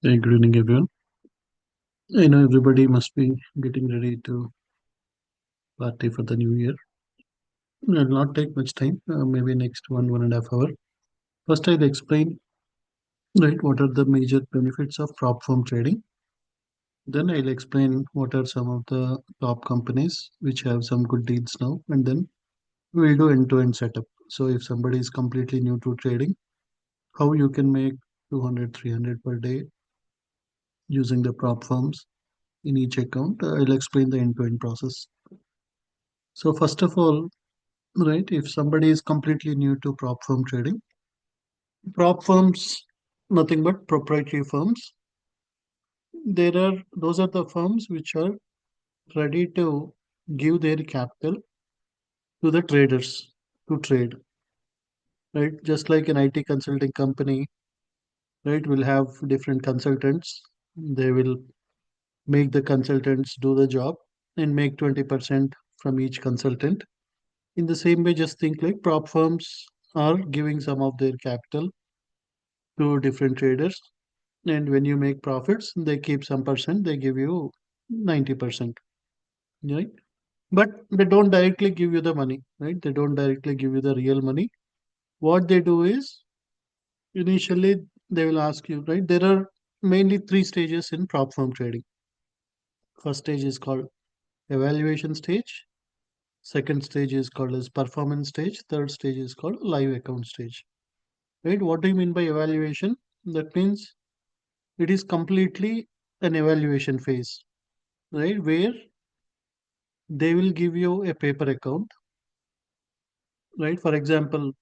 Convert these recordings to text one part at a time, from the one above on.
Hey, good evening, everyone. I know everybody must be getting ready to party for the new year. It will not take much time, maybe next 1.5 hour. First, I'll explain right what are the major benefits of prop firm trading. Then I'll explain what are some of the top companies which have some good deals now, and then we'll do end-to-end setup. So if somebody is completely new to trading, how you can make 200, 300 per day using the prop firms in each account. I'll explain the end-to-end process. So first of all, right, if somebody is completely new to prop firm trading, prop firms, nothing but proprietary firms. Those are the firms which are ready to give their capital to the traders to trade, right? Just like an IT consulting company, right, will have different consultants. They will make the consultants do the job and make 20% from each consultant. In the same way, just think like prop firms are giving some of their capital to different traders, and when you make profits they keep some percent, they give you 90%, right? But they don't directly give you the money, right? They don't directly give you the real money. What they do is initially they will ask you, right? There are mainly three stages in prop firm trading. First stage is called evaluation stage, second stage is called as performance stage, third stage is called live account stage, right? What do you mean by evaluation? That means it is completely an evaluation phase, right, where they will give you a paper account, right? For example,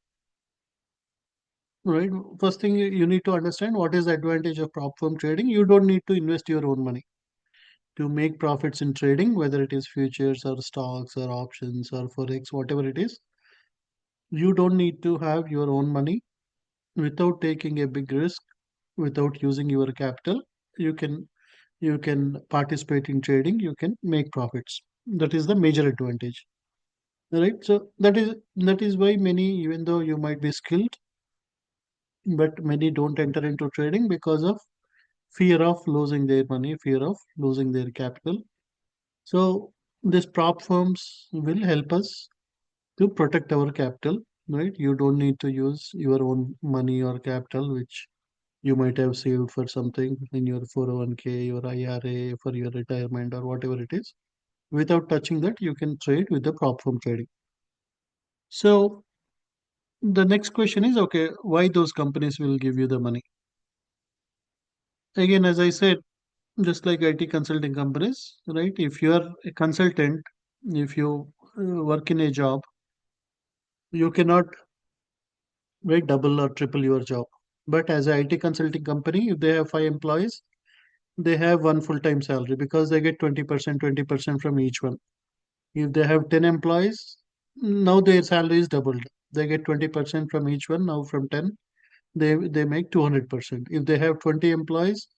right, first thing you need to understand what is the advantage of prop firm trading. You don't need to invest your own money to make profits in trading, whether it is futures or stocks or options or forex, whatever it is. You don't need to have your own money. Without taking a big risk, without using your capital, you can participate in trading, you can make profits. That is the major advantage, right? So that is why many, even though you might be skilled, but many don't enter into trading because of fear of losing their money, fear of losing their capital. So these prop firms will help us to protect our capital, right? You don't need to use your own money or capital, which you might have saved for something in your 401k, your IRA, for your retirement or whatever it is. Without touching that, you can trade with the prop firm trading. So the next question is, okay, why those companies will give you the money? Again, as I said, just like IT consulting companies, right? If you are a consultant, if you work in a job, you cannot, right, double or triple your job. But as a IT consulting company, if they have 5 employees, they have one full-time salary because they get 20% from each one. If they have 10 employees, now their salary is doubled. They get 20% from each one. Now from 10, they make 200%. If they have 20 employees,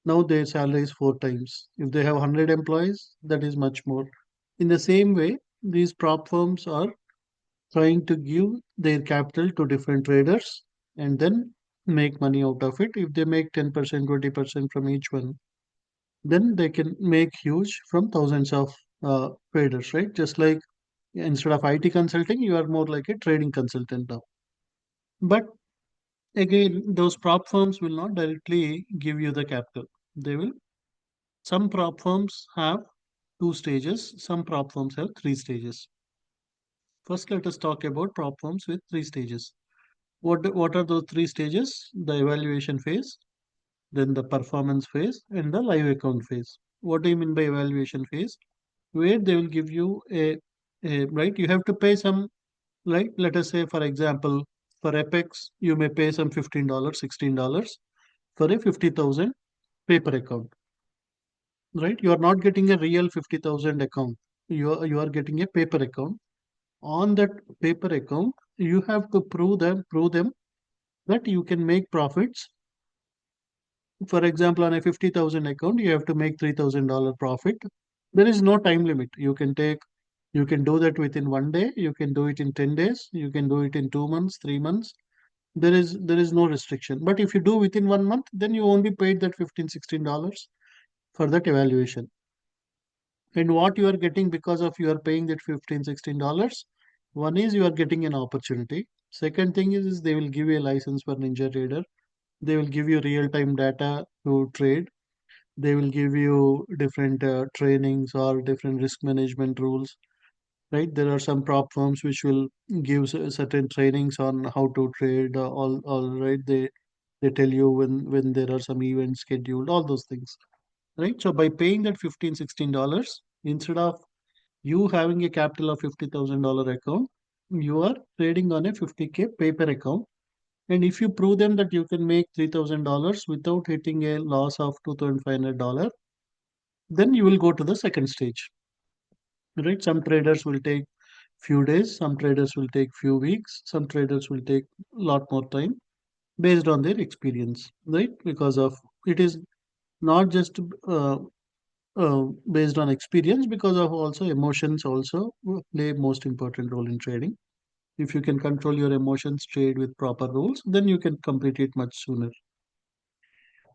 now their salary is four times. If they have 100 employees, that is much more. In the same way, these prop firms are trying to give their capital to different traders and then make money out of it. If they make 10%, 20% from each one, then they can make huge from thousands of traders, right? Just like instead of IT consulting, you are more like a trading consultant now. But again, those prop firms will not directly give you the capital. They will. Some prop firms have two stages, some prop firms have three stages. First, let us talk about prop firms with three stages. What are those three stages? The evaluation phase, then the performance phase, and the live account phase. What do you mean by evaluation phase? Where they will give you a right, you have to pay some, right? Let us say, for example, for Apex, you may pay some $15, $16 for a 50,000 paper account, right? You are not getting a real 50,000 account. You are getting a paper account. On that paper account, you have to prove them that you can make profits. For example, on a 50,000 account, you have to make $3,000 profit. There is no time limit. You can do that within one day. You can do it in 10 days. You can do it in 2 months, 3 months. There is no restriction. But if you do within 1 month, then you won't be paid that 15-16 dollars for that evaluation. And what you are getting because of you are paying that 15-16 dollars, one is you are getting an opportunity. Second thing is they will give you a license for Ninja Trader. They will give you real time data to trade. They will give you different trainings or different risk management rules, right? There are some prop firms which will give certain trainings on how to trade. All right. They tell you when there are some events scheduled, all those things, right? So by paying that 15-16 dollars, instead of you having a capital of $50,000 account, you are trading on a 50K paper account. And if you prove them that you can make $3,000 without hitting a loss of $2,500, then you will go to the second stage, right? Some traders will take few days, some traders will take few weeks, some traders will take a lot more time based on their experience, right? Because of it is not just uh, based on experience, because of also emotions also play most important role in trading. If you can control your emotions, trade with proper rules, then you can complete it much sooner.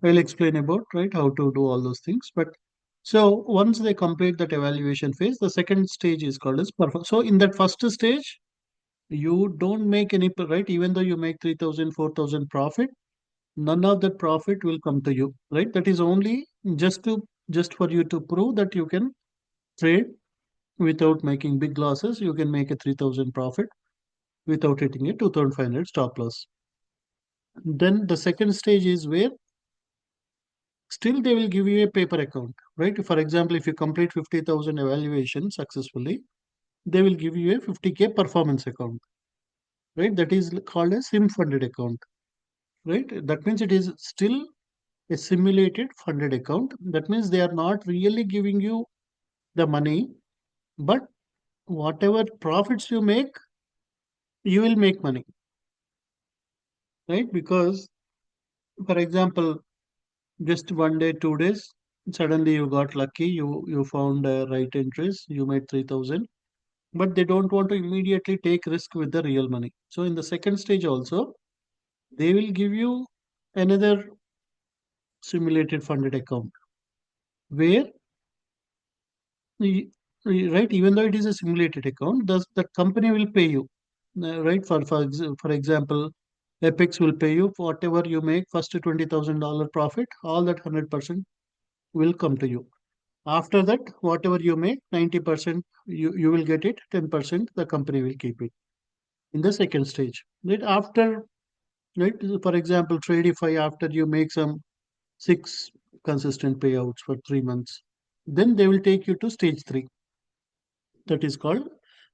I'll explain about, right, how to do all those things. But so once they complete that evaluation phase, the second stage is called as perform. So in that first stage, you don't make any right, even though you make 3,000, 4,000 profit, none of that profit will come to you, right? That is only just for you to prove that you can trade without making big losses. You can make a 3,000 profit without hitting a 2,500 stop loss. Then the second stage is where still they will give you a paper account, right? For example, if you complete 50,000 evaluation successfully, they will give you a 50K performance account, right? That is called a sim funded account, right? That means it is still a simulated funded account. That means they are not really giving you the money, but whatever profits you make, you will make money, right? Because, for example, just 1 day, 2 days, suddenly you got lucky, you found right entries, you made 3,000, but they don't want to immediately take risk with the real money. So in the second stage also, they will give you another simulated funded account where y- right, even though it is a simulated account, the company will pay you, right? For example, Apex will pay you for whatever you make first $20,000 profit, all that 100% will come to you. After that, whatever you make, 90% you will get it, 10% the company will keep it in the second stage. Right after, right, for example, Tradify, after you make some six consistent payouts for 3 months, then they will take you to stage three. That is called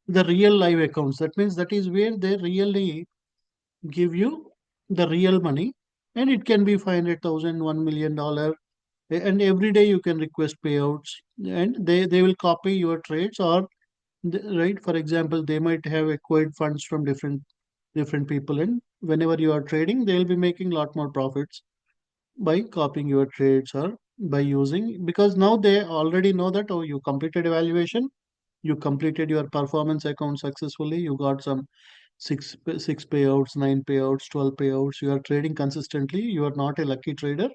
the real live accounts. That means that is where they really give you the real money, and it can be 500,000, $1 million, and every day you can request payouts, and they will copy your trades, or right, for example, they might have acquired funds from different people, and whenever you are trading, they will be making a lot more profits by copying your trades, or by using, because now they already know that, oh, you completed evaluation, you completed your performance account successfully, you got some six payouts, nine payouts, 12 payouts, you are trading consistently, you are not a lucky trader.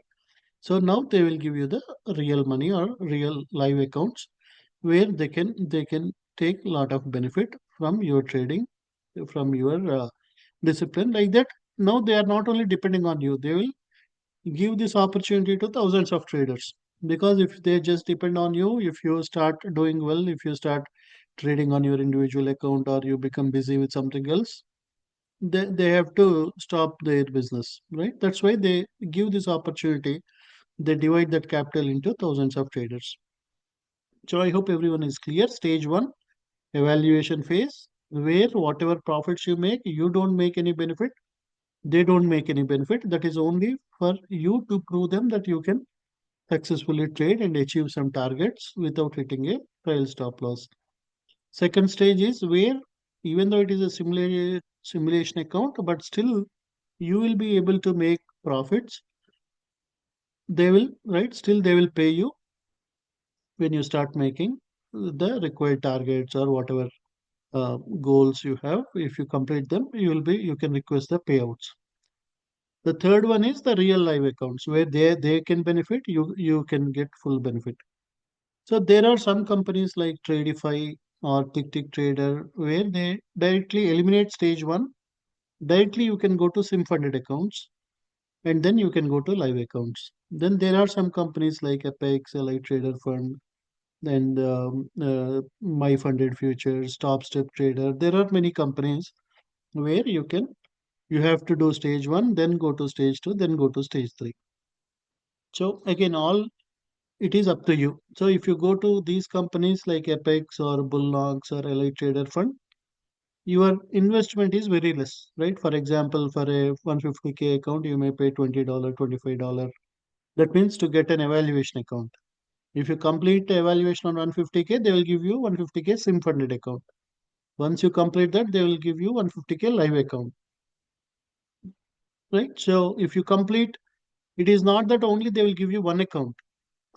So now they will give you the real money or real live accounts where they can take a lot of benefit from your trading, from your discipline, like that. Now they are not only depending on you, they will give this opportunity to thousands of traders. Because if they just depend on you, if you start doing well, if you start trading on your individual account, or you become busy with something else, they have to stop their business, right? That's why they give this opportunity. They divide that capital into thousands of traders. So I hope everyone is clear. Stage one, evaluation phase, where whatever profits you make, you don't make any benefit, they don't make any benefit. That is only for you to prove them that you can successfully trade and achieve some targets without hitting a trail stop loss. Second stage is where, even though it is a simulation account, but still you will be able to make profits. They will, right, still they will pay you when you start making the required targets, or whatever goals you have. If you complete them, you can request the payouts. The third one is the real live accounts where they can benefit, you can get full benefit. So there are some companies like Tradify or Tick Trader where they directly eliminate stage one. Directly you can go to sim funded accounts and then you can go to live accounts. Then there are some companies like Apex, Ally Trader Fund, and My Funded Futures, Top Step Trader. There are many companies where you have to do stage one, then go to stage two, then go to stage three. So again, all it is up to you. So if you go to these companies like Apex or Bullnox or Elite Trader Fund, your investment is very less, right? For example, for a 150K account, you may pay $20, $25. That means to get an evaluation account. If you complete the evaluation on 150K, they will give you 150K SIM funded account. Once you complete that, they will give you 150K live account, right? So if you complete, it is not that only they will give you one account.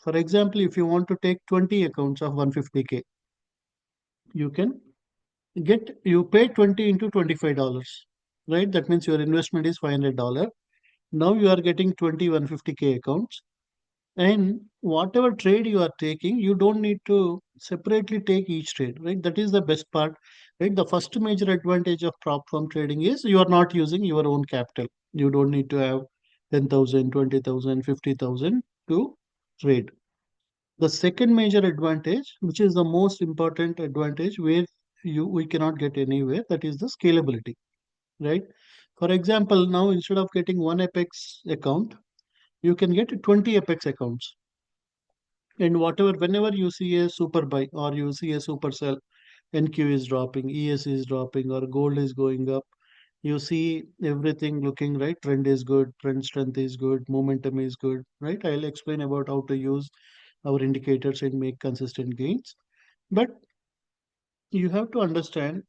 For example, if you want to take 20 accounts of 150K, you can you pay 20 into $25, right? That means your investment is $500. Now you are getting 20 150K accounts. And whatever trade you are taking, you don't need to separately take each trade, right? That is the best part, right? The first major advantage of prop firm trading is you are not using your own capital. You don't need to have 10,000, 20,000, 50,000 to trade. The second major advantage, which is the most important advantage where we cannot get anywhere, that is the scalability, right? For example, now instead of getting one Apex account, you can get 20 Apex accounts. And whenever you see a super buy or you see a super sell, NQ is dropping, ES is dropping, or gold is going up, you see everything looking right. Trend is good, trend strength is good, momentum is good, right? I'll explain about how to use our indicators and make consistent gains. But you have to understand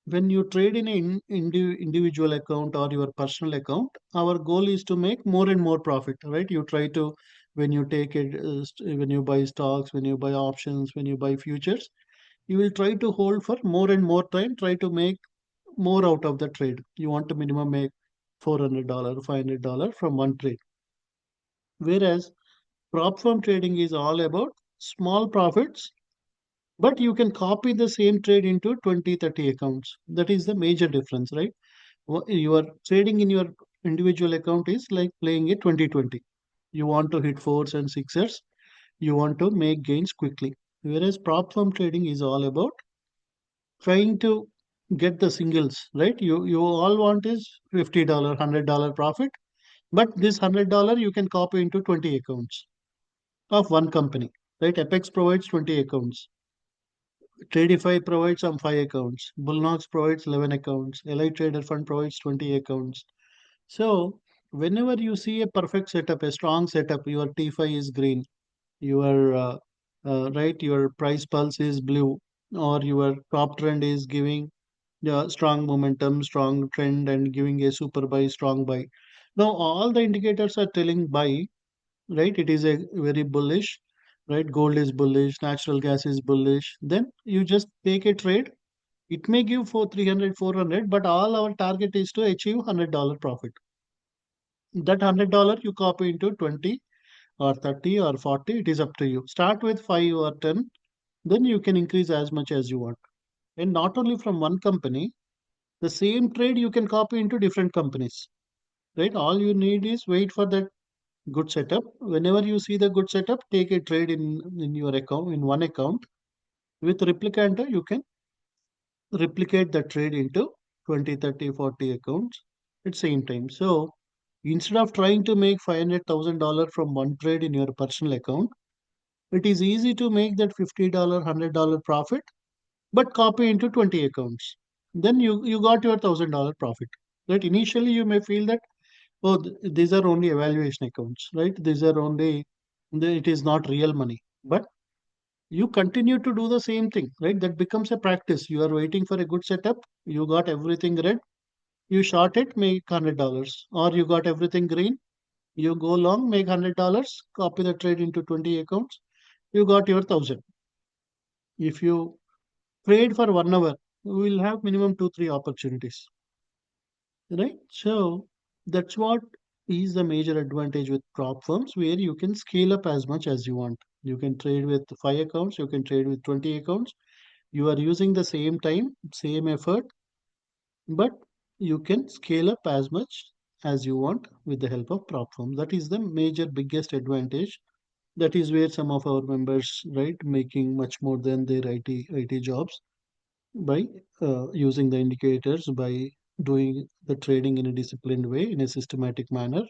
when you trade in an individual account or your personal account, our goal is to make more and more profit, right? You try to, when you take it, when you buy stocks, when you buy options, when you buy futures, you will try to hold for more and more time, try to make more out of the trade. You want to minimum make $400, $500 from one trade. Whereas prop firm trading is all about small profits, but you can copy the same trade into 20, 30 accounts. That is the major difference, right? Your trading in your individual account is like playing a 20-20. You want to hit fours and sixers, you want to make gains quickly. Whereas prop firm trading is all about trying to get the singles, right? You all want is $50, $100 profit, but this $100 you can copy into 20 accounts of one company, right? Apex provides 20 accounts. Tradify provides some 5 accounts. Bullnox provides 11 accounts. Elite Trader Fund provides 20 accounts. So, whenever you see a perfect setup, a strong setup, your T5 is green, your right, your price pulse is blue, or your top trend is giving strong momentum, strong trend, and giving a super buy, strong buy. Now, all the indicators are telling buy, right? It is a very bullish, right? Gold is bullish, natural gas is bullish. Then you just take a trade. It may give for 300, 400, but all our target is to achieve $100 profit. That $100 you copy into 20 or 30 or 40, it is up to you. Start with 5 or 10, then you can increase as much as you want. And not only from one company, the same trade you can copy into different companies, right? All you need is wait for that good setup. Whenever you see the good setup, take a trade in your account, in one account. With replicanter, you can replicate the trade into 20, 30, 40 accounts at same time. So instead of trying to make $500,000 from one trade in your personal account, it is easy to make that $50, $100 profit, but copy into 20 accounts. Then you got your $1,000 profit. Right? Initially, you may feel that, oh, these are only evaluation accounts, right? These are only, it is not real money. But you continue to do the same thing, right? That becomes a practice. You are waiting for a good setup. You got everything red. You short it, make $100. Or you got everything green. You go long, make $100. Copy the trade into 20 accounts. You got your 1,000. If you trade for 1 hour, you will have minimum two, three opportunities, right? So that's what. is the major advantage with prop firms, where you can scale up as much as you want. You can trade with 5 accounts, you can trade with 20 accounts. You are using the same time, same effort, but you can scale up as much as you want with the help of prop firms. That is the major biggest advantage. That is where some of our members, right, making much more than their IT jobs by using the indicators, by doing the trading in a disciplined way, in a systematic manner,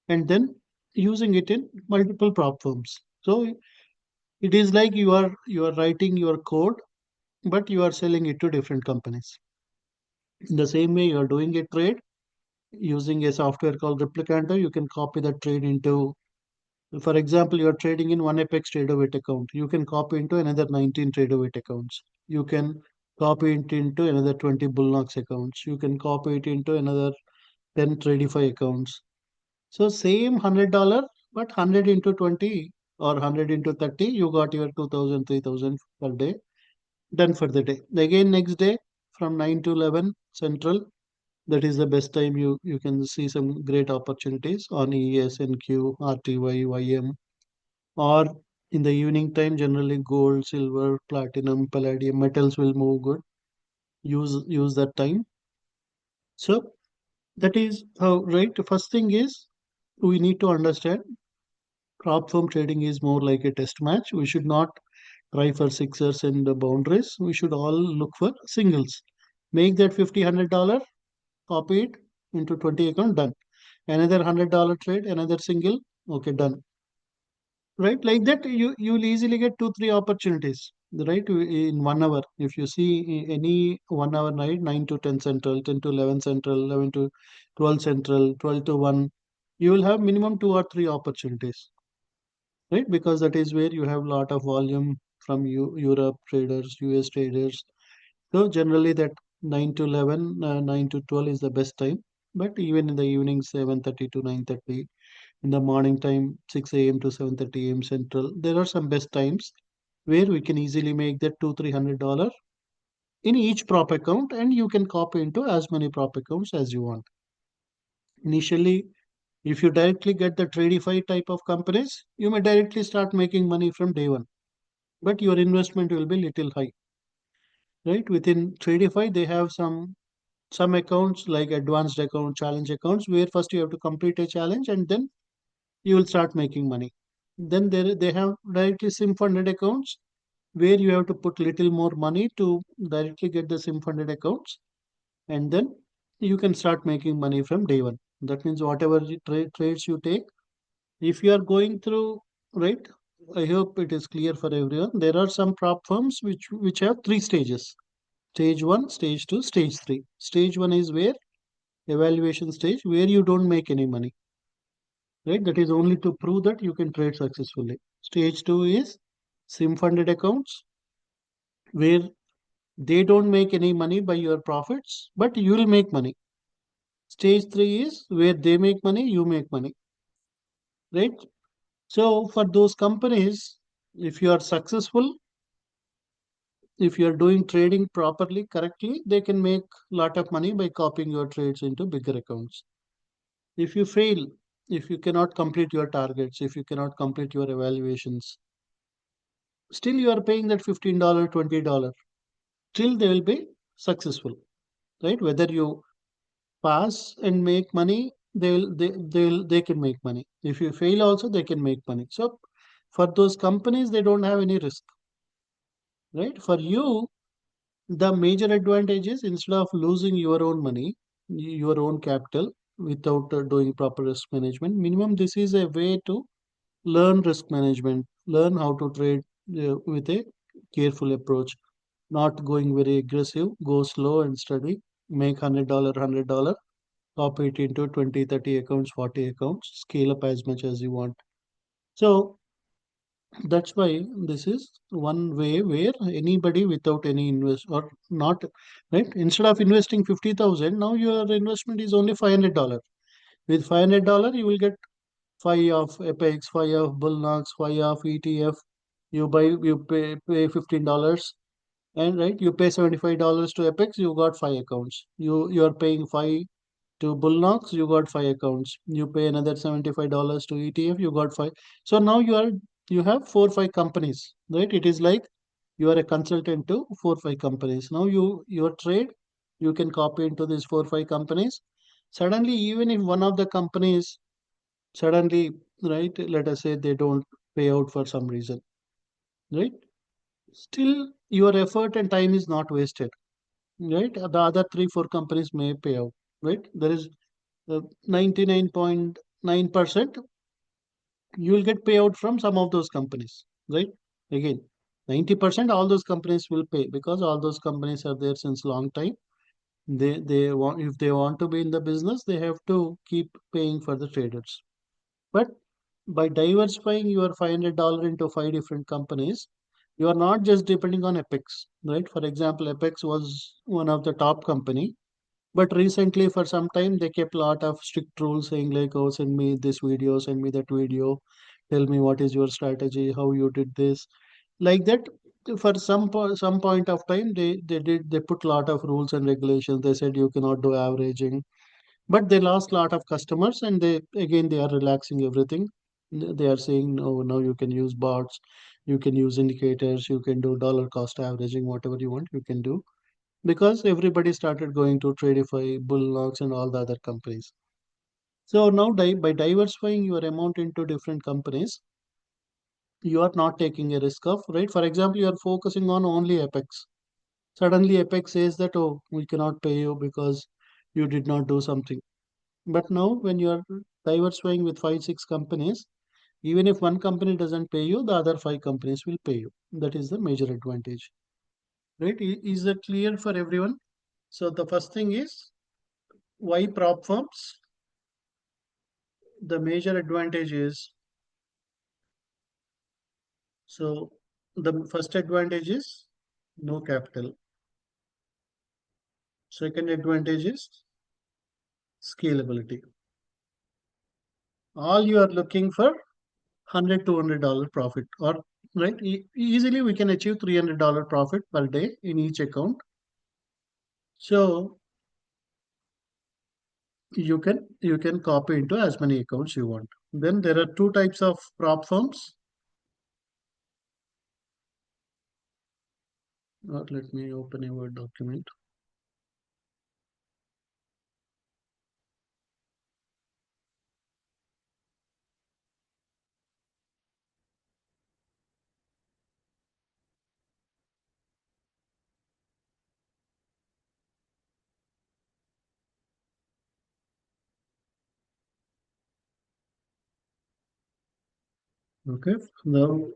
and then using it in multiple prop firms. So it is like you are writing your code, but you are selling it to different companies. In the same way, you are doing a trade using a software called Replicanter. You can copy that trade into, for example, you are trading in one Apex Trader account. You can copy into another 19 Trader accounts. You can copy it into another 20 Bullnox accounts. You can copy it into another 10 Tradify accounts. So same $100, but 100 into 20 or 100 into 30, you got your 2000, 3000 per day done for the day. Again, next day from 9 to 11 Central, that is the best time you can see some great opportunities on ES, NQ, RTY, YM, or in the evening time, generally gold, silver, platinum, palladium, metals will move good. Use that time. So that is how, right. The first thing is we need to understand prop firm trading is more like a test match. We should not try for sixers and the boundaries. We should all look for singles. Make that 50 $100, copy it into 20 account, done. Another $100 trade, another single, okay, done. Right, like that you'll easily get 2 3 opportunities, right, in 1 hour. If you see any 1 hour night, 9 to 10 Central, 10 to 11 Central, 11 to 12 Central, 12 to 1, you will have minimum 2 or 3 opportunities, right? Because that is where you have a lot of volume from Europe traders, US traders. So generally that 9 to 11, 9 to 12 is the best time. But even in the evening, 7:30 to 9:30, in the morning time, 6 a.m. to 7:30 a.m. Central, there are some best times where we can easily make that $200-300 in each prop account, and you can copy into as many prop accounts as you want. Initially, if you directly get the Tradify type of companies, you may directly start making money from day one, but your investment will be little high, right? Within Tradify, they have some accounts like advanced account, challenge accounts, where first you have to complete a challenge and then you will start making money. Then they have directly sim funded accounts where you have to put little more money to directly get the sim funded accounts, and then you can start making money from day one. That means whatever trades you take, if you are going through, right, I hope it is clear for everyone. There are some prop firms which have 3 stages: stage 1, stage 2, stage 3. Stage 1 is where evaluation stage, where you don't make any money, right? That is only to prove that you can trade successfully. Stage 2 is sim funded accounts, where they don't make any money by your profits, but you will make money. Stage 3 is where they make money, you make money, right? So for those companies, if you are successful, if you are doing trading properly, correctly, they can make a lot of money by copying your trades into bigger accounts. If you fail, if you cannot complete your targets, if you cannot complete your evaluations, still you are paying that $15, $20. Still they will be successful, right? Whether you pass and make money, they can make money. If you fail also, they can make money. So for those companies, they don't have any risk, right? For you, the major advantage is, instead of losing your own money, your own capital, without doing proper risk management, minimum this is a way to learn risk management, learn how to trade with a careful approach, not going very aggressive, go slow and steady, make $100, copy it into 20, 30 accounts, 40 accounts, scale up as much as you want. So that's why this is one way where anybody without any invest or not, right? Instead of investing 50,000, now your investment is only $500. With $500, you will get 5 of Apex, 5 of Bullnox, 5 of ETF. You pay $15, and right, you pay $75 to Apex, you got 5 accounts. You are paying 5 To Bullnox, you got five accounts. You pay another $75 to ETF, you got five. So now you have four, five companies, right? It is like you are a consultant to four, five companies. Now your trade, you can copy into these four, five companies. Suddenly, even if one of the companies suddenly, right, let us say they don't pay out for some reason, right? Still, your effort and time is not wasted, right? The other three, four companies may pay out, right? There is 99.9% you will get payout from some of those companies, right? Again, 90% all those companies will pay because all those companies are there since long time. They want, if they want to be in the business, they have to keep paying for the traders. But by diversifying your $500 into five different companies, you are not just depending on Apex, right? For example, Apex was one of the top company, but recently, for some time, they kept a lot of strict rules saying like, "Oh, send me this video, send me that video, tell me what is your strategy, how you did this," like that. For some point of time, they put a lot of rules and regulations. They said you cannot do averaging, but they lost a lot of customers, and they are relaxing everything. They are saying no, now you can use bots, you can use indicators, you can do dollar cost averaging, whatever you want, you can do because everybody started going to Tradify, Bullnox, and all the other companies. So now, by diversifying your amount into different companies, you are not taking a risk of, right? For example, you are focusing on only Apex. Suddenly, Apex says that, oh, we cannot pay you because you did not do something. But now, when you are diversifying with five, six companies, even if one company doesn't pay you, the other five companies will pay you. That is the major advantage, right? Is that clear for everyone? So the first thing is why prop firms? The major advantage is, so the first advantage is no capital. Second advantage is scalability. All you are looking for 100 $200 profit, or right, easily we can achieve $300 profit per day in each account. So you can copy into as many accounts you want. Then there are two types of prop firms. Let me open a Word document. Okay, the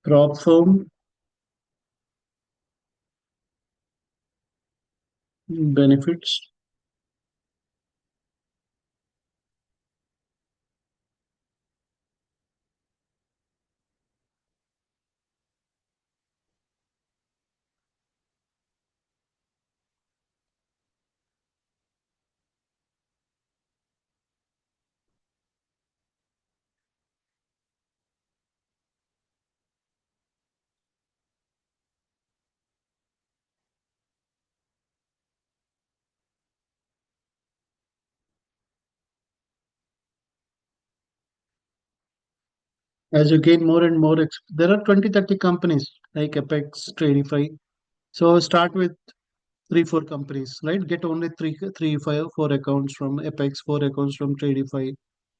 prop firm benefits. As you gain more and more, there are 20, 30 companies like Apex, Tradify. So start with three, four companies, right? Get only three, five, four accounts from Apex, four accounts from Tradify,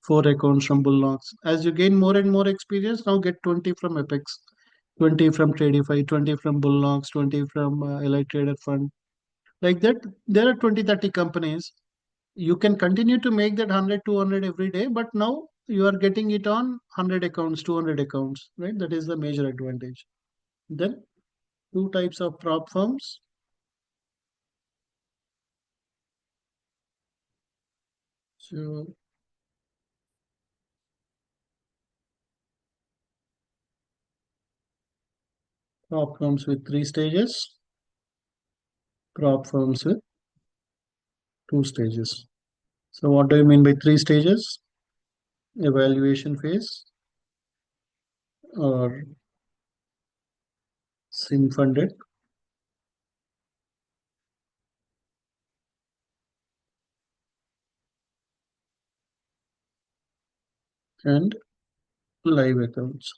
four accounts from Bullnox. As you gain more and more experience, now get 20 from Apex, 20 from Tradify, 20 from Bullnox, 20 from Allied Trader Fund. Like that, there are 20, 30 companies. You can continue to make that 100 200 every day, but now you are getting it on 100 accounts, 200 accounts, right? That is the major advantage. Then two types of prop firms. So prop firms with three stages, prop firms with two stages. So what do you mean by three stages? Evaluation phase or sim funded, and live accounts.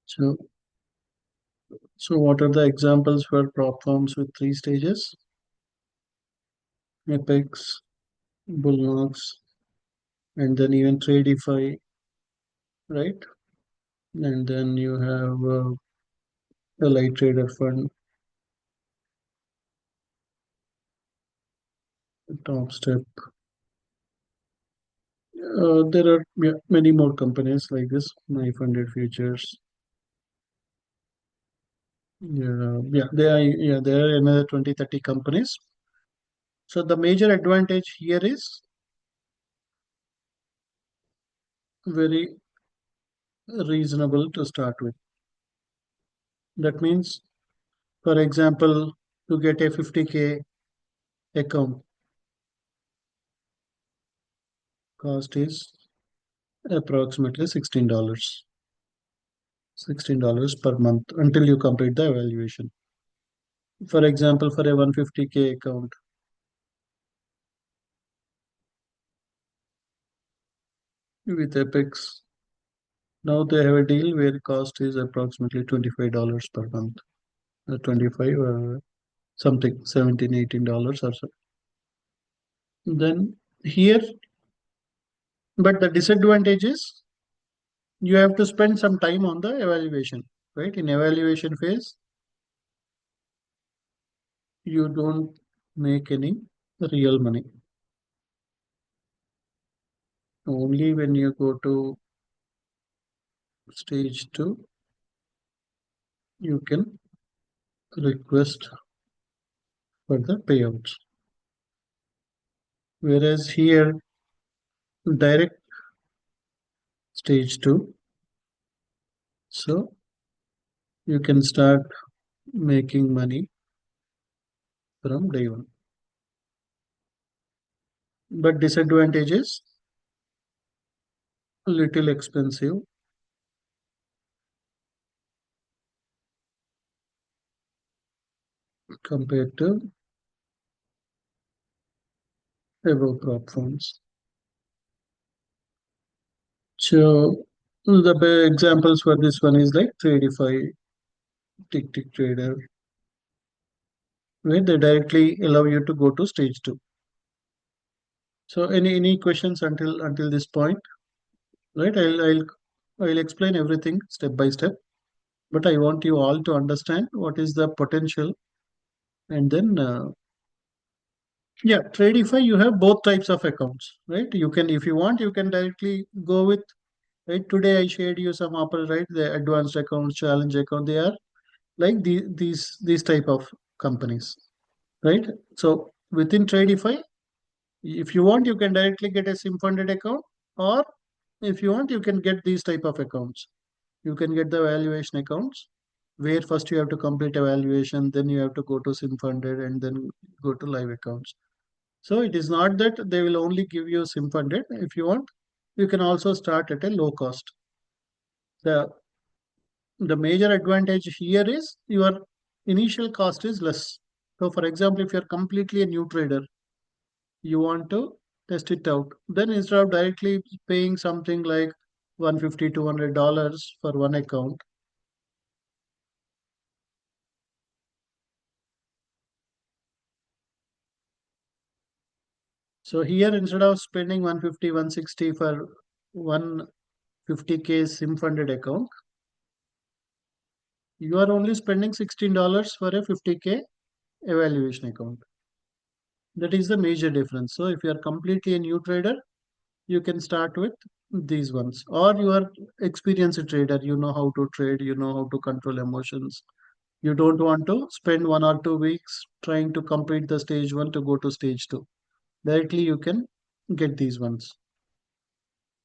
So, so what are the examples for prop firms with three stages? Epics, Bullnox, and then even Tradify, right? And then you have the light trader fund, top step. There are, yeah, many more companies like this, my funded futures. Yeah, there are another 20, 30 companies. So the major advantage here is very reasonable to start with. That means, for example, to get a 50K account, cost is approximately $16. $16 per month until you complete the evaluation. For example, for a 150K account with Apex, now they have a deal where cost is approximately $25 per month. 25 something, 17, $18 or so. Then here, but the disadvantage is you have to spend some time on the evaluation, right? In evaluation phase, you don't make any real money. Only when you go to stage two, you can request for the payouts. Whereas here, direct stage two, so you can start making money from day one. But disadvantage is a little expensive compared to above prop firms. So the examples for this one is like Tradify, Tick Tick Trader, where they directly allow you to go to stage two. So any questions until this point, right? I'll explain everything step by step, but I want you all to understand what is the potential, and then yeah, Tradify you have both types of accounts, right? You can, if you want, you can directly go with, right. Today I shared you some offer, right? The advanced accounts, challenge account, they are like these type of companies, right? So within Tradify, if you want, you can directly get a sim funded account, or if you want, you can get these type of accounts. You can get the valuation accounts where first you have to complete evaluation, then you have to go to sim funded, and then go to live accounts. So it is not that they will only give you sim funded. If you want, you can also start at a low cost. The the major advantage here is your initial cost is less. So for example, if you're completely a new trader, you want to test it out, then instead of directly paying something like 150 $200 for one account, so here instead of spending 150 160 for 150K sim funded account, you are only spending $16 for a 50K evaluation account. That is the major difference. So if you are completely a new trader, you can start with these ones, or you are experienced trader, you know how to trade, you know how to control emotions, you don't want to spend 1 or 2 weeks trying to complete the stage one to go to stage two. Directly you can get these ones,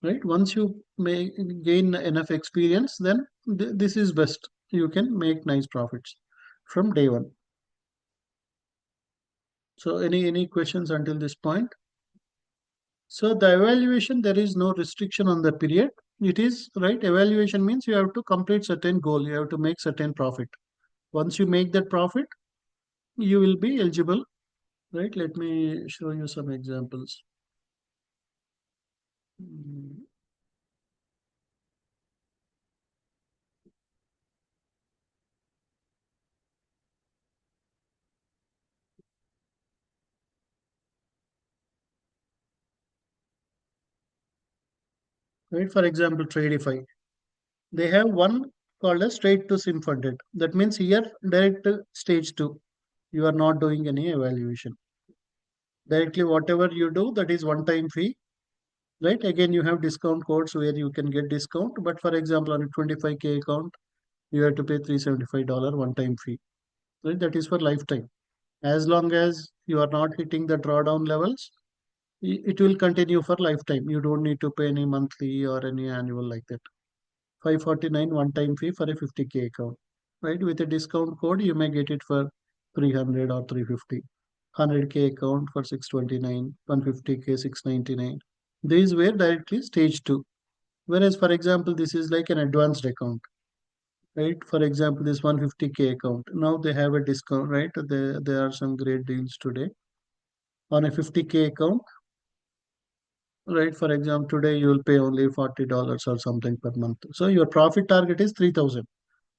right? Once you may gain enough experience, then this is best. You can make nice profits from day one. So any questions until this point? So the evaluation, there is no restriction on the period. It is right. Evaluation means you have to complete certain goal. You have to make certain profit. Once you make that profit, you will be eligible, right? Let me show you some examples. Mm, Right, for example, Tradify. They have one called as straight to sim funded. That means here direct to stage two. You are not doing any evaluation. Directly whatever you do, that is one time fee, right? Again, you have discount codes where you can get discount. But for example, on a 25K account, you have to pay $375 one time fee, right? That is for lifetime. As long as you are not hitting the drawdown levels, it will continue for lifetime. You don't need to pay any monthly or any annual like that. 549 one time fee for a 50K account, right? With a discount code, you may get it for 300 or 350. 100K account for 629, 150K 699. These were directly stage two. Whereas, for example, this is like an advanced account, right? For example, this 150K account. Now they have a discount, right? There are some great deals today. On a 50K account, right? For example, today you will pay only $40 or something per month. So your profit target is 3,000.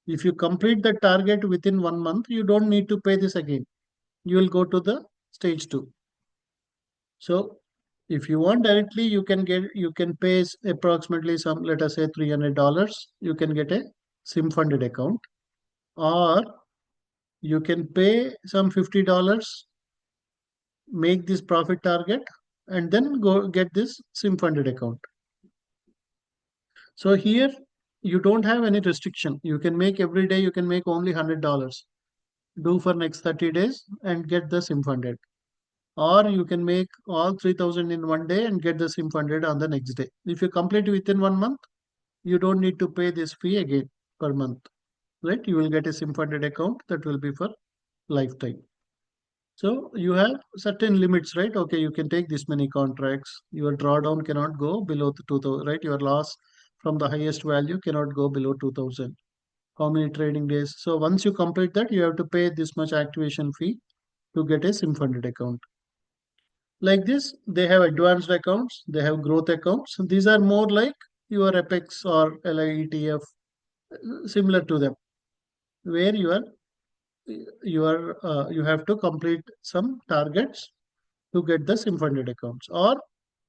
If you complete the target within 1 month, you don't need to pay this again. You will go to the stage two. So if you want directly, you can pay approximately some, let us say $300. You can get a SIM funded account, or you can pay some $50, make this profit target, and then go get this SIM funded account. So here you don't have any restriction. You can make every day. You can make only $100. Do for next 30 days and get the SIM funded. Or you can make all 3,000 in one day and get the SIM funded on the next day. If you complete within 1 month, you don't need to pay this fee again per month, right? You will get a SIM funded account that will be for lifetime. So you have certain limits, right? Okay, you can take this many contracts. Your drawdown cannot go below the 2,000, right? Your loss from the highest value cannot go below 2,000. How many trading days? So once you complete that, you have to pay this much activation fee to get a SIM funded account. Like this, they have advanced accounts, they have growth accounts. These are more like your Apex or LIETF, similar to them, where you have to complete some targets to get the SIM funded accounts, or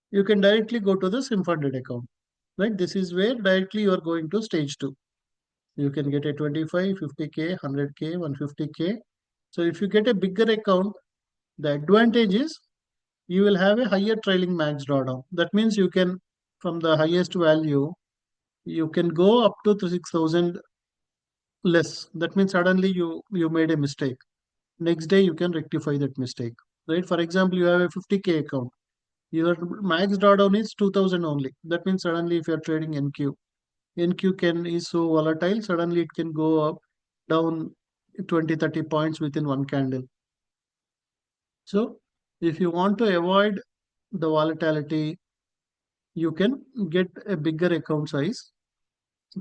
you can directly go to the SIM funded account. Right? This is where directly you are going to stage two. You can get a 25, 50K, 100K, 150K. So if you get a bigger account, the advantage is you will have a higher trailing max drawdown. That means you can, from the highest value, you can go up to 6,000 less. That means suddenly you made a mistake. Next day you can rectify that mistake. Right? For example, you have a 50K account. Your max drawdown is 2,000 only. That means suddenly if you are trading NQ, NQ can is so volatile. Suddenly it can go up down 20, 30 points within one candle. So if you want to avoid the volatility, you can get a bigger account size,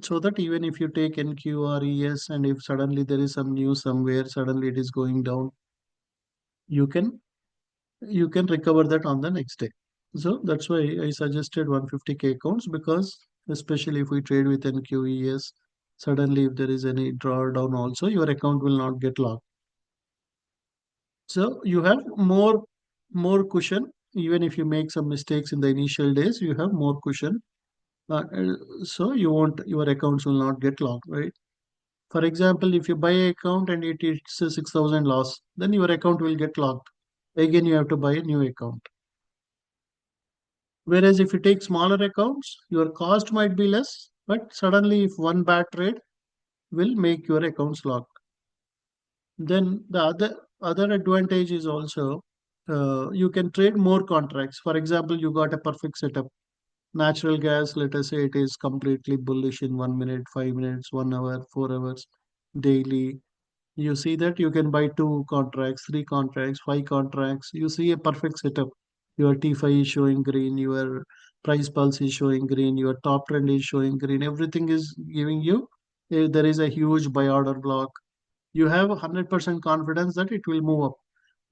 so that even if you take NQ or ES and if suddenly there is some news somewhere, suddenly it is going down, you can recover that on the next day. So that's why I suggested 150K accounts, because especially if we trade with NQ, ES, suddenly if there is any drawdown also, your account will not get locked. So you have more cushion. Even if you make some mistakes in the initial days, you have more cushion. So your accounts will not get locked, right? For example, if you buy an account and it's a 6,000 loss, then your account will get locked. Again, you have to buy a new account. Whereas if you take smaller accounts, your cost might be less, but suddenly if one bad trade will make your accounts locked. Then the other advantage is also you can trade more contracts. For example, you got a perfect setup. Natural gas, let us say it is completely bullish in 1 minute, 5 minutes, 1 hour, 4 hours, daily. You see that you can buy two contracts, three contracts, five contracts. You see a perfect setup. Your T5 is showing green, your price pulse is showing green, your top trend is showing green. Everything is giving you, there is a huge buy order block. You have 100% confidence that it will move up.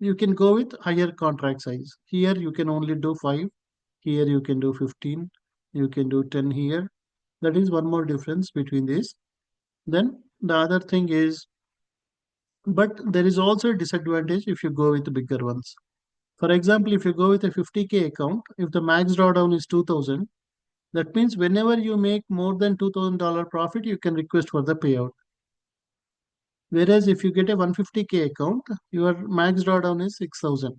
You can go with higher contract size. Here you can only do 5, here you can do 15, you can do 10 here. That is one more difference between this. Then the other thing is, but there is also a disadvantage if you go with the bigger ones. For example, if you go with a 50K account, if the max drawdown is 2000, that means whenever you make more than $2,000 profit, you can request for the payout. Whereas if you get a 150K account, your max drawdown is 6,000.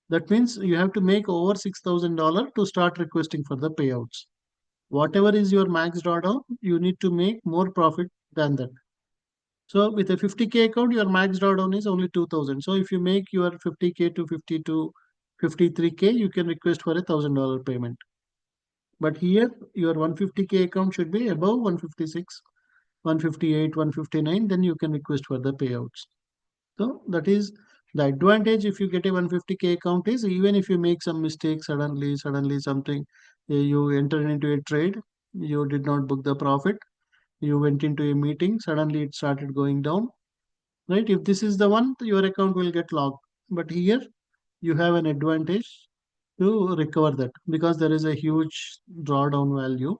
That means you have to make over $6,000 to start requesting for the payouts. Whatever is your max drawdown, you need to make more profit than that. So with a 50K account, your max drawdown is only 2,000. So if you make your 50K to 50 to 53K, you can request for a $1,000 payment. But here, your 150K account should be above 156, 158, 159, then you can request for the payouts. So that is the advantage if you get a 150K account is even if you make some mistake suddenly something, you enter into a trade, you did not book the profit, you went into a meeting, suddenly it started going down, right? If this is the one, your account will get locked. But here you have an advantage to recover that because there is a huge drawdown value.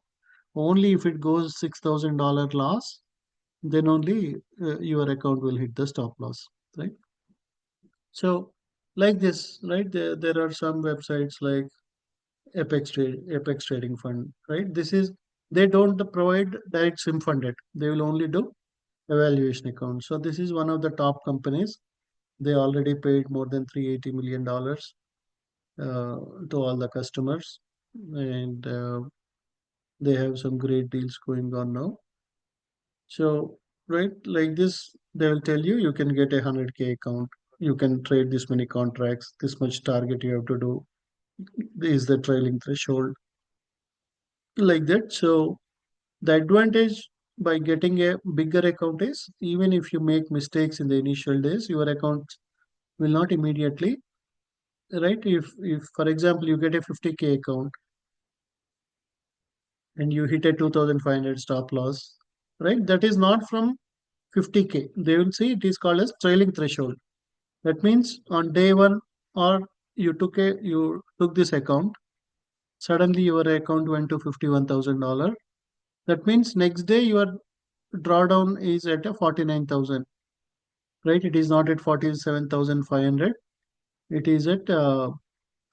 Only if it goes $6,000 loss, then only your account will hit the stop loss, right? So, like this, right? There are some websites like Apex Trading Fund, right? This is they don't provide direct sim funded. They will only do evaluation accounts. So this is one of the top companies. They already paid more than $380 million to all the customers, and they have some great deals going on now. So, right, like this, they will tell you you can get a 100K account. You can trade this many contracts, this much target you have to do. Is the trailing threshold like that. So the advantage by getting a bigger account is even if you make mistakes in the initial days, your account will not immediately, right? If for example you get a 50K account and you hit a 2,500 stop loss, right? That is not from 50K. They will say it is called as trailing threshold. That means on day one, or you took this account, suddenly your account went to $51,000. That means next day your drawdown is at a 49,000, right? It is not at 47,500. It is at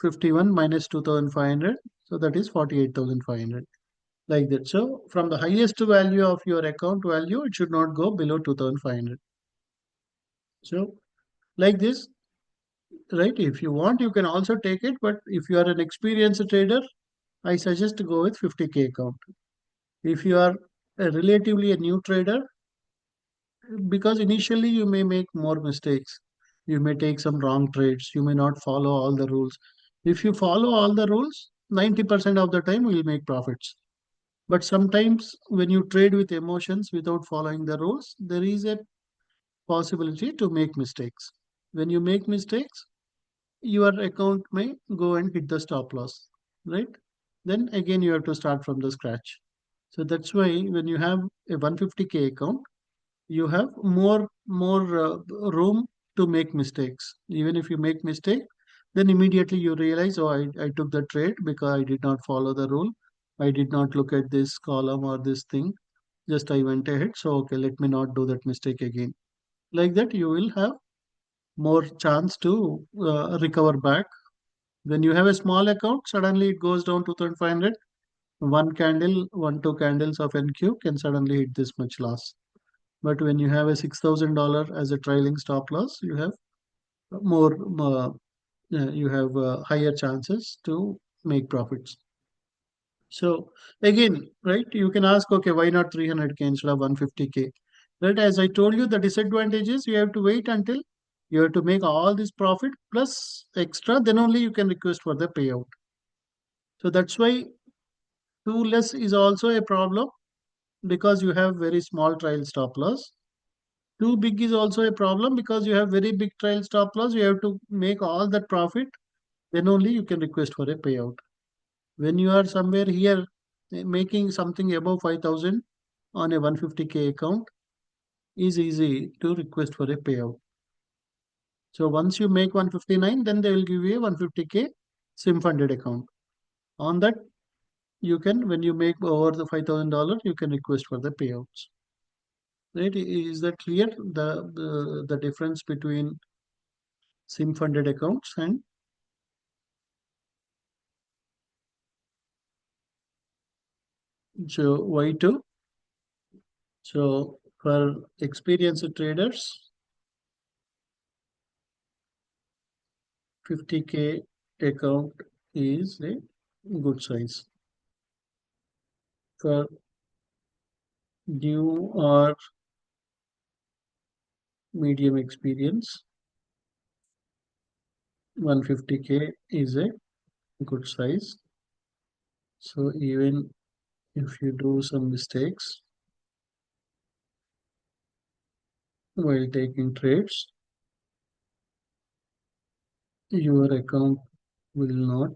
51 minus 2,500. So that is 48,500 like that. So from the highest value of your account value, it should not go below 2,500. So like this, right? If you want, you can also take it. But if you are an experienced trader, I suggest to go with 50K account. If you are relatively a new trader, because initially you may make more mistakes, you may take some wrong trades, you may not follow all the rules. If you follow all the rules, 90% of the time you will make profits. But sometimes when you trade with emotions without following the rules, there is a possibility to make mistakes. When you make mistakes, your account may go and hit the stop loss, right? Then again you have to start from the scratch. So that's why when you have a 150K account, you have more room to make mistakes. Even if you make mistake, then immediately you realize, oh, I took the trade because I did not follow the rule. I did not look at this column or this thing. Just I went ahead. So okay, let me not do that mistake again. Like that, you will have more chance to recover back. When you have a small account, suddenly it goes down to 2,500. One candle, one, two candles of NQ can suddenly hit this much loss. But when you have a $6,000 as a trailing stop loss, you have more, you have higher chances to make profits. So again, right, you can ask, okay, why not 300K instead of 150K? Right, as I told you, the disadvantage is you have to wait until you have to make all this profit plus extra, then only you can request for the payout. So that's why too less is also a problem because you have very small trail stop loss. Too big is also a problem because you have very big trail stop loss. You have to make all that profit, then only you can request for a payout. When you are somewhere here making something above 5,000 on a 150K account, is easy to request for a payout. So once you make 159, then they will give you a 150K SIM funded account. On that, you can, when you make over the $5,000, you can request for the payouts. Right? Is that clear? The difference between SIM funded accounts and so Y2. So for experienced traders, 50K account is a good size. For new or medium experience, 150K is a good size. So even if you do some mistakes while taking trades, your account will not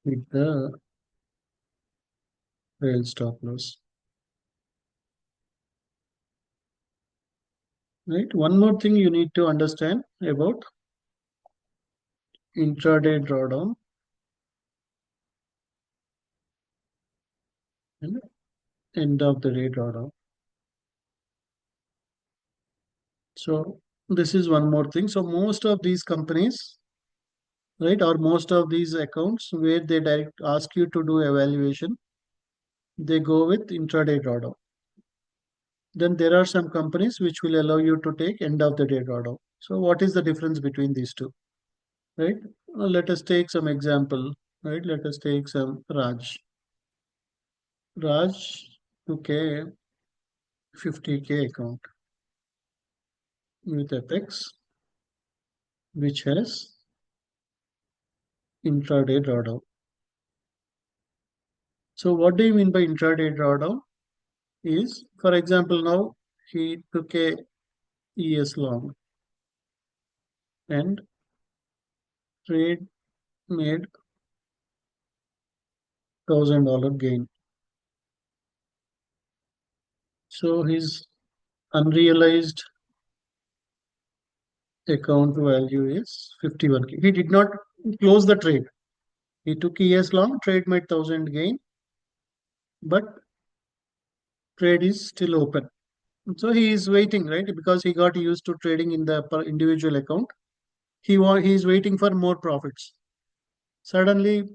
hit the trail stop loss. Right? One more thing you need to understand about intraday drawdown and end of the day drawdown. So this is one more thing. So most of these companies, right, or most of these accounts where they direct ask you to do evaluation, they go with intraday drawdown. Then there are some companies which will allow you to take end of the day drawdown. So what is the difference between these two? Right? Let us take some example. Right? Let us take some Raj. Raj took a 50K account with Apex, which has intraday drawdown. So what do you mean by intraday drawdown? Is, for example, now he took a ES long and trade made $1,000 gain. So his unrealized account value is 51K. He did not close the trade. He took ES long, trade made 1,000 gain, but trade is still open. So he is waiting, right? Because he got used to trading in the per individual account. He is waiting for more profits. Suddenly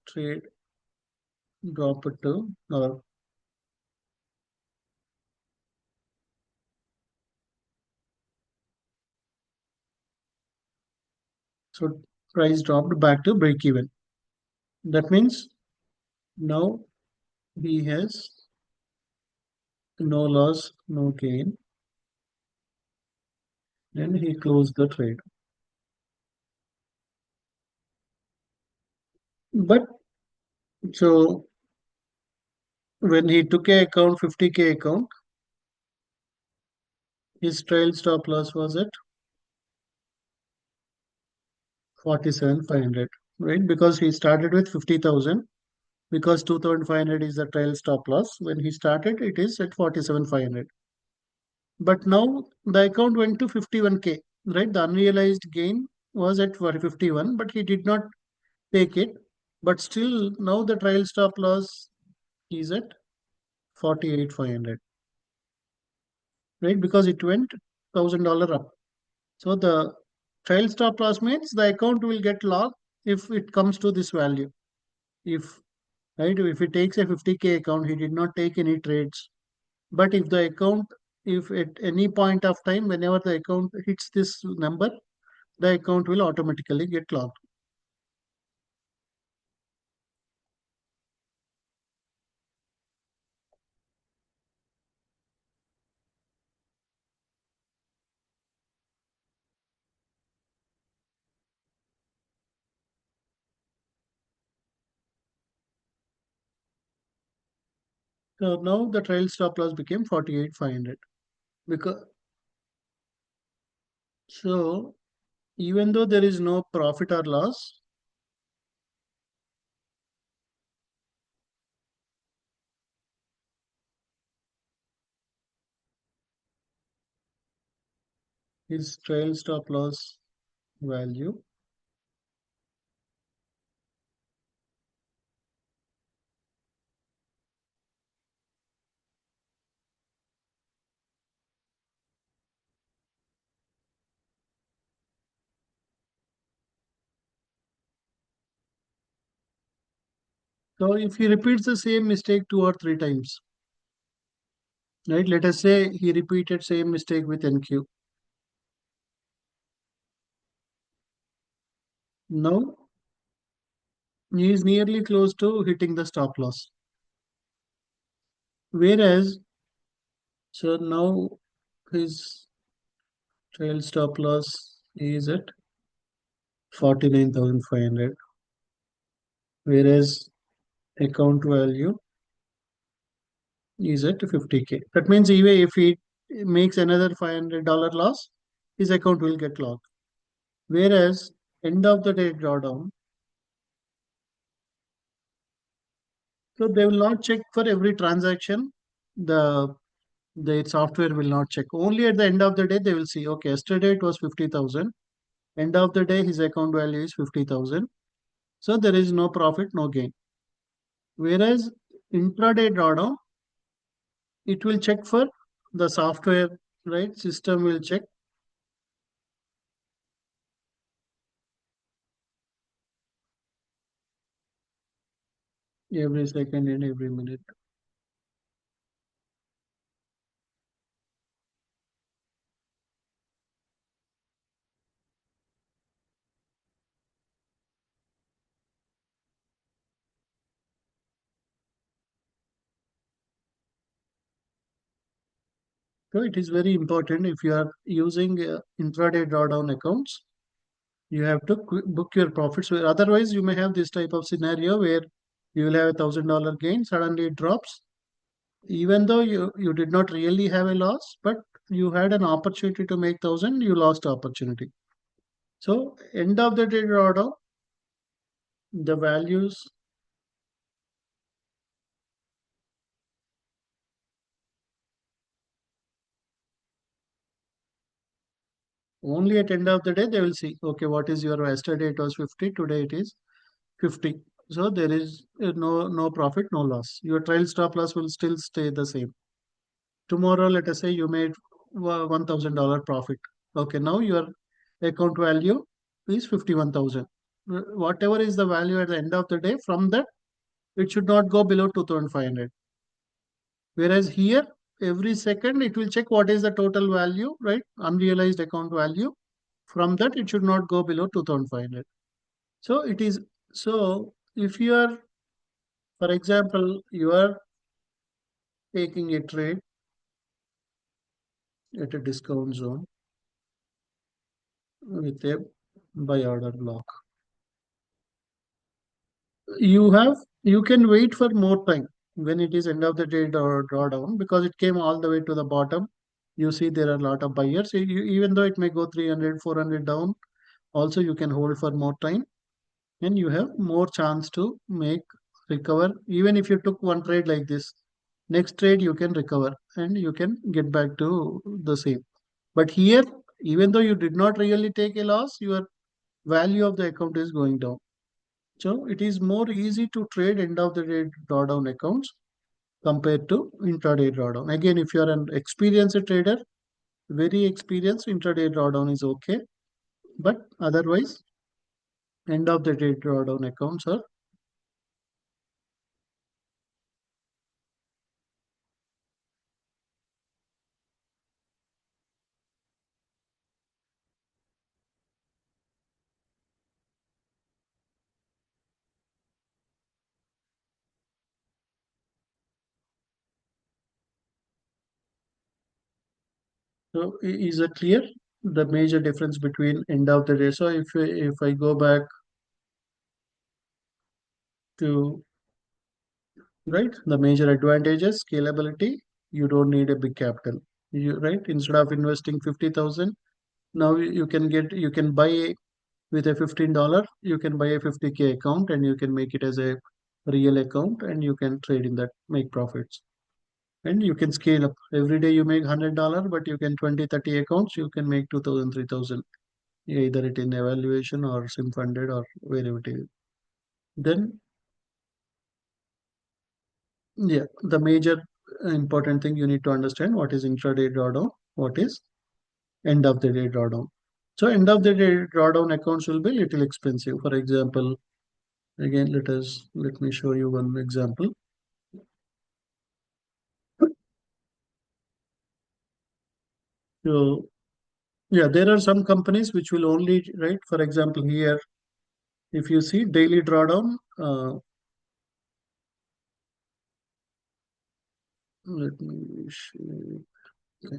trade dropped to, or so price dropped back to break even. That means now he has no loss, no gain. Then he closed the trade. But so when he took a account, 50K account, his trail stop loss was at 47,500, right? Because he started with 50,000, because 2,500 is the trail stop loss. When he started, it is at 47,500. But now the account went to 51K, right? The unrealized gain was at 51, but he did not take it. But still, now the trail stop loss is at 48,500, right? Because it went $1,000 up. So the trail stop loss means the account will get locked if it comes to this value. If right, if he takes a 50K account, he did not take any trades. But if the account, if at any point of time, whenever the account hits this number, the account will automatically get locked. So now the trail stop loss became 48,500. Because so even though there is no profit or loss, his trail stop loss value. So if he repeats the same mistake 2 or 3 times, right? Let us say he repeated same mistake with NQ. Now he is nearly close to hitting the stop loss. Whereas, so now his trail stop loss is at 49,500, whereas account value is at 50K. That means even if he makes another $500 loss, his account will get locked. Whereas end of the day drawdown, so they will not check for every transaction. The the software will not check. Only at the end of the day they will see. Okay, yesterday it was 50,000. End of the day his account value is 50,000. So there is no profit, no gain. Whereas intraday drawdown, it will check for the software, right? System will check every second and every minute. So it is very important if you are using intraday drawdown accounts, you have to book your profits. Otherwise, you may have this type of scenario where you will have $1,000 gain, suddenly it drops. Even though you did not really have a loss, but you had an opportunity to make 1,000, you lost the opportunity. So end of the day drawdown, the values only at end of the day they will see, okay, what is your yesterday it was 50, today it is 50. So there is no profit, no loss. Your trail stop loss will still stay the same. Tomorrow, let us say you made $1,000 profit. Okay, now your account value is 51,000. Whatever is the value at the end of the day, from that it should not go below 2,500. Whereas here, every second it will check what is the total value, right? Unrealized account value. From that, it should not go below 2,500. So it is, so if you are, for example, you are taking a trade at a discount zone with a buy order block. You can wait for more time when it is end of the day drawdown, because it came all the way to the bottom. You see there are a lot of buyers. Even though it may go 300, 400 down, also you can hold for more time and you have more chance to make recover. Even if you took one trade like this, next trade you can recover and you can get back to the same. But here, even though you did not really take a loss, your value of the account is going down. So it is more easy to trade end of the day drawdown accounts compared to intraday drawdown. Again, if you are an experienced trader, very experienced, intraday drawdown is okay. But otherwise, end of the day drawdown accounts are. So is it clear? The major difference between end of the day. So if I go back to, right, the major advantages, scalability, you don't need a big capital. You, right, instead of investing 50,000, now you can buy with a $15, you can buy a 50K account and you can make it as a real account and you can trade in that, make profits. and you can scale up. Every day you make $100, but you can 20, 30 accounts, you can make 2,000, 3,000, either it in evaluation or sim funded or wherever it is. Then, yeah, the major important thing you need to understand what is intraday drawdown, what is end of the day drawdown. So end of the day drawdown accounts will be little expensive. For example, again, let me show you one example. So yeah, there are some companies which will only, right? For example, here, if you see daily drawdown, let me show. Okay.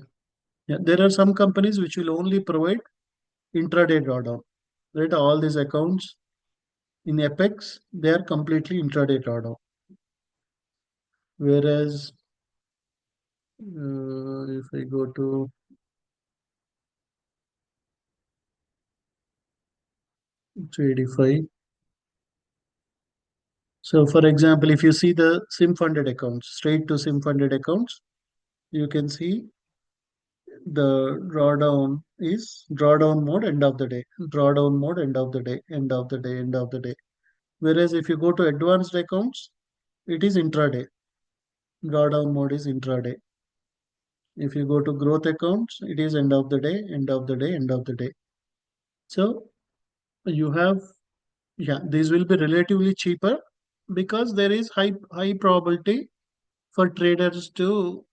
Yeah, there are some companies which will only provide intraday drawdown, right? All these accounts in Apex, they are completely intraday drawdown. Whereas if I go to Tradify, so for example, if you see the SIM funded accounts, straight to SIM funded accounts, you can see the drawdown mode end of the day, drawdown mode end of the day, end of the day, end of the day. Whereas if you go to advanced accounts, it is intraday. Drawdown mode is intraday. If you go to growth accounts, it is end of the day, end of the day, end of the day. So you have, yeah, these will be relatively cheaper because there is high probability for traders to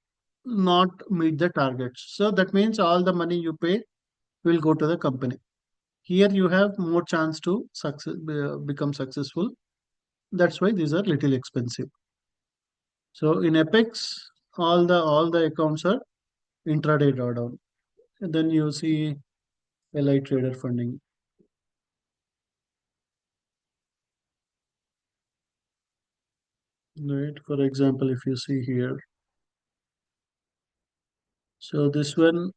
not meet the targets. So that means all the money you pay will go to the company. Here you have more chance to become successful. That's why these are little expensive. So in Apex, all the accounts are intraday drawdown. And then you see LI trader funding. Right. For example, if you see here, so this one,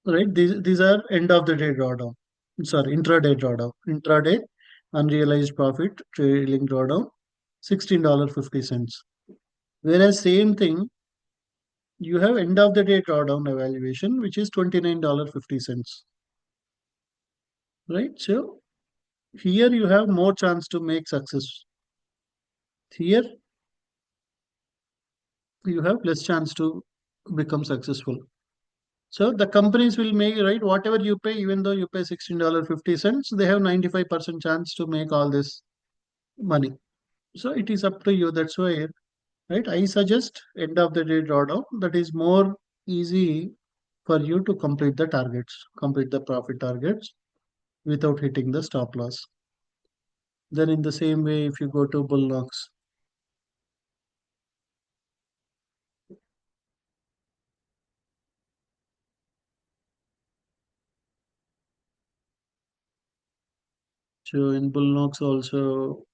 right? These are end of the day drawdown. Sorry, intraday drawdown. Intraday unrealized profit trailing drawdown, $16.50. Whereas same thing, you have end of the day drawdown evaluation, which is $29.50. Right? So here you have more chance to make success. Here you have less chance to become successful. So the companies will make, right, whatever you pay, even though you pay $16.50, they have 95% chance to make all this money. So it is up to you. That's why, right, I suggest end of the day drawdown. That is more easy for you to complete the targets, complete the profit targets without hitting the stop loss. Then in the same way, if you go to Bullnox, so in Bullnox also,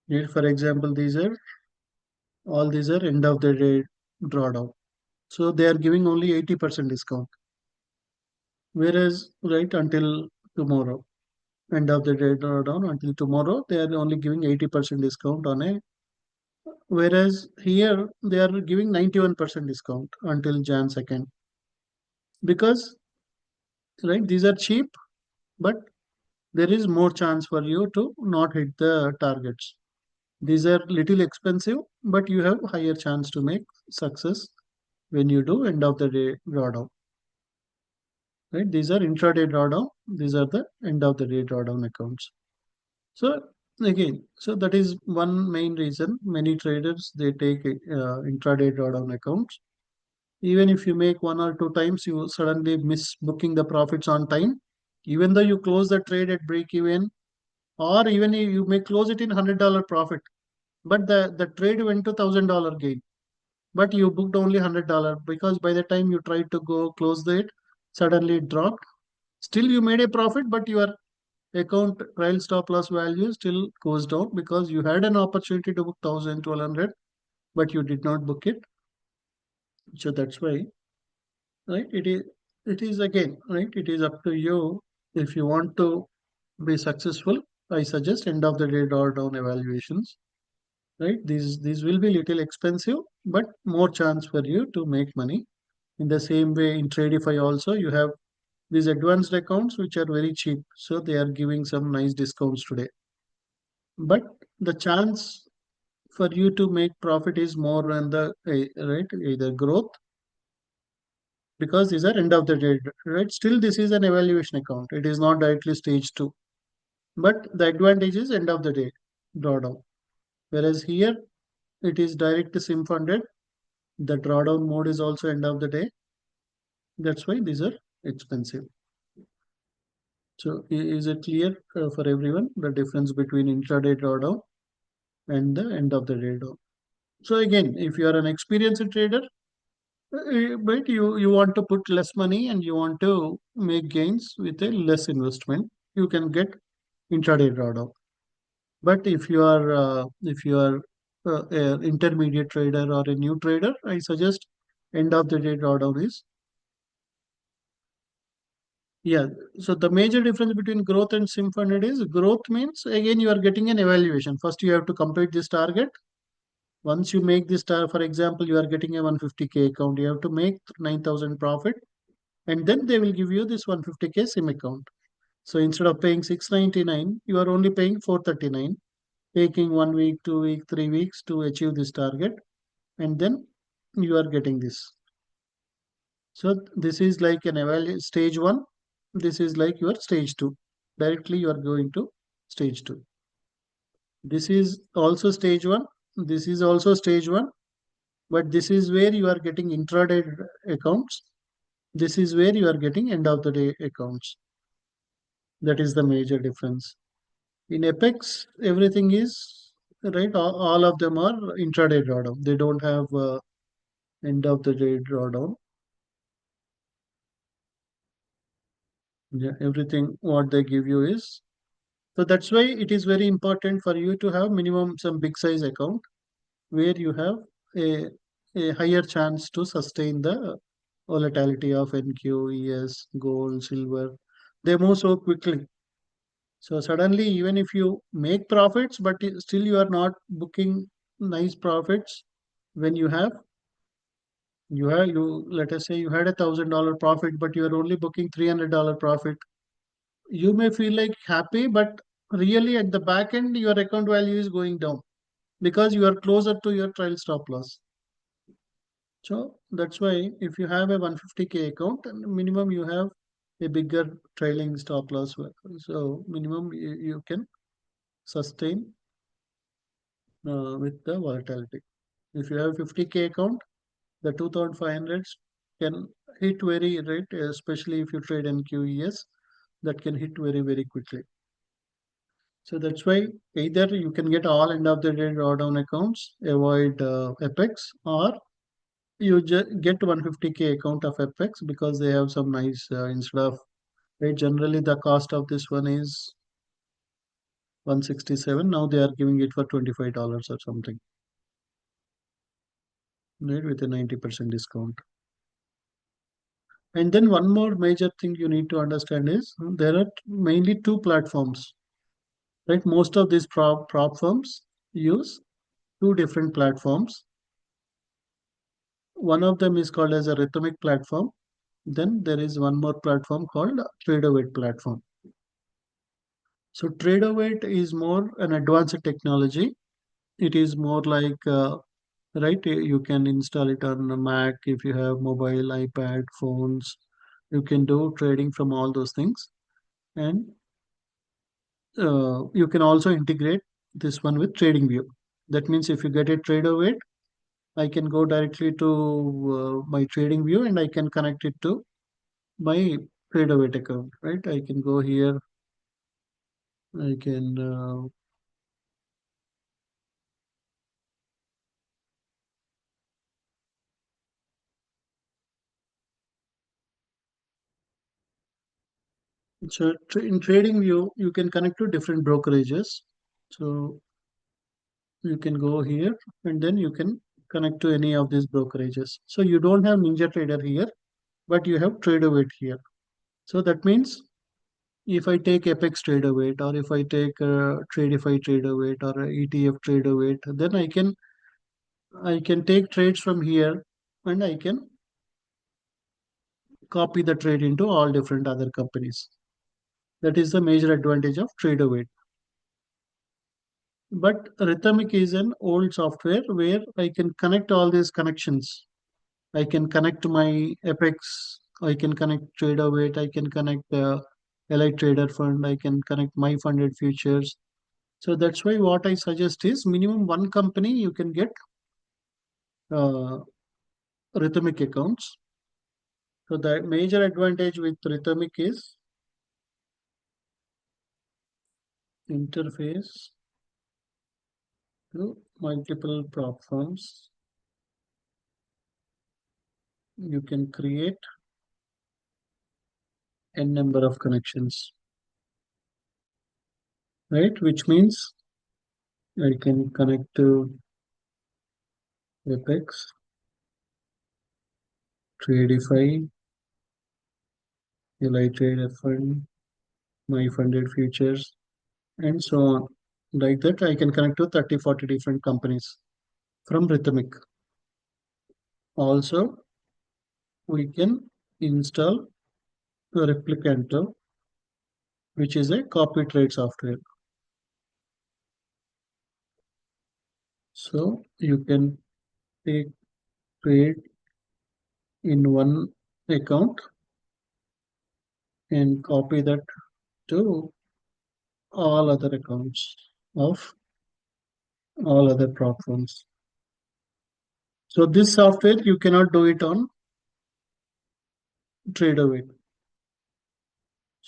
here for example, these are end of the day drawdown. So they are giving only 80% discount. Whereas, right, until tomorrow, end of the day drawdown until tomorrow, they are only giving 80% discount on a, whereas here they are giving 91% discount until Jan 2nd. Because, right, these are cheap, but there is more chance for you to not hit the targets. These are little expensive, but you have higher chance to make success when you do end of the day drawdown. Right? These are intraday drawdown. These are the end of the day drawdown accounts. So again, so that is one main reason many traders they take intraday drawdown accounts. Even if you make one or two times, you suddenly miss booking the profits on time. Even though you close the trade at break even, or even you may close it in $100 profit, but the trade went to $1,000 gain. But you booked only $100 because by the time you tried to go close it, suddenly it dropped Still you made a profit, but your account trial stop loss value still goes down because you had an opportunity to book 1,200, but you did not book it. So that's why, right? It is again, right? It is up to you. If you want to be successful, I suggest end of the day drawdown evaluations. Right? These will be little expensive, but more chance for you to make money. In the same way, in Tradify also, you have these advanced accounts which are very cheap, so they are giving some nice discounts today. But the chance for you to make profit is more on the right either growth, because these are end of the day, right? Still, this is an evaluation account. It is not directly stage two, but the advantage is end of the day drawdown. Whereas here it is direct sim funded. The drawdown mode is also end of the day. That's why these are expensive. So is it clear for everyone the difference between intraday drawdown and the end of the day drawdown? So again, if you are an experienced trader, but you want to put less money and you want to make gains with a less investment, you can get intraday drawdown. But if you are an intermediate trader or a new trader, I suggest end of the day drawdown is. Yeah. So the major difference between growth and sim funded is growth means again you are getting an evaluation. First you have to complete this target. Once you make this target, for example, you are getting a 150K account, you have to make 9,000 profit, and then they will give you this 150K sim account. So instead of paying 699, you are only paying 439, taking 1 week, 2 week, 3 weeks to achieve this target, and then you are getting this. So this is like an stage one. This is like your stage two. Directly you are going to stage two. This is also stage one. This is also stage one. But this is where you are getting intraday accounts. This is where you are getting end of the day accounts. That is the major difference. In Apex, everything is right. All of them are intraday drawdown. They don't have end of the day drawdown. Yeah, everything what they give you is. So that's why it is very important for you to have minimum some big size account where you have a, a higher chance to sustain the volatility of NQ, ES, gold, silver. They move so quickly. So suddenly, even if you make profits, but still you are not booking nice profits when you let us say you had $1,000 profit, but you are only booking $300 profit. You may feel like happy, but really at the back end, your account value is going down because you are closer to your trial stop loss. So that's why if you have a 150K account, minimum you have a bigger trailing stop loss. So minimum you can sustain with the volatility. If you have 50K account, the 2,500 can hit very right, especially if you trade NQES, that can hit very, very quickly. So that's why either you can get all end of the day drawdown accounts, avoid FX, or you get 150K account of FX because they have some nice instead of right. Generally, the cost of this one is 167. Now they are giving it for $25 or something, right, with a 90% discount. And then one more major thing you need to understand is there are mainly two platforms, right? Most of these prop firms use two different platforms. One of them is called as a rhythmic platform. Then there is one more platform called Tradeoweight platform. So Tradeoweight is more an advanced technology. It is more like right. You can install it on a Mac if you have mobile, iPad, phones. You can do trading from all those things, and you can also integrate this one with TradingView. That means if you get a Tradeoweight, I can go directly to my TradingView and I can connect it to my Tradeoweight account. Right? I can go here. I can So in trading view, you can connect to different brokerages. So you can go here and then you can connect to any of these brokerages. So you don't have Ninja Trader here, but you have TraderWeight here. So that means if I take Apex TraderWeight or if I take Tradify TraderWeight or ETF TraderWeight, then I can take trades from here and I can copy the trade into all different other companies. That is the major advantage of TraderWeight. But Rhythmic is an old software where I can connect all these connections. I can connect my Apex, I can connect TraderWeight, I can connect the Elite Trader Fund, I can connect my funded futures. So that's why what I suggest is minimum one company you can get uh, Rhythmic accounts. So the major advantage with Rhythmic is interface to multiple platforms. You can create n number of connections, right? Which means I can connect to Apex, Tradify, Elite Trader Fund, my funded futures, and so on. Like that, I can connect to 30, 40 different companies from Rhythmic. Also, we can install a Replicanto, which is a copy trade software. So you can take trade in one account and copy that to all other accounts of all other platforms. So this software you cannot do it on TraderWeight.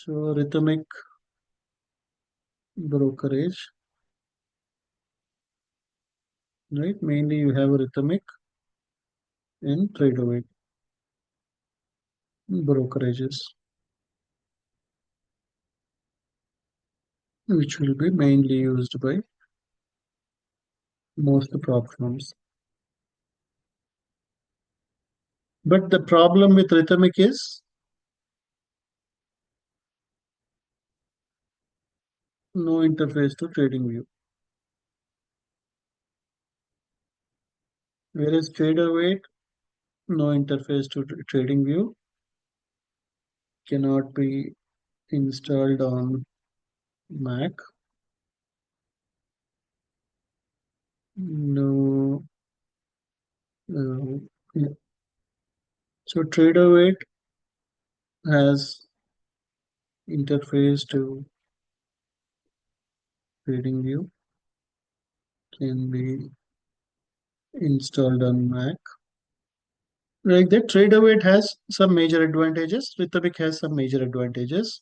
So Rhythmic brokerage, right? Mainly you have Rhythmic and TraderWeight brokerages, which will be mainly used by most platforms. But the problem with Rhythmic is no interface to TradingView. Whereas TraderWeight, no interface to TradingView, cannot be installed on Mac. No. Yeah. So TraderWeight has interface to TradingView, can be installed on Mac. Like that, TraderWeight has some major advantages. Rhythmic has some major advantages,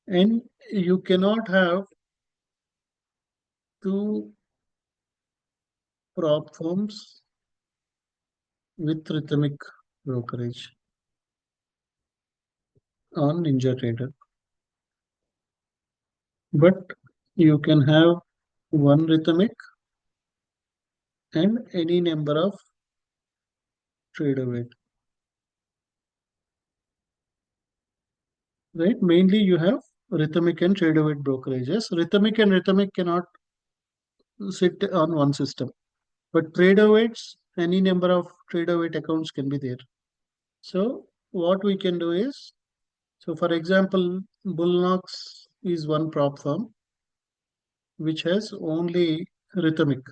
and you cannot have two prop firms with Rhythmic brokerage on Ninja Trader. But you can have one Rhythmic and any number of TraderWeight. Right? Mainly you have Rhythmic and TraderWeight brokerages. Rhythmic and Rhythmic cannot sit on one system. But TraderWeights, any number of TraderWeight accounts can be there. So what we can do is, so for example, Bullnox is one prop firm which has only rhythmic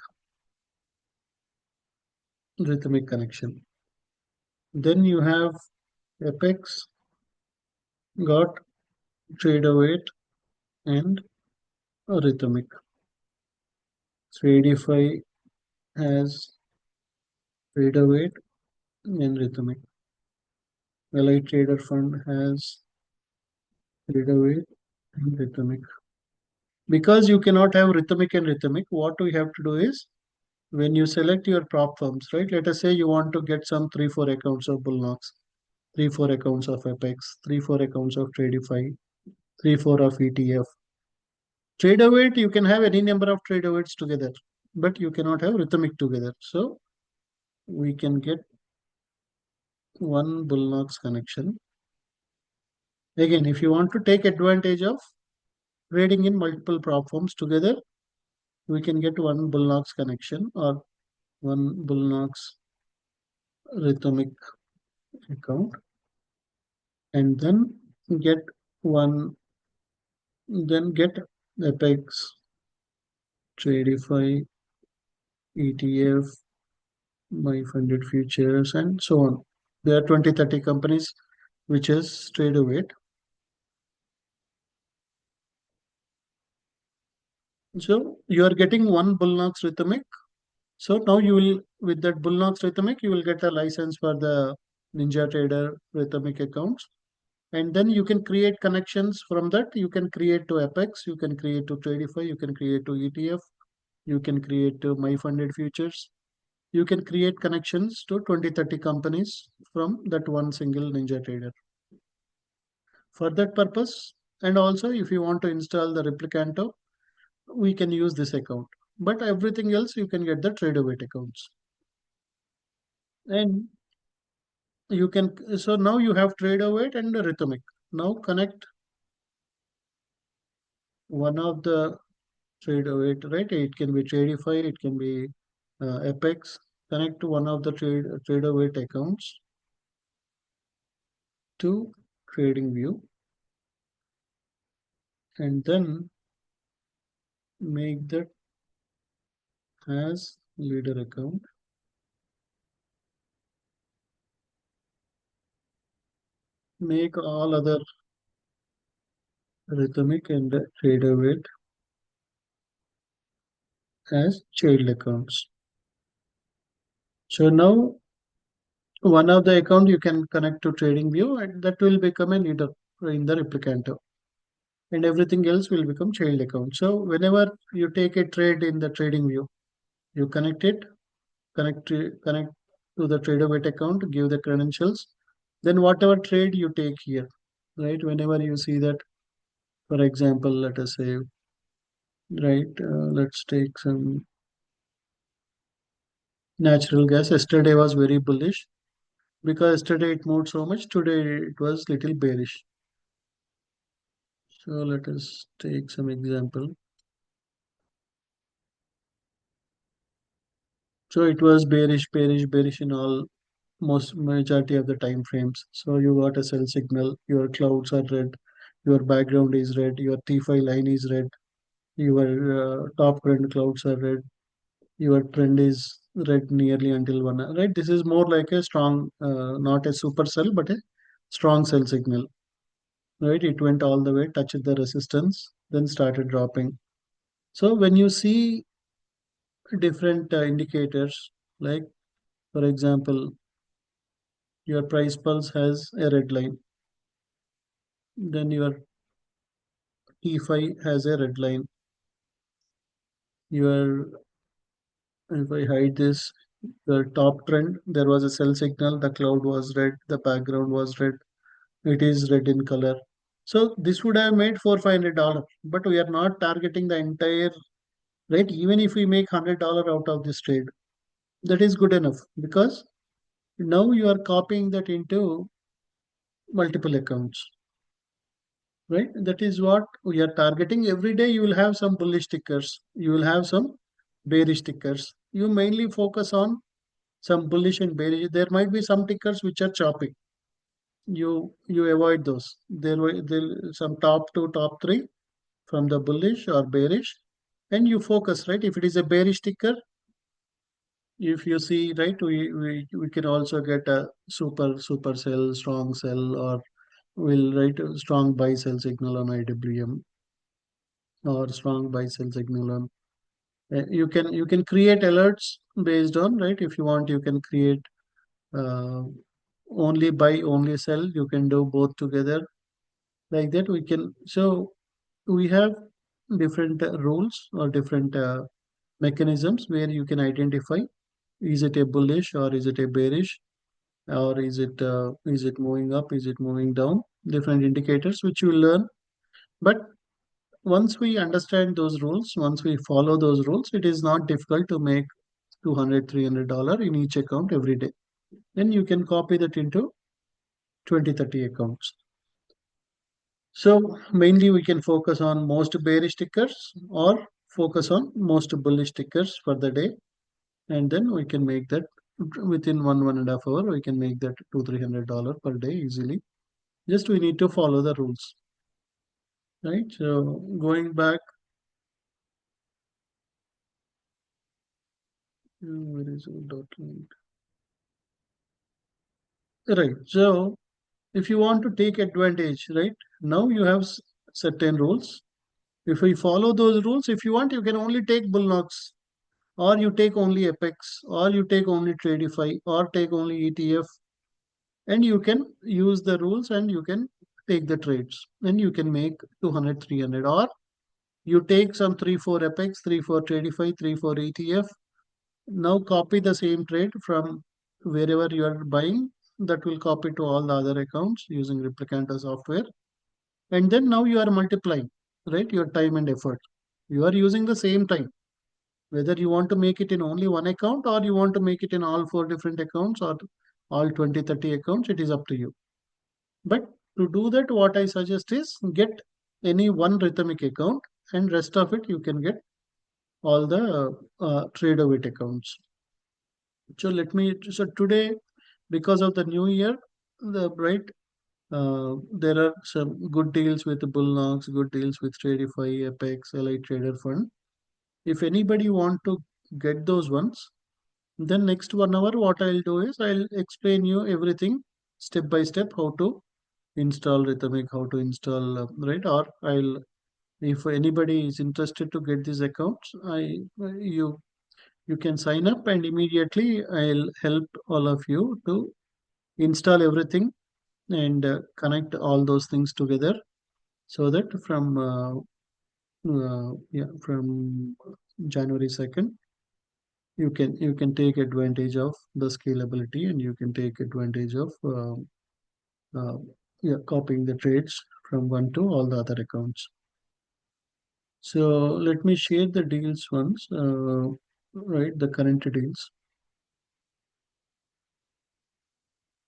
connection. Then you have Apex got TraderWeight and Rhythmic. Tradify has TraderWeight and Rhythmic. Elite Trader Fund has TraderWeight and Rhythmic. Because you cannot have Rhythmic, what we have to do is when you select your prop firms, right? Let us say you want to get some 3, 4 accounts of Bullnox, 3, 4 accounts of Apex, 3, 4 accounts of Tradify. 3, 4 of ETF. Trader weight, you can have any number of trader weights together, but you cannot have rhythmic together. So we can get one Bullnox connection. Again, if you want to take advantage of trading in multiple platforms together, we can get one Bullnox connection or one Bullnox rhythmic account, and then get one, then get Apex, Tradify, ETF, my funded futures, and so on. There are 20, 30 companies which is trader weight. So you are getting one Bullnox rhythmic. So now you will, with that Bullnox rhythmic, you will get a license for the Ninja Trader rhythmic accounts. And then you can create connections from that. You can create to Apex, you can create to Tradify, you can create to ETF, you can create to My Funded Futures. You can create connections to 20, 30 companies from that one single Ninja Trader. For that purpose, and also if you want to install the Replicanto, we can use this account. But everything else, you can get the trader weight accounts. And you can, so now you have trader weight and the rhythmic. Now connect one of the trader weight, right? It can be Tradify, it can be Apex. Connect to one of the trader weight accounts to trading view, and then make that as leader account. Make all other rhythmic and trader weight as child accounts. So now one of the account you can connect to trading view, and that will become a leader in the replicanto, and everything else will become child account. So whenever you take a trade in the trading view, you connect it, connect to the trader weight account, give the credentials, then whatever trade you take here, right? Whenever you see that, for example, let us say, right, let's take some natural gas. Yesterday was very bullish because yesterday it moved so much. Today it was little bearish. So let us take some example. So it was bearish, bearish, bearish in all most majority of the time frames. So you got a sell signal. Your clouds are red. Your background is red. Your T5 line is red. Your top trend clouds are red. Your trend is red nearly until 1 hour. Right. This is more like a strong, not a super sell, but a strong sell signal. Right. It went all the way, touched the resistance, then started dropping. So when you see different indicators, like for example, your price pulse has a red line, then your T5 has a red line. Your, if I hide this, the top trend, there was a sell signal, the cloud was red, the background was red, it is red in color. So this would have made $400-500, but we are not targeting the entire, right? Even if we make $100 out of this trade, that is good enough because now you are copying that into multiple accounts, right? That is what we are targeting. Every day you will have some bullish stickers, you will have some bearish stickers. You mainly focus on some bullish and bearish. There might be some tickers which are choppy. You avoid those. There some top two, top three from the bullish or bearish, and you focus, right? If it is a bearish ticker, if you see, right, we can also get a super sell, strong sell, or we'll write a strong buy sell signal on IWM or strong buy sell signal on. You can create alerts based on, right? If you want, you can create uh, only buy, only sell. You can do both together like that. We can, so we have different rules or different mechanisms where you can identify, is it a bullish or is it a bearish, or is it moving up, is it moving down, different indicators which you learn But once we understand those rules, once we follow those rules, it is not difficult to make 200, $300 in each account every day. Then you can copy that into 20, 30 accounts. So mainly we can focus on most bearish tickers or focus on most bullish tickers for the day. And then we can make that within 1.5 hour, we can make that two, $300 per day easily. Just we need to follow the rules, right? So going back, where is it? Document? Right. So if you want to take advantage, right? Now you have certain rules. If we follow those rules, if you want, you can only take bull knocks, or you take only Apex, or you take only Tradify, or take only ETF, and you can use the rules and you can take the trades, and you can make 200, 300, or you take some 3, 4 Apex, 3, 4 Tradify, 3, 4 ETF. Now copy the same trade from wherever you are buying. That will copy to all the other accounts using Replicanter software. And then now you are multiplying, right? Your time and effort. You are using the same time. Whether you want to make it in only one account or you want to make it in all four different accounts or all 20, 30 accounts, it is up to you. But to do that, what I suggest is get any one rhythmic account and rest of it you can get all the trade of it accounts. So today, because of the new year, there are some good deals with the Bullnox, good deals with Tradify, Apex, Elite Trader Fund. If anybody want to get those ones, then next 1 hour, what I'll do is I'll explain you everything step by step, how to install Rhythmic, how to install, right? Or if anybody is interested to get these accounts, you can sign up and immediately I'll help all of you to install everything and connect all those things together so that from January 2nd, you can take advantage of the scalability and you can take advantage of uh, copying the trades from one to all the other accounts. So let me share the deals once, right? The current deals.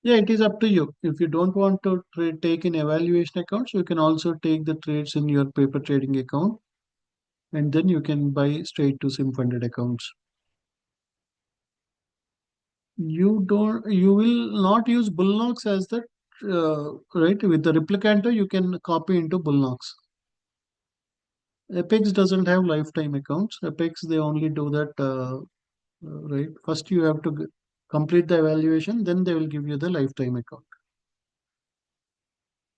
Yeah, it is up to you. If you don't want to take in evaluation accounts, you can also take the trades in your paper trading account, and then you can buy straight to sim funded accounts. You will not use Bullnox as the right with the replicanter. You can copy into Bullnox. Apex doesn't have lifetime accounts. Apex they only do that right. First you have to complete the evaluation, then they will give you the lifetime account.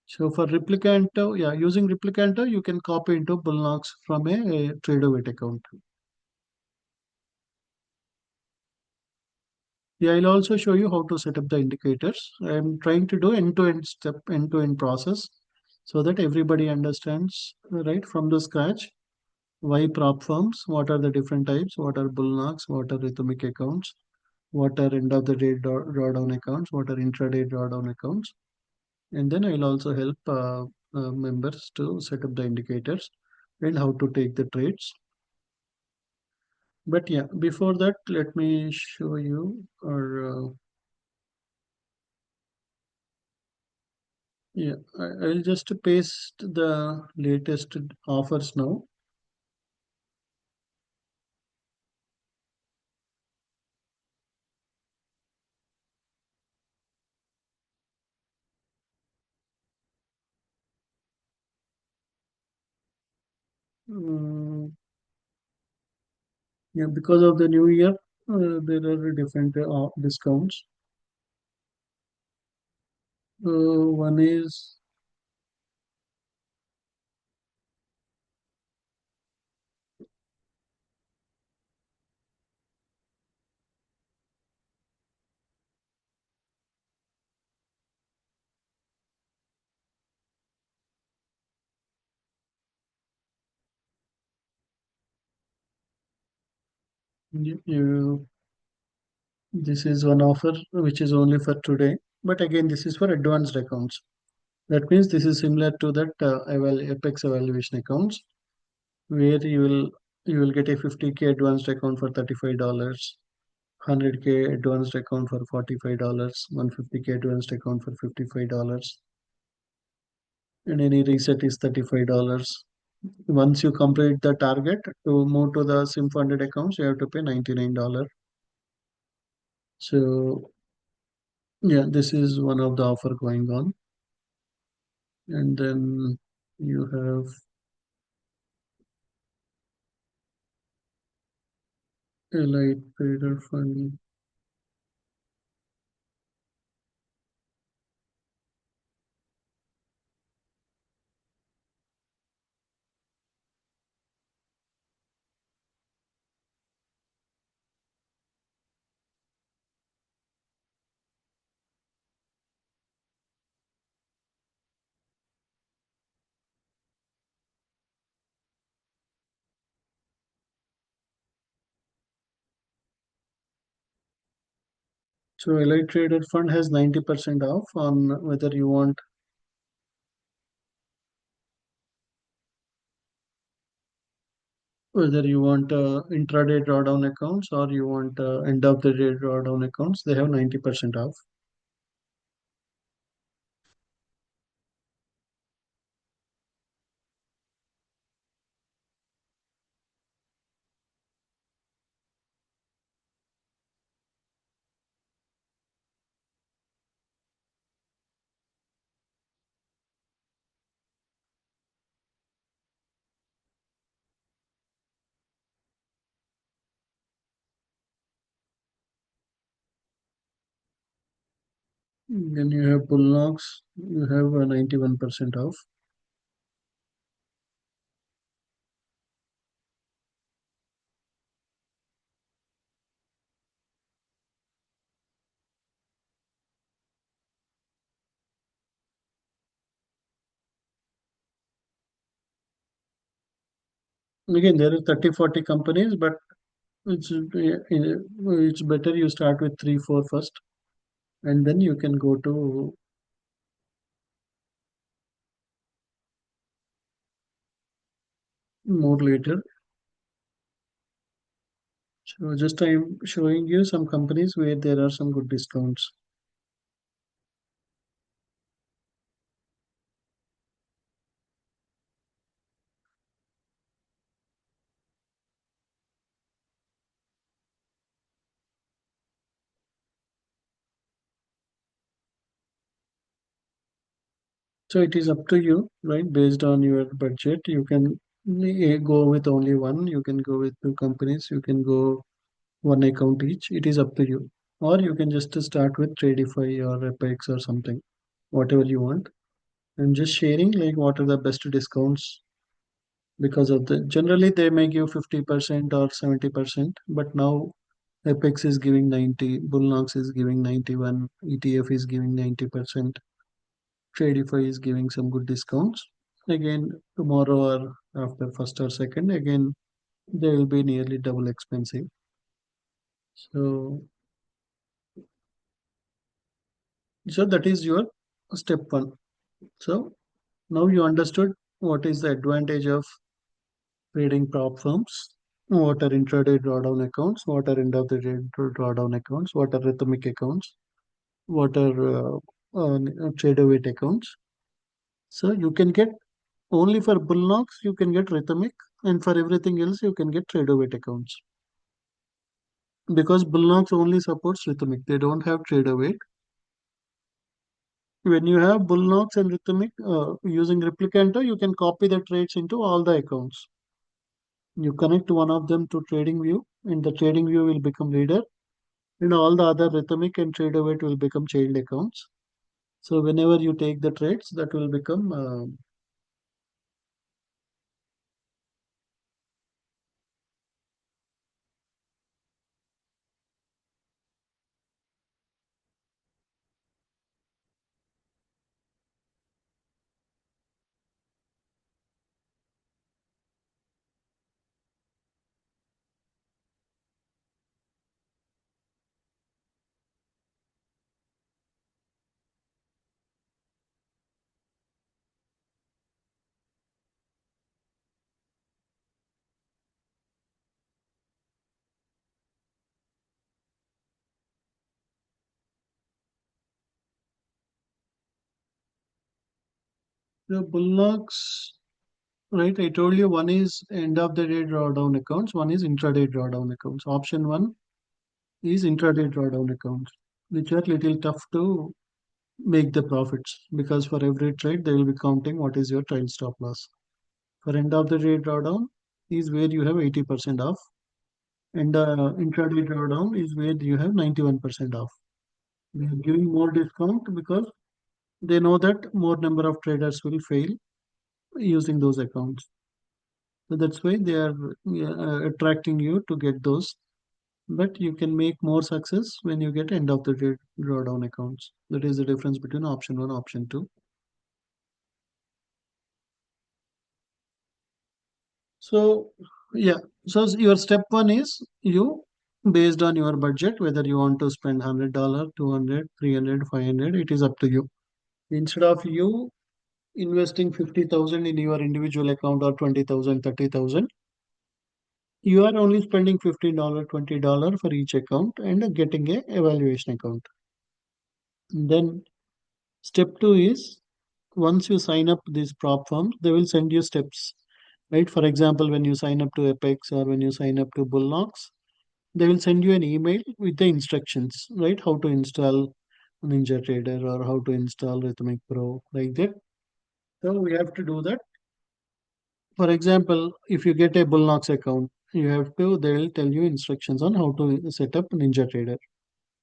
So for replicanter, yeah, using replicanter, you can copy into Bullnox from a Tradeovate account. Yeah, I'll also show you how to set up the indicators. I'm trying to do end-to-end step, end-to-end process so that everybody understands right from the scratch why prop firms, what are the different types, what are bullnocks, what are rhythmic accounts, what are end of the day drawdown accounts, what are intraday drawdown accounts. And then I'll also help members to set up the indicators and how to take the trades. But yeah, before that, let me show you or yeah, I'll just paste the latest offers now. Mm, yeah, because of the new year, there are different discounts. One is you, this is one offer which is only for today. But again, this is for advanced accounts. That means this is similar to that Apex evaluation accounts where you will get a 50K advanced account for $35, 100K advanced account for $45, 150K advanced account for $55, and any reset is $35. Once you complete the target to move to the SIM funded accounts, you have to pay $99. So yeah, this is one of the offer going on. And then you have Elite Trader Fund. So Elite Trader Fund has 90% off on whether you want intraday drawdown accounts or you want end of the day drawdown accounts. They have 90% off. Then you have Bullnox. You have 91% off. Again, there are 30, 40 companies, but it's better you start with 3, 4 first, and then you can go to more later. So just I'm showing you some companies where there are some good discounts. So it is up to you, right? Based on your budget, you can go with only one. You can go with two companies. You can go one account each. It is up to you. Or you can just start with Tradify or Apex or something, whatever you want. I'm just sharing like what are the best discounts because of the generally they may give 50% or 70%, but now Apex is giving 90, Bullnox is giving 91, ETF is giving 90%, Tradify is giving some good discounts. Again, tomorrow or after first or second, again they will be nearly double expensive. So so that is your step one. So now you understood what is the advantage of trading prop firms, what are intraday drawdown accounts, what are end of the day drawdown accounts, what are rhythmic accounts, what are trader weight accounts. So you can get only for Bullnox, you can get rhythmic, and for everything else, you can get trader weight accounts. Because Bullnox only supports rhythmic, they don't have trader weight. When you have Bullnox and rhythmic using Replicanto, you can copy the trades into all the accounts. You connect one of them to TradingView, and the TradingView will become leader, and all the other rhythmic and trader weight will become child accounts. So whenever you take the trades, that will become The bullocks, right? I told you one is end of the day drawdown accounts, one is intraday drawdown accounts. Option one is intraday drawdown accounts, which are little tough to make the profits because for every trade they will be counting what is your trail stop loss. For end of the day drawdown is where you have 80% off, and intraday drawdown is where you have 91% off. They are giving more discount because they know that more number of traders will fail using those accounts. So that's why they are attracting you to get those. But you can make more success when you get end of the day drawdown accounts. That is the difference between option one, option two. So yeah, so your step one is you based on your budget whether you want to spend $100, 200, 300, 500. It is up to you. Instead of you investing 50,000 in your individual account or 20,000, 30,000, you are only spending $15, $20 for each account and getting a evaluation account. Then step two is once you sign up these prop firms, they will send you steps. Right. For example, when you sign up to Apex or when you sign up to Bullnox, they will send you an email with the instructions, right? How to install Ninja Trader or how to install Rhythmic Pro, like that. So we have to do that. For example, if you get a Bullnox account, you have to, they will tell you instructions on how to set up Ninja Trader.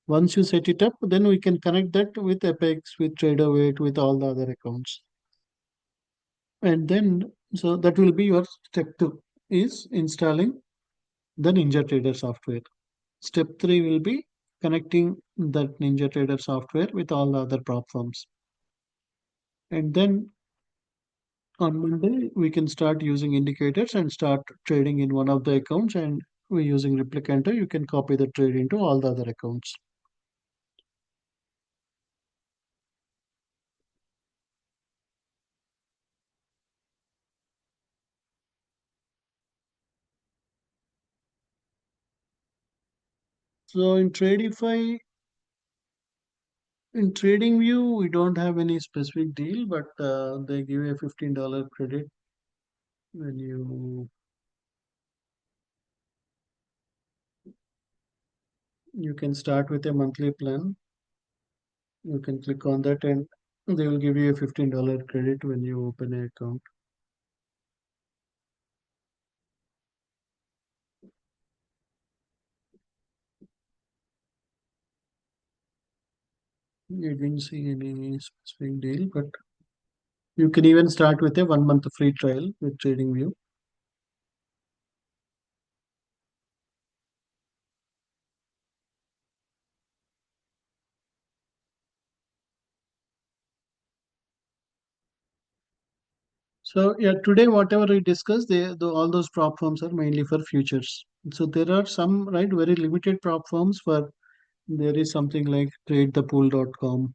Once you set it up, then we can connect that with Apex, with TraderWeight, with all the other accounts. And then, so that will be your step two is installing the Ninja Trader software. Step three will be connecting that Ninja Trader software with all the other platforms. And then on Monday, we can start using indicators and start trading in one of the accounts. And we're using Replicanter, you can copy the trade into all the other accounts. So in Tradify, in TradingView, we don't have any specific deal, but they give you a $15 credit when you can start with a monthly plan. You can click on that and they will give you a $15 credit when you open an account. I didn't see any specific deal, but you can even start with a 1 month free trial with TradingView. So yeah, today whatever we discussed, all those prop firms are mainly for futures. So there are some right very limited prop firms for there is something like tradethepool.com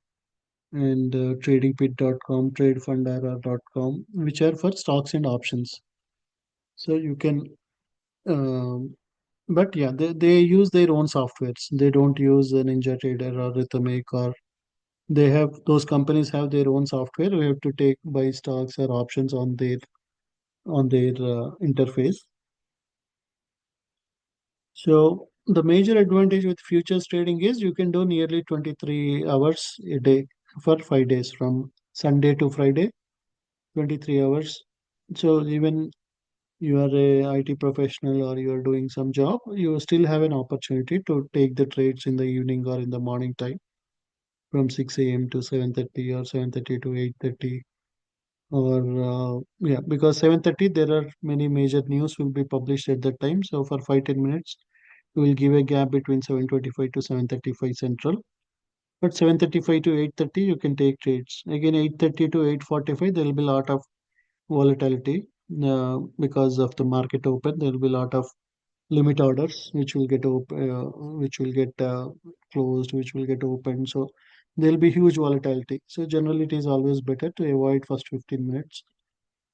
and tradingpit.com, tradefundara.com, which are for stocks and options. So you can, um, but yeah, they use their own softwares. They don't use a Ninja Trader or Rhythmic or they have those companies have their own software. We have to take buy stocks or options on their interface. So the major advantage with futures trading is you can do nearly 23 hours a day for 5 days from Sunday to Friday, 23 hours. So even you are a IT professional or you are doing some job, you still have an opportunity to take the trades in the evening or in the morning time from 6 a.m. to 7:30 or 7:30 to 8:30 or yeah, because 7:30 there are many major news will be published at that time. So for 5-10 minutes, we will give a gap between 7:25 to 7:35 central. But 7:35 to 8:30 you can take trades. Again 8:30 to 8:45 there will be a lot of volatility because of the market open. There will be a lot of limit orders which will get closed, which will get opened. So there will be huge volatility. So generally, it is always better to avoid first 15 minutes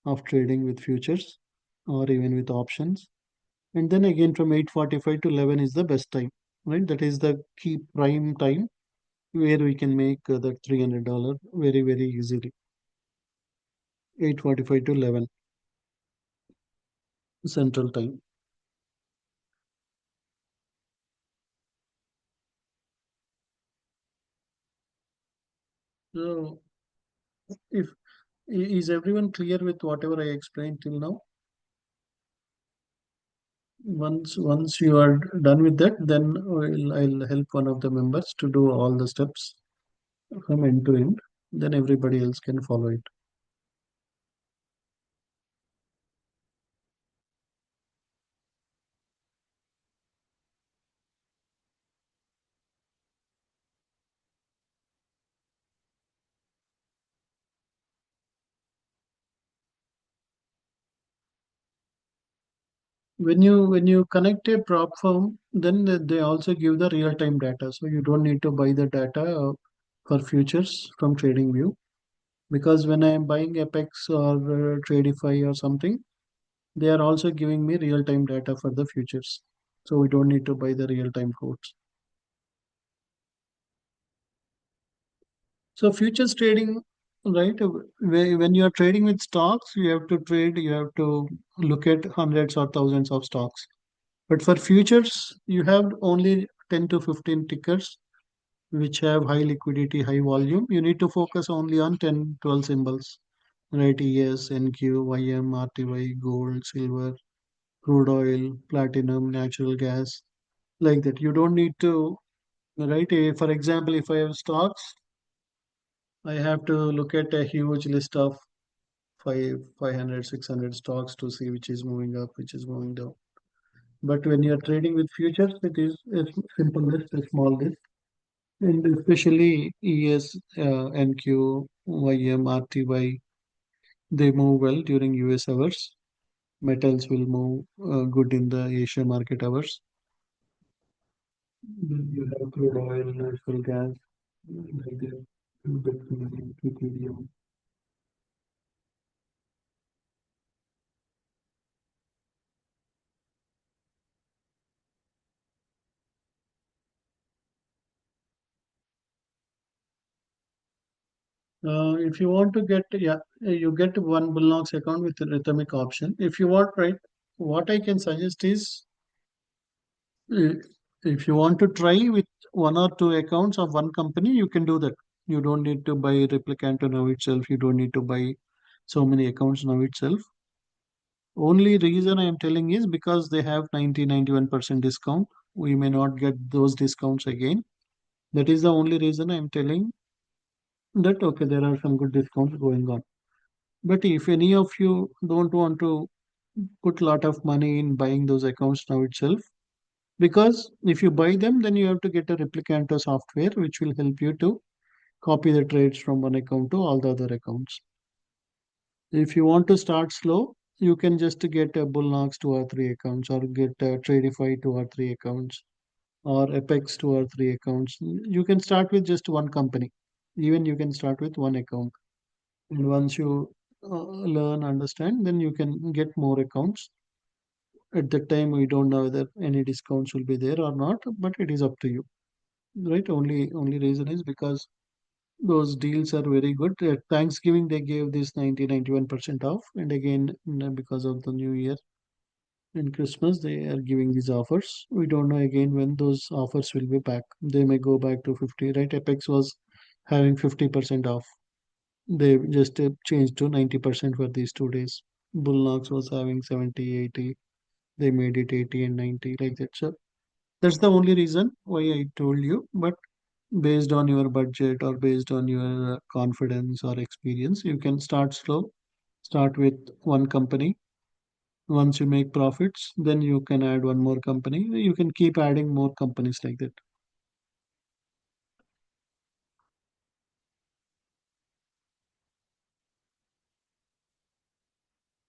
of trading with futures or even with options. And then again, from 8:45 to 11 is the best time, right? That is the key prime time where we can make that $300 very, very easily. 8:45 to 11 Central Time. So, if is everyone clear with whatever I explained till now? Once you are done with that, then I'll help one of the members to do all the steps from end to end. Then everybody else can follow it. When you connect a prop firm, then they also give the real time data. So you don't need to buy the data for futures from TradingView, because when I am buying Apex or Tradify or something, they are also giving me real time data for the futures. So we don't need to buy the real time quotes. So futures trading, right? When you are trading with stocks, you have to trade. You have to look at hundreds or thousands of stocks. But for futures, you have only 10 to 15 tickers which have high liquidity, high volume. You need to focus only on 10, 12 symbols, right? ES, NQ, YM, RTY, gold, silver, crude oil, platinum, natural gas, like that. You don't need to, right? For example, if I have stocks, I have to look at a huge list of 500, 600 stocks to see which is moving up, which is moving down. But when you are trading with futures, it is a simple list, a small list. And especially ES, NQ, YM, RTY, they move well during US hours. Metals will move good in the Asia market hours. Then you have crude oil, natural gas, like that, Bitcoin, Ethereum. If you want to get, yeah, you get one Bullnox account with a rhythmic option. If you want, right, what I can suggest is, uh, if you want to try with one or two accounts of one company, you can do that. You don't need to buy replicant now itself. You don't need to buy so many accounts now itself. Only reason I am telling is because they have 91% discount. We may not get those discounts again. That is the only reason I am telling that, okay, there are some good discounts going on. But if any of you don't want to put a lot of money in buying those accounts now itself, because if you buy them, then you have to get a replicanto software which will help you to copy the trades from one account to all the other accounts. If you want to start slow, you can just get a Bullnox two or three accounts, or get a Tradify two or three accounts, or Apex two or three accounts. You can start with just one company. Even you can start with one account. And once you learn, understand, then you can get more accounts. At that time, we don't know whether any discounts will be there or not, but it is up to you, right? Only reason is because those deals are very good. At Thanksgiving, they gave this 91% off, and again, because of the New Year and Christmas, they are giving these offers. We don't know again when those offers will be back. They may go back to 50, right? Apex was having 50% off. They just changed to 90% for these 2 days. Bullnox was having 70, 80. They made it 80 and 90, like that. So that's the only reason why I told you. But based on your budget or based on your confidence or experience, you can start slow. Start with one company. Once you make profits, then you can add one more company. You can keep adding more companies like that.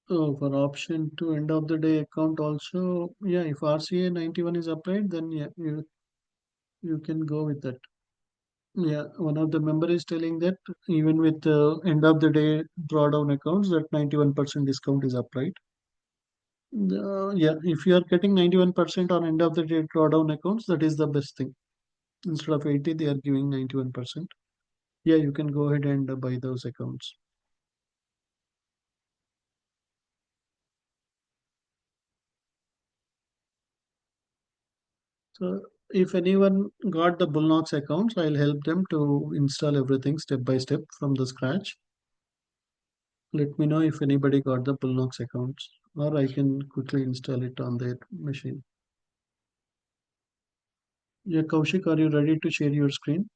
So for option to end of the day account also, yeah, if RCA 91 is applied, then yeah, you can go with that. Yeah, one of the member is telling that even with end of the day drawdown accounts, that 91% discount is applied. Yeah, if you are getting 91% on end of the day drawdown accounts, that is the best thing. Instead of 80, they are giving 91%. Yeah, you can go ahead and buy those accounts. So if anyone got the Bullnox accounts, I'll help them to install everything step by step from the scratch. Let me know if anybody got the Bullnox accounts, or I can quickly install it on their machine. Yeah, Kaushik, are you ready to share your screen?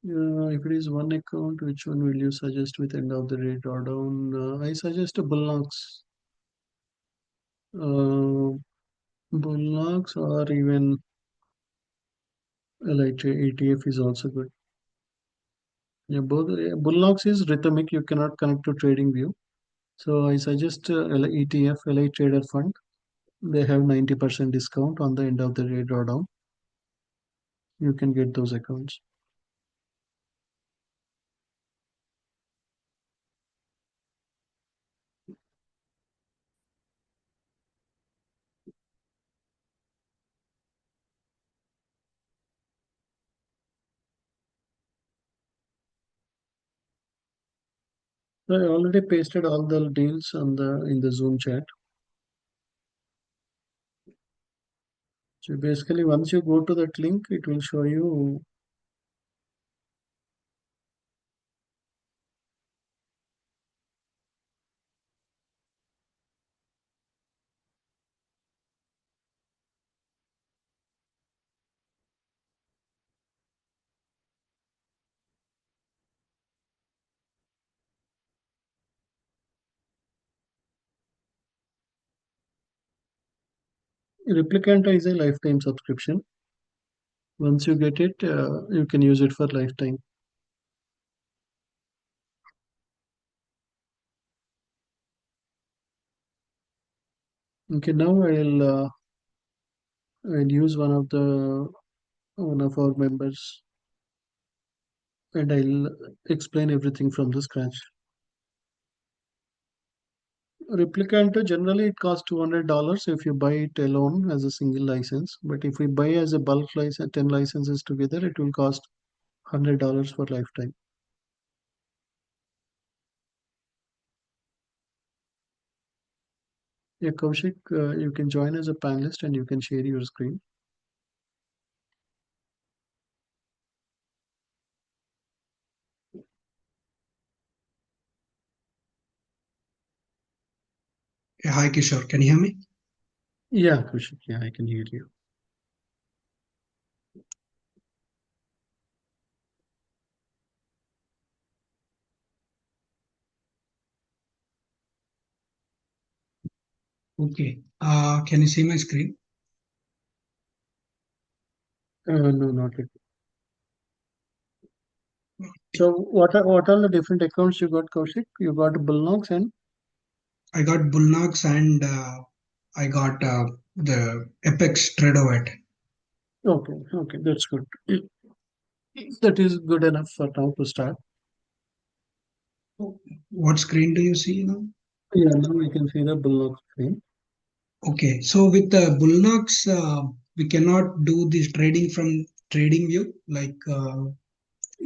If it is one account, which one will you suggest with end of the day drawdown? I suggest a Bullnox, uh, Bullnox, or even LIT ETF is also good. Yeah, both Bullnox is rhythmic. You cannot connect to TradingView. So I suggest ETF, LI Trader Fund. They have 90% discount on the end of the day drawdown. You can get those accounts. So I already pasted all the deals on the in the Zoom chat. So basically, once you go to that link, it will show you. Replicant is a lifetime subscription. Once you get it, you can use it for lifetime. Okay, now I'll use one of our members, and I'll explain everything from the scratch. Replicant generally it costs $200 if you buy it alone as a single license. But if we buy as a bulk license, 10 licenses together, it will cost $100 for lifetime. Yeah, Kaushik, you can join as a panelist and you can share your screen. Yeah, hi Kishore, can you hear me? Yeah, Kaushik, yeah, I can hear you. Okay. Can you see my screen? No, not yet. So what are the different accounts you got, Kaushik? You got Bullnox and I got Bullnox and I got the Apex Tradeovet. okay, that's good. That is good enough for now to start. What screen do you see now? Yeah, now we can see the Bullnox screen. Okay, so with the Bullnox, we cannot do this trading from trading view.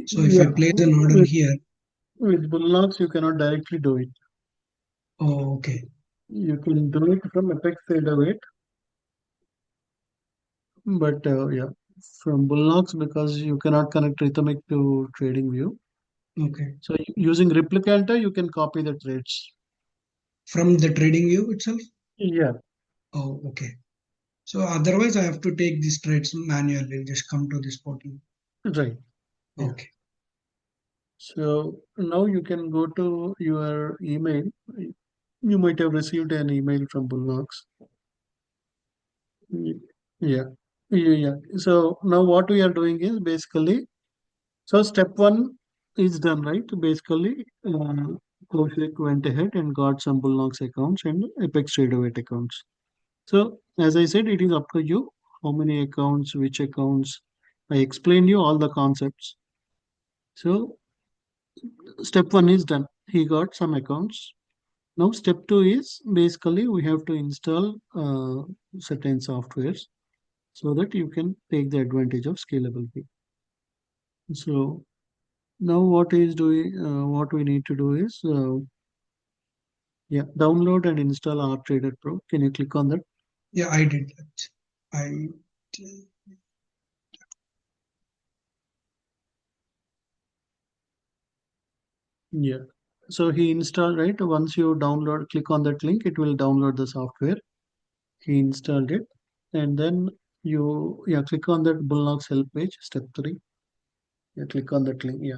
So if I Yeah, place an order with here, with Bullnox you cannot directly do it. oh, okay, You can do it from Apex Trader, but yeah, from Bullnox because you cannot connect Rhythmic to TradingView. okay, So using Replicanter, you can copy the trades. from the trading view itself. Yeah, Oh, okay. So otherwise, I have to take these trades manually. Just come to this portal. right. Yeah. Okay. So now you can go to your email. You might have received an email from Bullnox. Yeah. Yeah. So now what we are doing is basically, so step one is done, right? Basically, Kaushik went ahead and got some Bullnox accounts and Apex Trader accounts. So as I said, it is up to you how many accounts, which accounts. I explained you all the concepts. So step one is done. He got some accounts. Now step two is basically we have to install certain softwares so that you can take the advantage of scalability. So now what we need to do is yeah, download and install our Trader Pro. Can you click on that? Yeah, I did that. I Yeah. So he installed, right? Once you download, click on that link, it will download the software. He installed it. And then you, yeah, click on that Bullnox help page, step 3. Yeah, click on that link. Yeah.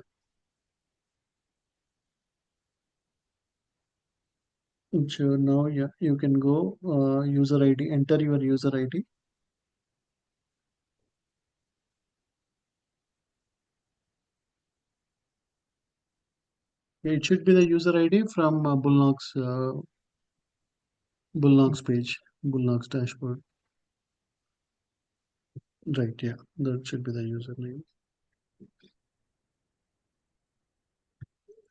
Sure. Now, yeah, you can go user ID, enter your user ID. It should be the user ID from Bullnox page, Bullnox dashboard. Right, yeah, that should be the username.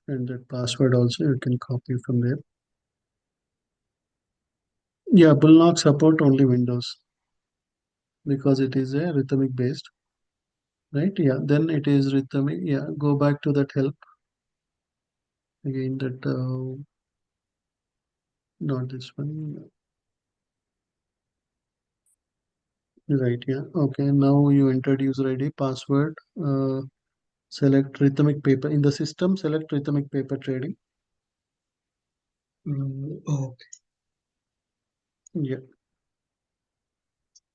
And that password also you can copy from there. Yeah, Bullnox support only Windows because it is a rhythmic based, right? Yeah, then it is rhythmic. Yeah, go back to that help again. That not this one. Right, yeah. Okay, now you entered user ID, password. Select rhythmic paper in the system. Select rhythmic paper trading. oh, Yeah,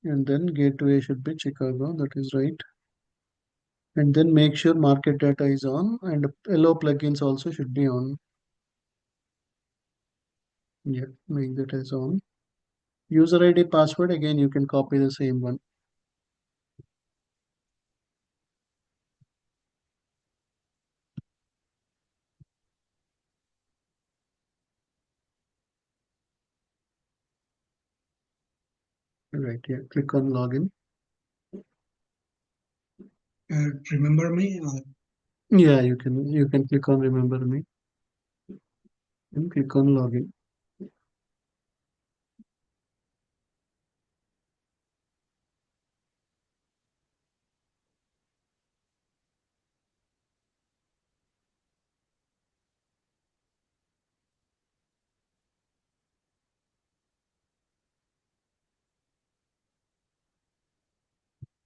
and then gateway should be Chicago. That is right. And then make sure market data is on and allow plugins also should be on. Yeah, make that as on. User ID password again you can copy the same one. Right, yeah. Click on login. remember me? Yeah, you can click on remember me and click on login.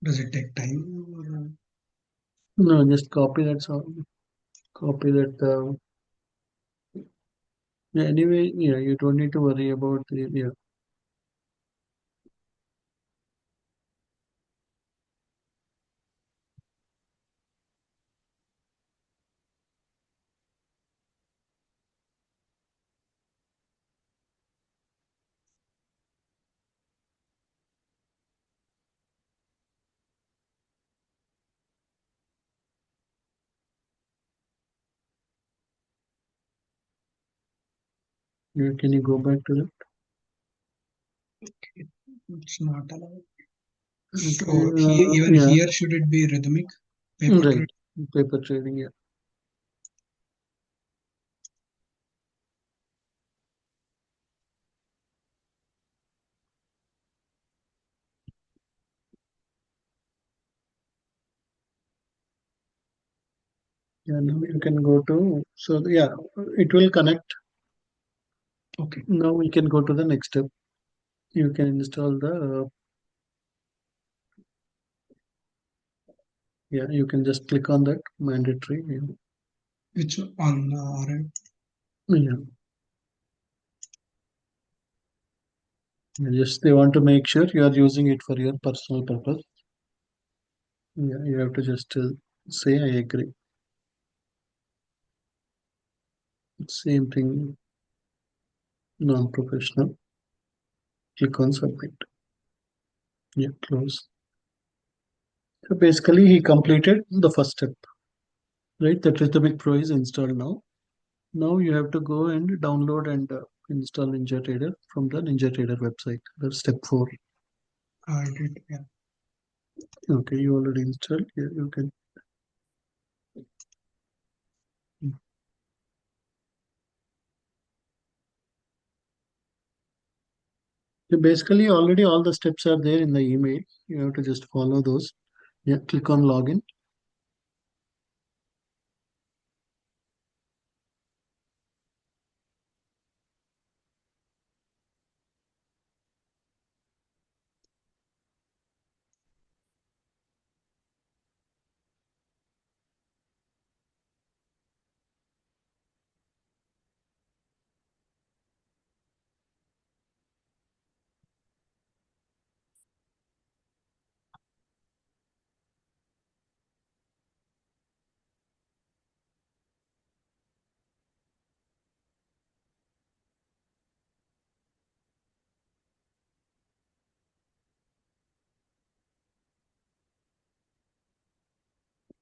Does it take time? Or, No, just copy that copy that yeah, anyway, yeah, you don't need to worry about the yeah. Can you go back to that? it's not allowed. Okay, So here, even yeah, here, should it be rhythmic paper right. trade? Paper trading, yeah. Yeah, now you can go to, so yeah, it will connect. Okay, Now we can go to the next step. You can install the, yeah, you can just click on that mandatory. Yeah, which on RM? yeah. Just they want to make sure you are using it for your personal purpose. Yeah, you have to just say I agree. Same thing, non-professional. Click on submit. Yeah, close. So basically, he completed the first step, right? The Rhythmic Pro is installed now. Now you have to go and download and install Ninja Trader from the Ninja Trader website. That's step 4. I did. Yeah. Okay, you already installed. Yeah, you can. So basically, already all the steps are there in the email. You have to just follow those. Yeah, click on login.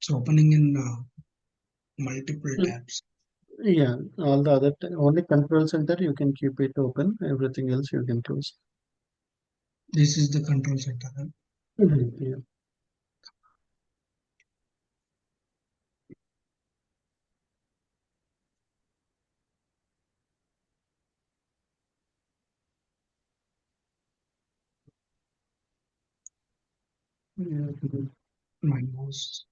It's opening in multiple Mm, tabs. yeah, all the other only control center you can keep it open. Everything else you can close. This is the control center. Right? Mhm, yeah. Yeah, mhm. My mouse.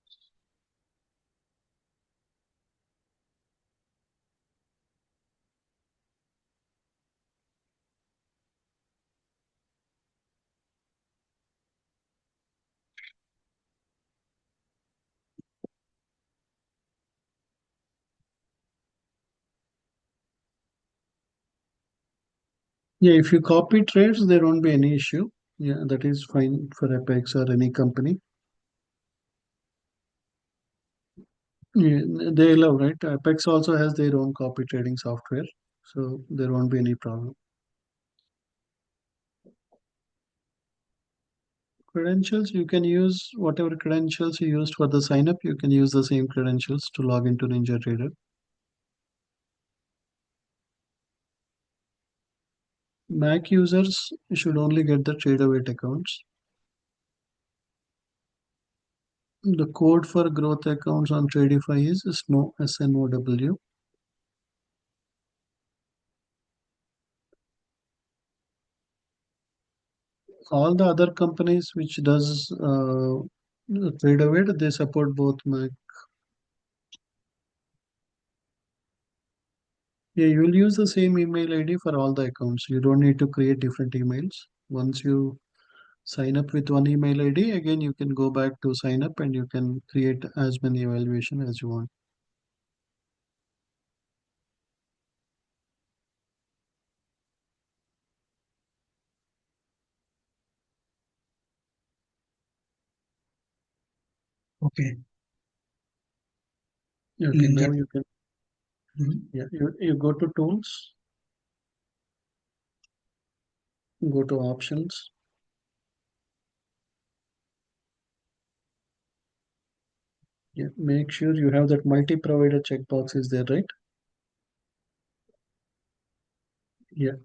Yeah, if you copy trades, there won't be any issue. Yeah, that is fine for Apex or any company. Yeah, they allow, right? Apex also has their own copy trading software, so there won't be any problem. Credentials, you can use whatever credentials you used for the sign up, you can use the same credentials to log into NinjaTrader. Mac users should only get the TradeAway accounts. The code for growth accounts on Tradify is SNO, SNOW. All the other companies which does TradeAway, they support both Mac. Yeah, you will use the same email ID for all the accounts. You don't need to create different emails. Once you sign up with one email ID, again you can go back to sign up and you can create as many evaluation as you want. Okay. Okay, Ninja. now you can, Mhm. yeah, you go to tools, go to options. Yeah, make sure you have that multi-provider checkbox is there, right? Yeah,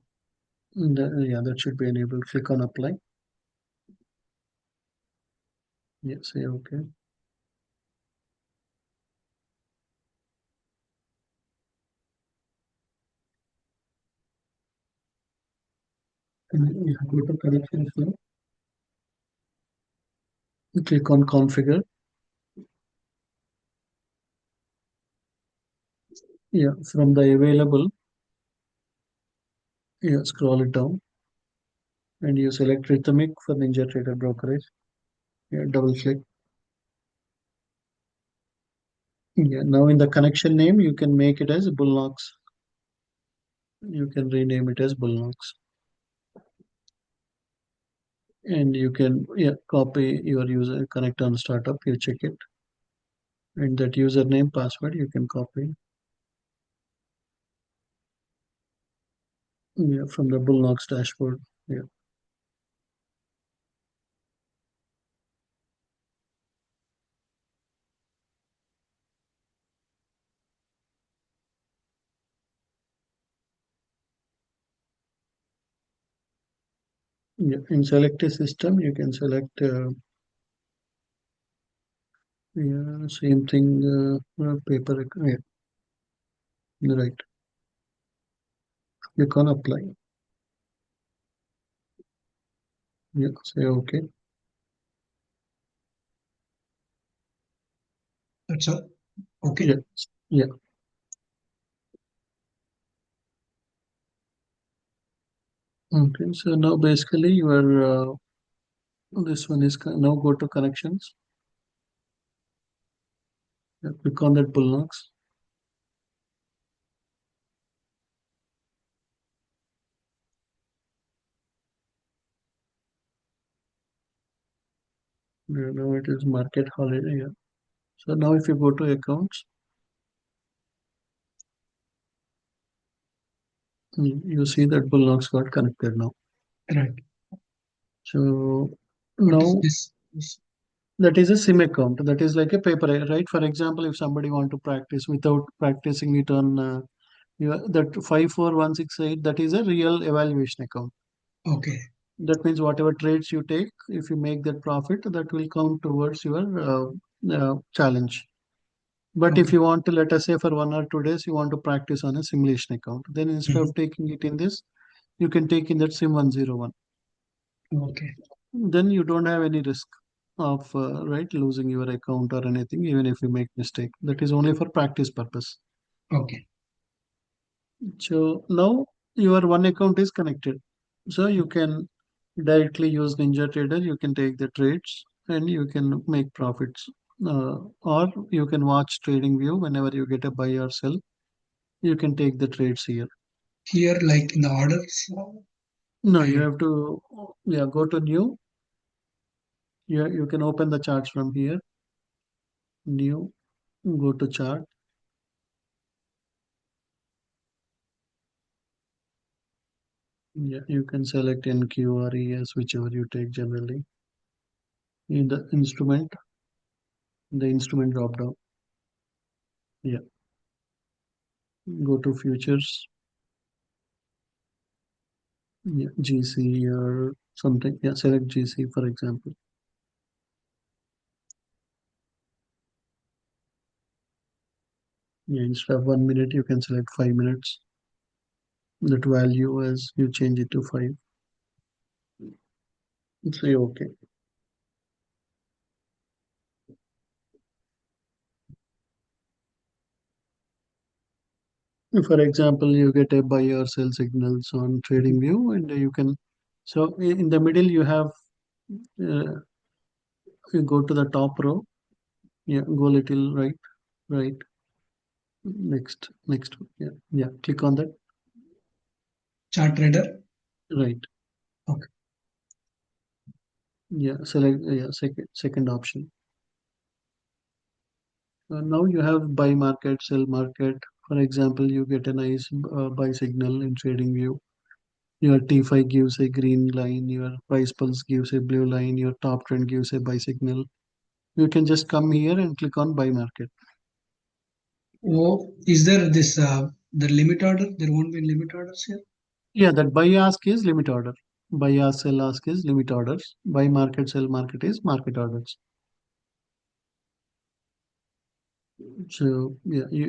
yeah, that should be enabled. Click on apply. Yeah, say okay. And you go to connections now. Click on configure. Yeah, from the available, yeah, scroll it down and you select rhythmic for NinjaTrader brokerage. Yeah, double click. Yeah, now in the connection name, you can make it as Bullnox. You can rename it as Bullnox. And you can, yeah, copy your user, connect on startup, you check it. And that username, password, you can copy. Yeah, from the Bullnox dashboard. Yeah, yeah. In select a system, you can select, yeah, same thing, paper, yeah, right. Click on apply. Yeah, say okay. That's all. Okay. Yeah, yeah. Okay, so now basically this one is now go to connections. Yeah, click on that Bullnox. Yeah, now it is market holiday. Yeah. So now if you go to accounts, you see that Bullnox got connected now. Right. So What is now, this? That is a sim account. That is like a paper, right? For example, if somebody want to practice without practicing it on that 54168, that is a real evaluation account. Okay. That means whatever trades you take, if you make that profit, that will count towards your challenge. But if Okay. you want to, let us say for 1 or 2 days, you want to practice on a simulation account, then instead Mhm. of taking it in this, you can take in that sim 101. Okay. Then you don't have any risk of right losing your account or anything, even if you make mistake. That is only for practice purpose. Okay. So now your one account is connected. So you can directly use Ninja Trader. You can take the trades and you can make profits. Or you can watch Trading View whenever you get a buy or sell. You can take the trades here. Here, like in the orders, No, you I have to yeah go to new. You can open the charts from here. New, go to chart. Yeah, you can select NQ or ES, whichever you take generally. In the instrument drop down. Yeah, go to futures. Yeah, GC or something. Yeah, select GC for example. Yeah, instead of 1 minute, you can select 5 minutes. That value as you change it to five. Say okay. For example, you get a buy or sell signals on Trading View, and you can. So in the middle, you have you go to the top row. Yeah, go little right, right. Next. Yeah, yeah. Click on that. chart trader. Right. Okay. Yeah. Select. Yeah. Second option. Now you have buy market, sell market. For example, you get a nice buy signal in Trading View. Your T5 gives a green line. Your price pulse gives a blue line. Your top trend gives a buy signal. You can just come here and click on buy market. Oh, is there this the limit order? There won't be limit orders here. Yeah, that buy ask is limit order. Buy ask sell ask is limit orders. Buy market sell market is market orders. So yeah,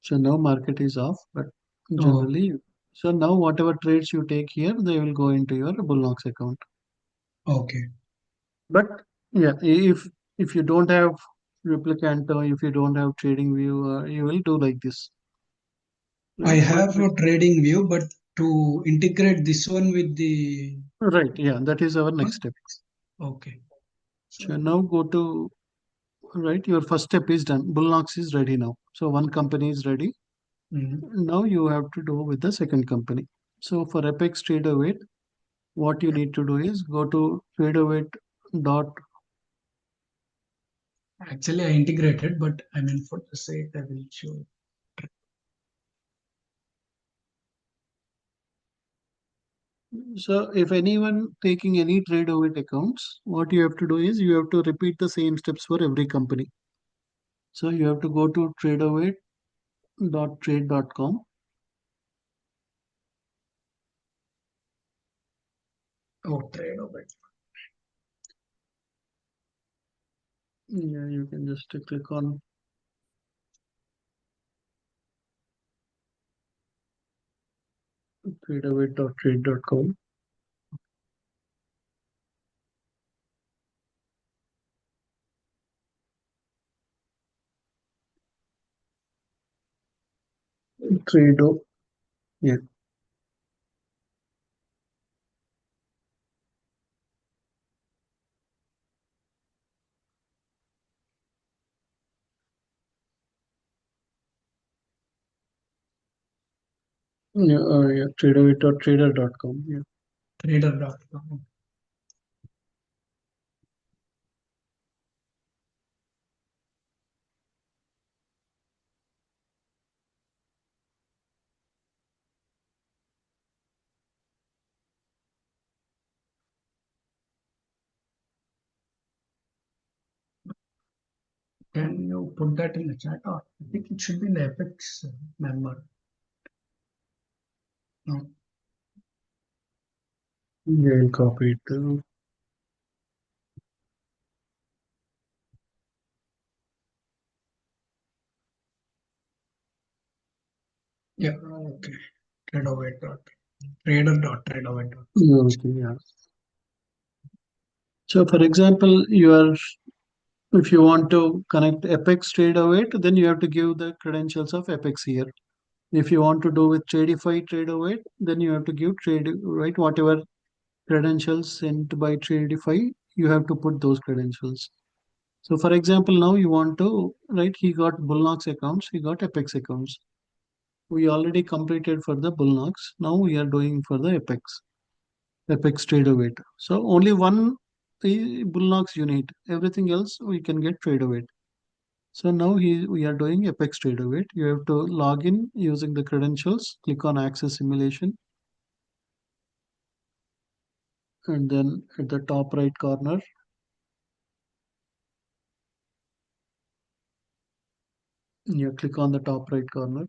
so now market is off, but Oh, generally, so now whatever trades you take here, they will go into your Bullnox account. okay. But yeah, if you don't have replicant or if you don't have trading view, you will do like this, I right? have a trading view, but to integrate this one with the Right, yeah, that is our next one. step. Okay. So So, now go to right. Your first step is done. Bullnox is ready now. So one company is ready. mm, Now you have to do with the second company. So for Apex Trader Weight, what you need to do is go to traderweight dot. actually, I integrated, but I mean, for the sake, I will show. So if anyone taking any traderweight accounts, what you have to do is you have to repeat the same steps for every company. So you have to go to traderweight.trade.com. Oh, trade of it. Yeah, you can just click on traderweight.trade.com. Trado, yeah, yeah, traderweight.trader.com. Yeah. Trader.com. Can you put that in the chat? Or I think it should be in the Apex member. No. Yeah, I'll copy it. Yeah. Okay. Tradeaway dot trader dot tradeaway dot. Okay, yeah. So, for example, if you want to connect Apex straight away, then you have to give the credentials of Apex here. If you want to do with Tradify trade away, then you have to give trade right whatever credentials sent by Tradify, you have to put those credentials. So for example, now you want to right, he got Bullnox accounts, he got Apex accounts. We already completed for the Bullnox. Now we are doing for the Apex trade away. So only one Bullnox you need. Everything else we can get trade away. So now we are doing Apex trade away. You have to log in using the credentials, click on access simulation, and then at the top right corner, you click on the top right corner.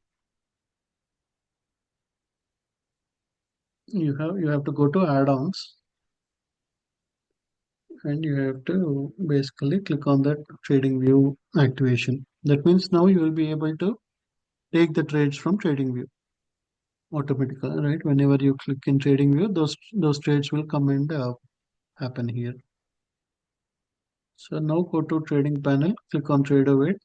You have to go to add-ons, and you have to basically click on that trading view activation. That means now you will be able to take the trades from trading view automatically, right? Whenever you click in trading view, those trades will come and happen here. So now go to trading panel, click on trade away,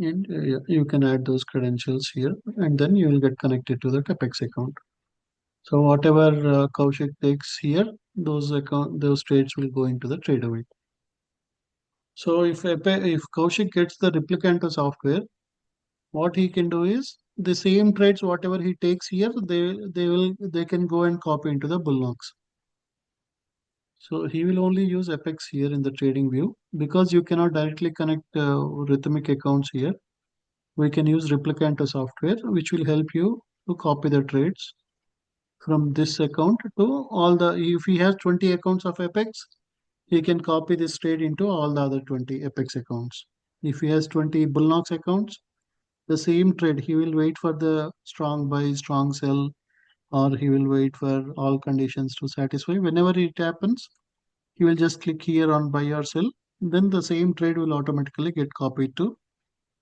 and you can add those credentials here, and then you will get connected to the Capex account. So whatever Kaushik takes here, those trades will go into the trade away. So if Kaushik gets the replicanto software, what he can do is the same trades whatever he takes here, they can go and copy into the Bullnox. So he will only use Apex here in the trading view because you cannot directly connect Rhythmic accounts here. We can use replicanto software, which will help you to copy the trades from this account to all the. If he has 20 accounts of Apex, he can copy this trade into all the other 20 Apex accounts. If he has 20 Bullnox accounts, the same trade, he will wait for the strong buy, strong sell, or he will wait for all conditions to satisfy. Whenever it happens, he will just click here on buy or sell. Then the same trade will automatically get copied to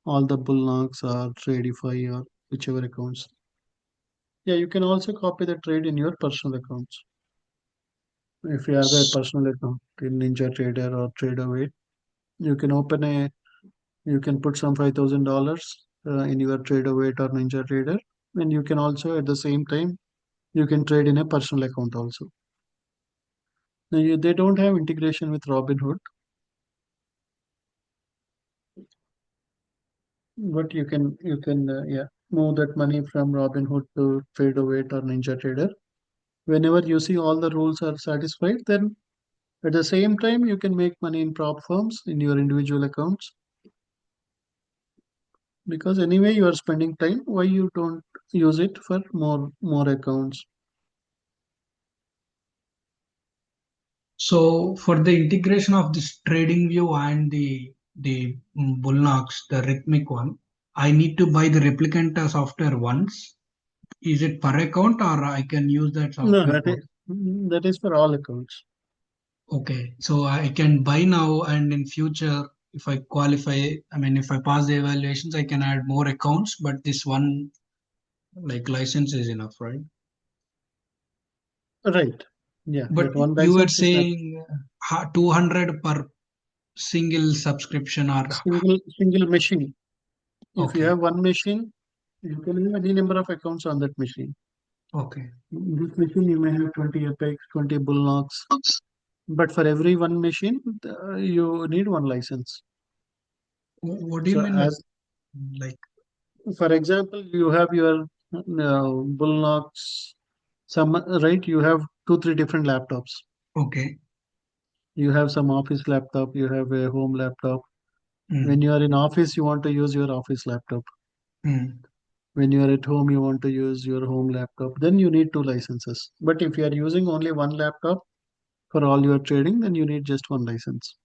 all the Bullnox or Tradify or whichever accounts. Yeah, you can also copy the trade in your personal accounts. If you have a personal account in Ninja Trader or TradeAway, you can open a you can put some $5,000 in your TradeAway or Ninja Trader, and you can also at the same time you can trade in a personal account also. Now, they don't have integration with Robinhood, but you can yeah, move that money from Robinhood to TradeAway or Ninja Trader. Whenever you see all the rules are satisfied, then at the same time you can make money in prop firms in your individual accounts, because anyway you are spending time. Why you don't use it for more accounts? So for the integration of this trading view and the Bullnox, the Rhythmic one, I need to buy the replicant software once. Is it per account or I can use that No, software for? that is for all accounts. Okay, so I can buy now and in future, if I qualify, I mean, if I pass the evaluations, I can add more accounts, but this one like license is enough, right? Right. Yeah, But that one you were license is not saying 200 per single subscription or single machine. If you okay, have one machine, you can have any number of accounts on that machine. okay. In this machine, you may have 20 Apex, 20 Bullnox, but for every one machine, you need one license. What do you So, mean by as like for example, you have your Bullnox, some right, you have two, three different laptops. okay? You have some office laptop, you have a home laptop. When Mm, you are in office, you want to use your office laptop. mm. When you are at home, you want to use your home laptop. Then you need two licenses. But if you are using only one laptop for all your trading, then you need just one license.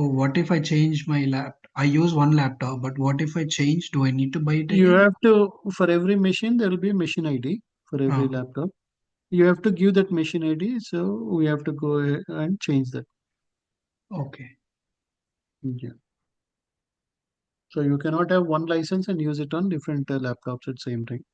Oh, what if I change my laptop? I use one laptop, but what if I change? Do I need to buy it You again? have to, for every machine, there will be a machine ID for every Oh, laptop. You have to give that machine ID, so we have to go ahead and change that. okay. Yeah. So you cannot have one license and use it on different laptops at the same time.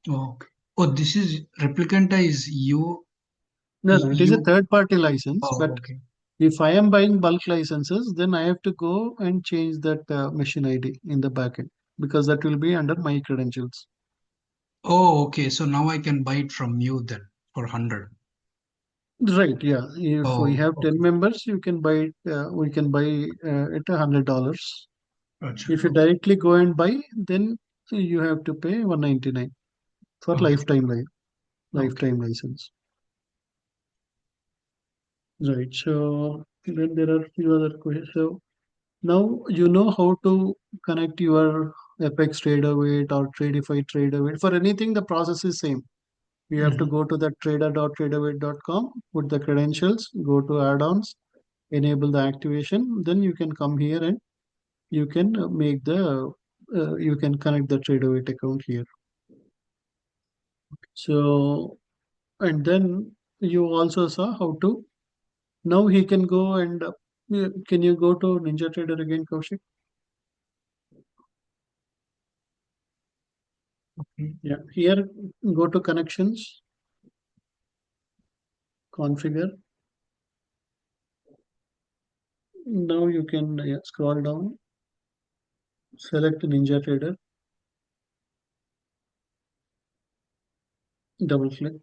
Okay. Oh, this is replicant is No, no, it is a you. third party license, Oh, but okay. if I am buying bulk licenses, then I have to go and change that machine ID in the backend because that will be under my credentials. Oh, okay. So now I can buy it from you then for 100. Right, yeah. If we Oh, have 10 okay. members, you can buy it, we can buy it $100. Gotcha. If you Okay. directly go and buy, then you have to pay 199 for Okay. Okay. lifetime license. Right. So then there are few other questions. So now you know how to connect your Apex Traderweight or Tradify Traderweight. For anything, the process is same. You have to Mhm. go to the trader.traderweight.com, put the credentials, go to add-ons, enable the activation. Then you can come here and you can you can connect the Traderweight account here. So and then you also saw how to. Now he can go and can you go to Ninja Trader again, Kaushik? Okay. Yeah, here go to connections, configure. Now you can scroll down, select Ninja Trader, double click.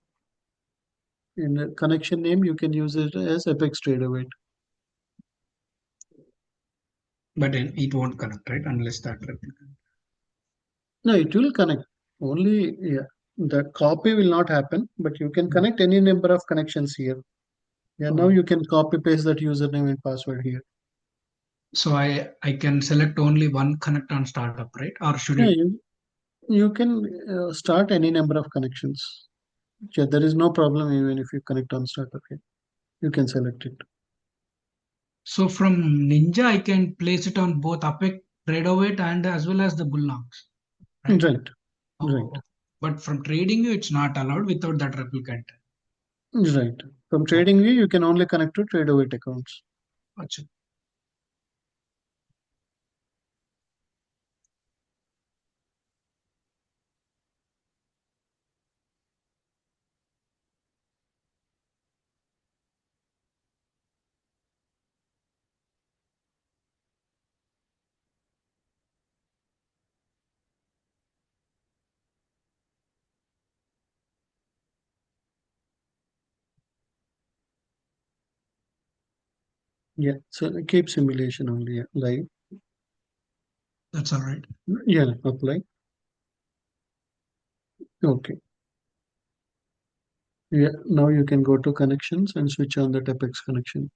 In the connection name, you can use it as Apex Trader. Wait, But then it won't connect, right? Unless that replicant. no, it will connect. Only yeah, the copy will not happen, but you can Mm. connect any number of connections here. Yeah, now Oh. you can copy paste that username and password here. So I can select only one connect on startup, right? Or should Yeah, it? you can start any number of connections. Yeah, there is no problem even if you connect on startup here. You can select it. So from Ninja, I can place it on both Apex, Tradeoweight, and as well as the Bullnox, right? Right, right, Oh, okay. But from trading, it's not allowed without that replicant. right. From Oh, trading view, you can only connect to TradeAway accounts. gotcha. Yeah, so keep simulation only. Yeah, live. That's all right. Yeah, apply. Okay. Yeah, now you can go to connections and switch on the Apex connection.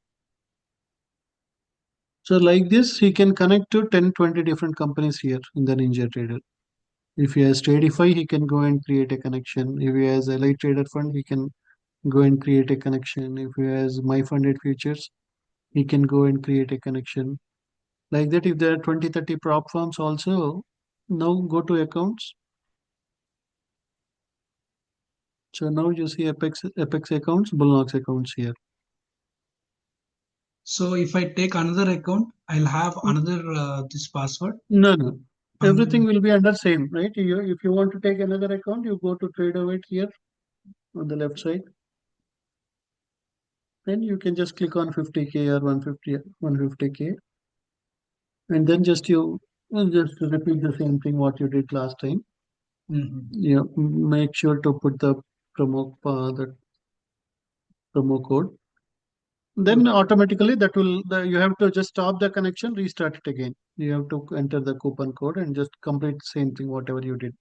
So like this, he can connect to 10, 20 different companies here in the Ninja Trader. If he has Tradify, he can go and create a connection. If he has a Light Trader Fund, he can go and create a connection. If he has My Funded Futures, he can go and create a connection. Like that, if there are 20, 30 prop firms also, now go to accounts. So now you see Apex accounts, Bullnox accounts here. So if I take another account, I'll have Mm, another this password. no, no. Everything And will be under same, right? If you want to take another account, you go to Tradeaway here on the left side. And you can just click on 50K or 150K. And then just repeat the same thing what you did last time. mhm. Yeah, make sure to put the promo code. Then automatically you have to just stop the connection, restart it again. You have to enter the coupon code and just complete the same thing whatever you did.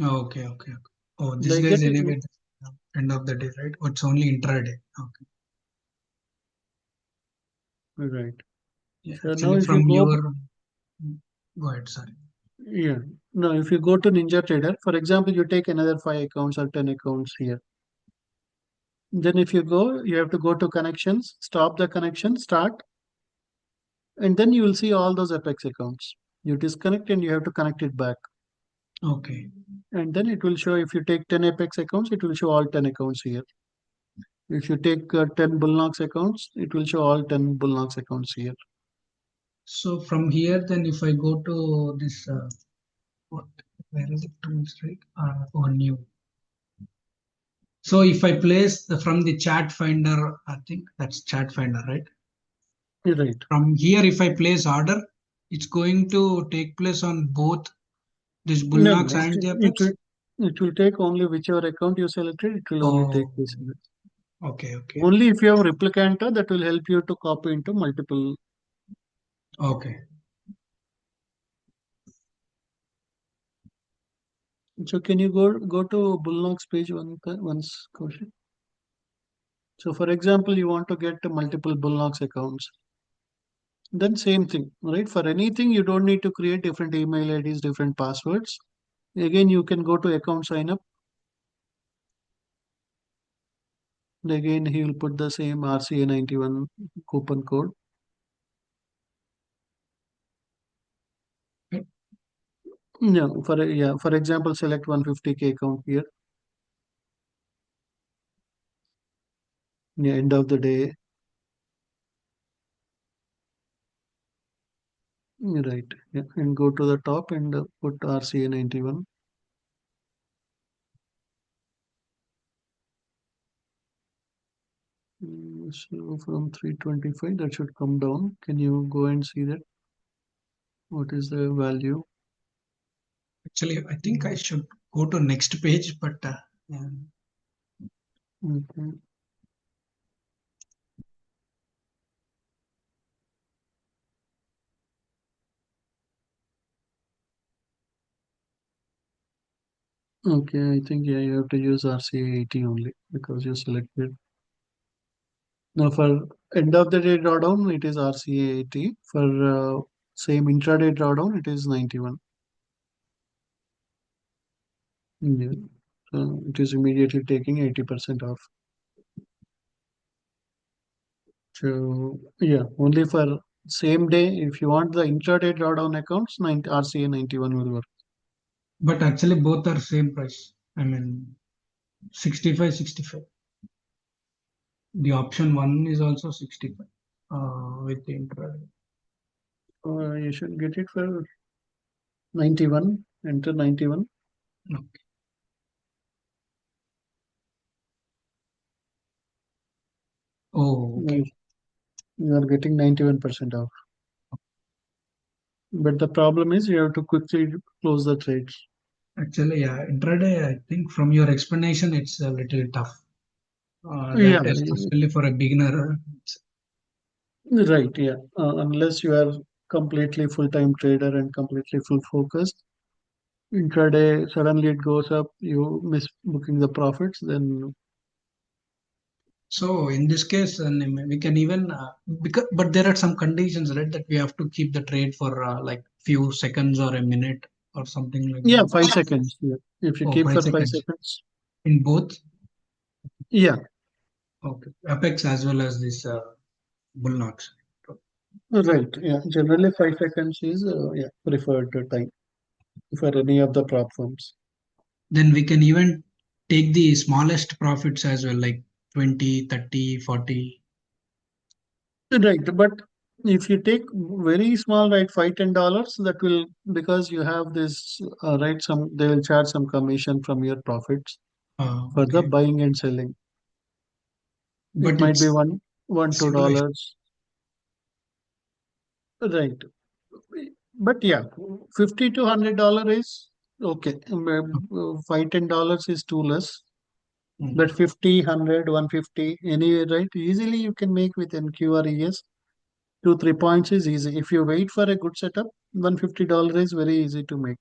Okay, okay, okay. Oh, this Like guy's that, anyway end of the day, right? Oh, it's only intraday. Okay. right. Yeah, So now actually if you from go, your go ahead, sorry. yeah, now if you go to Ninja Trader, for example, you take another 5 accounts or 10 accounts here. Then if you go, you have to go to connections, stop the connection, start. and then you will see all those Apex accounts. You disconnect and you have to connect it back. Okay. And then it will show if you take 10 Apex accounts, it will show all 10 accounts here. If you take 10 Bullnox accounts, it will show all 10 Bullnox accounts here. So from here, then if I go to this, what, where is it? Tools, right? Or new. So if I place from the chat finder, I think that's chat finder, right? Right. From here, if I place order, it's going to take place on both this No, Bullnox no, and the it Apex. will it will take only whichever account you selected, it will only take Oh, this. okay, okay, Only if you have replicanter that will help you to copy into multiple. okay. So can you go to Bullnox page once, Kaushik? So for example, you want to get multiple Bullnox accounts. Then same thing, right? For anything, you don't need to create different email IDs, different passwords. Again, you can go to account sign up. And again, he will put the same RCA91 coupon code. No, for example, select 150K account here. Yeah, end of the day, right? Yeah, and go to the top and put RCA91. So from 325, that should come down. Can you go and see that? What is the value? Actually, I think I should go to next page, but yeah. Okay. Okay, I think yeah, you have to use RCA80 only because you selected. Now for end of the day drawdown, it is RCA80. For same intraday drawdown, it is 91. Yeah. So it is immediately taking 80% off. So yeah, only for same day, if you want the intraday drawdown accounts, RCA91 will work. But actually, both are same price. I mean, 65, 65. The option one is also 65 with the intraday. You should get it for 91. Enter 91. Okay. Oh, okay. You you are getting 91% off. But the problem is you have to quickly close the trades. Actually, yeah, intraday, I think from your explanation, it's a little tough. Yeah, That especially for a beginner. right. Yeah. Unless you are completely full-time trader and completely full focused, intraday suddenly it goes up, you miss booking the profits, then So in this case, we can even because but there are some conditions, right, that we have to keep the trade for like few seconds or a minute or something like yeah, that. 5 seconds. Yeah. If you Oh, keep five for five seconds seconds, in both. yeah, Okay, Apex as well as this Bullnox. right. Yeah, generally 5 seconds is yeah preferred time for any of the prop firms. Then we can even take the smallest profits as well, like 20, 30, 40. Right, but if you take very small, right, $5-10, that will because you have this right, some they will charge some commission from your profits for the Okay, buying and selling. It but might be it's one two simulation. dollars, right? But yeah, $50 to $100 is okay. $5-10 is too less. But Mm. 50, 100, 150, anyway, right? Easily you can make with NQRES. 2 3 points is easy. If you wait for a good setup, $150 is very easy to make.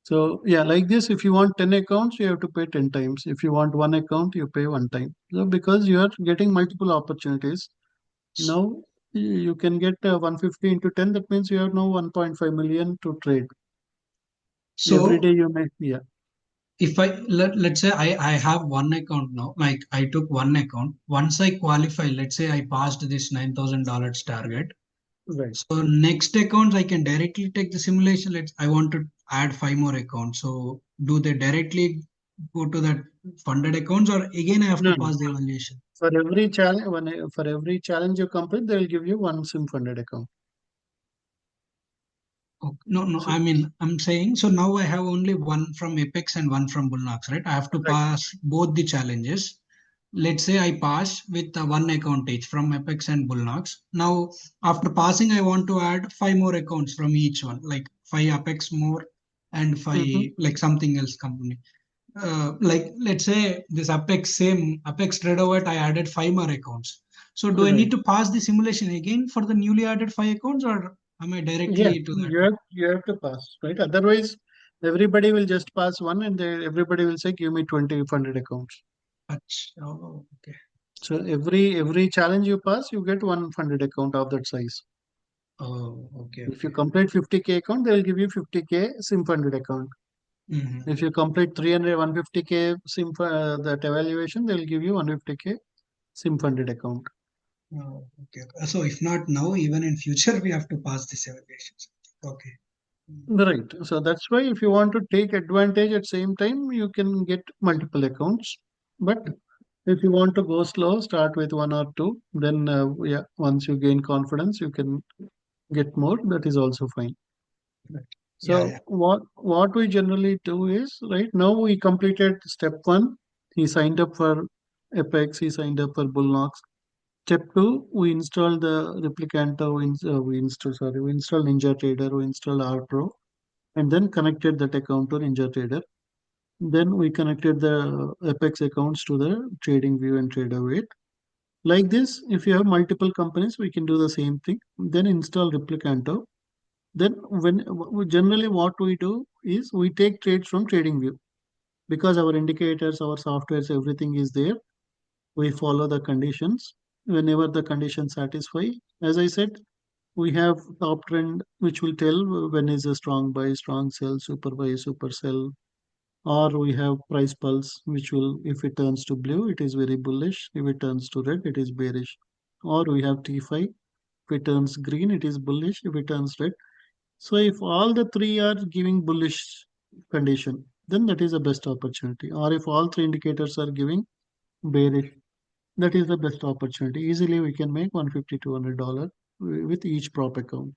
So yeah, like this, if you want 10 accounts, you have to pay 10 times. If you want one account, you pay one time. So because you are getting multiple opportunities, now you can get 150 into 10. That means you have now 1.5 million to trade. Every So day you make, yeah. if let's say I have one account now, like I took one account. Once I qualify, let's say I passed this $9,000 target. Right. So next accounts I can directly take the simulation. I want to add five more accounts. So do they directly go to that funded accounts, or again I have to No, no. pass the evaluation? For every challenge you complete, they will give you one sim funded account. Oh, no, no. So, I mean, I'm saying so now I have only one from Apex and one from Bullnox, right? I have to right. pass both the challenges. Let's say I pass with one account each from Apex and Bullnox. Now, after passing, I want to add five more accounts from each one, like five Apex more and Mm-hmm. five like something else company. Like let's say this Apex same Apex Tradeover, I added five more accounts. So do I need Right. to pass the simulation again for the newly added five accounts, or am I Yeah, directly to that one? you have to pass, right? Otherwise, everybody will just pass one, and everybody will say, "Give me 20 funded accounts." Oh, okay. So every challenge you pass, you get one funded account of that size. Oh, okay, If you okay. complete 50K account, they will give you 50K sim funded account. Mm-hmm. If you complete 300 150K that evaluation, they will give you 150K sim funded account. Oh, okay. So if not now, even in future, we have to pass this evaluations. Okay. Mm. Right. So that's why if you want to take advantage at same time, you can get multiple accounts. But if you want to go slow, start with one or two. Then, yeah, once you gain confidence, you can get more. That is also fine. Right. Yeah, yeah. So what we generally do is right now we completed step one. He signed up for Apex. He signed up for Bullnox. Step two, we install the replicant. We install Ninja Trader. We install R and then connected that account to Ninja Trader. Then we connected the Apex accounts to the trading view and trader. Like this, if you have multiple companies, we can do the same thing. Then install Replicanto. Then generally what we do is we take trades from TradingView because our indicators, our softwares, everything is there. We follow the conditions. Whenever the conditions satisfy, as I said, we have top trend which will tell when is a strong buy, strong sell, super buy, super sell, or we have price pulse which will, if it turns to blue, it is very bullish. If it turns to red, it is bearish. Or we have T5. If it turns green, it is bullish. If it turns red, so if all the three are giving bullish condition, then that is the best opportunity. Or if all three indicators are giving bearish, that is the best opportunity. Easily we can make 150 $200 with each prop account.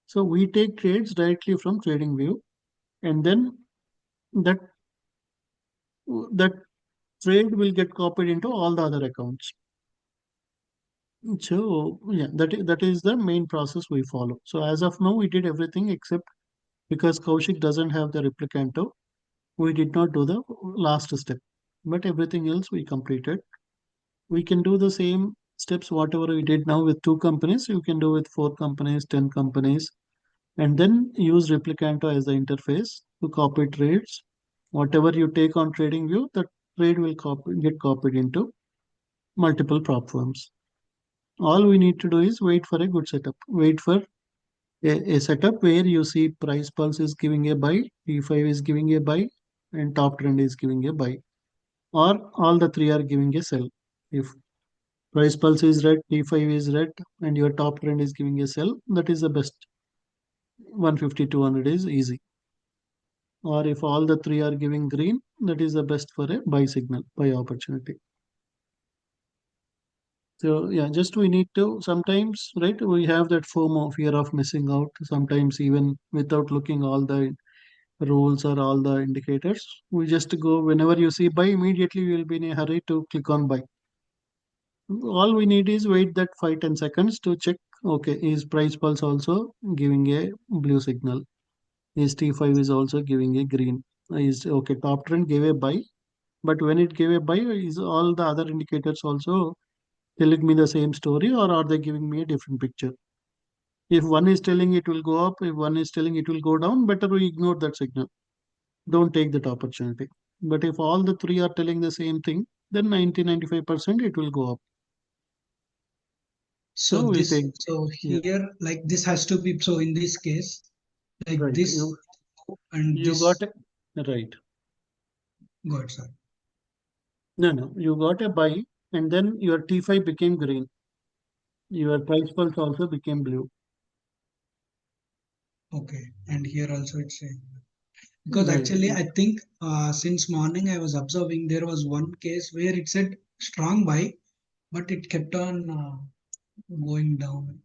So we take trades directly from TradingView, and then that that trade will get copied into all the other accounts. So yeah, that is the main process we follow. So as of now, we did everything except because Kaushik doesn't have the replicanto, we did not do the last step, but everything else we completed. We can do the same steps whatever we did now with two companies. You can do with four companies, 10 companies, and then use replicanto as the interface to copy trades. Whatever you take on TradingView, the trade will get copied into multiple prop firms. All we need to do is wait for a good setup. Wait for a setup where you see price pulse is giving a buy, T5 is giving a buy, and top trend is giving a buy, or all the three are giving a sell. If price pulse is red, T5 is red, and your top trend is giving a sell, that is the best. 150 200 is easy. Or if all the three are giving green, that is the best for a buy signal, buy opportunity. So yeah, just we need to sometimes, right? We have that FOMO, fear of missing out. Sometimes even without looking all the rules or all the indicators, we just go whenever you see buy, immediately you will be in a hurry to click on buy. All we need is wait that 5 10 seconds to check. Okay, is price pulse also giving a blue signal? Is T5 is also giving a green? Is okay, top trend gave a buy, but when it gave a buy, is all the other indicators also telling me the same story, or are they giving me a different picture? If one is telling it will go up, if one is telling it will go down, better we ignore that signal. Don't take that opportunity. But if all the three are telling the same thing, then 90 95% it will go up. So So we this, take, so yeah, here, like this has to be, so in this case, like right. this and You got this, it. Right. Good, sir. No, no, you got a buy, and then your T5 became green. Your price pulse also became blue. Okay. And here also it's saying. Because Right. actually, I think since morning I was observing there was one case where it said strong buy, but it kept on going down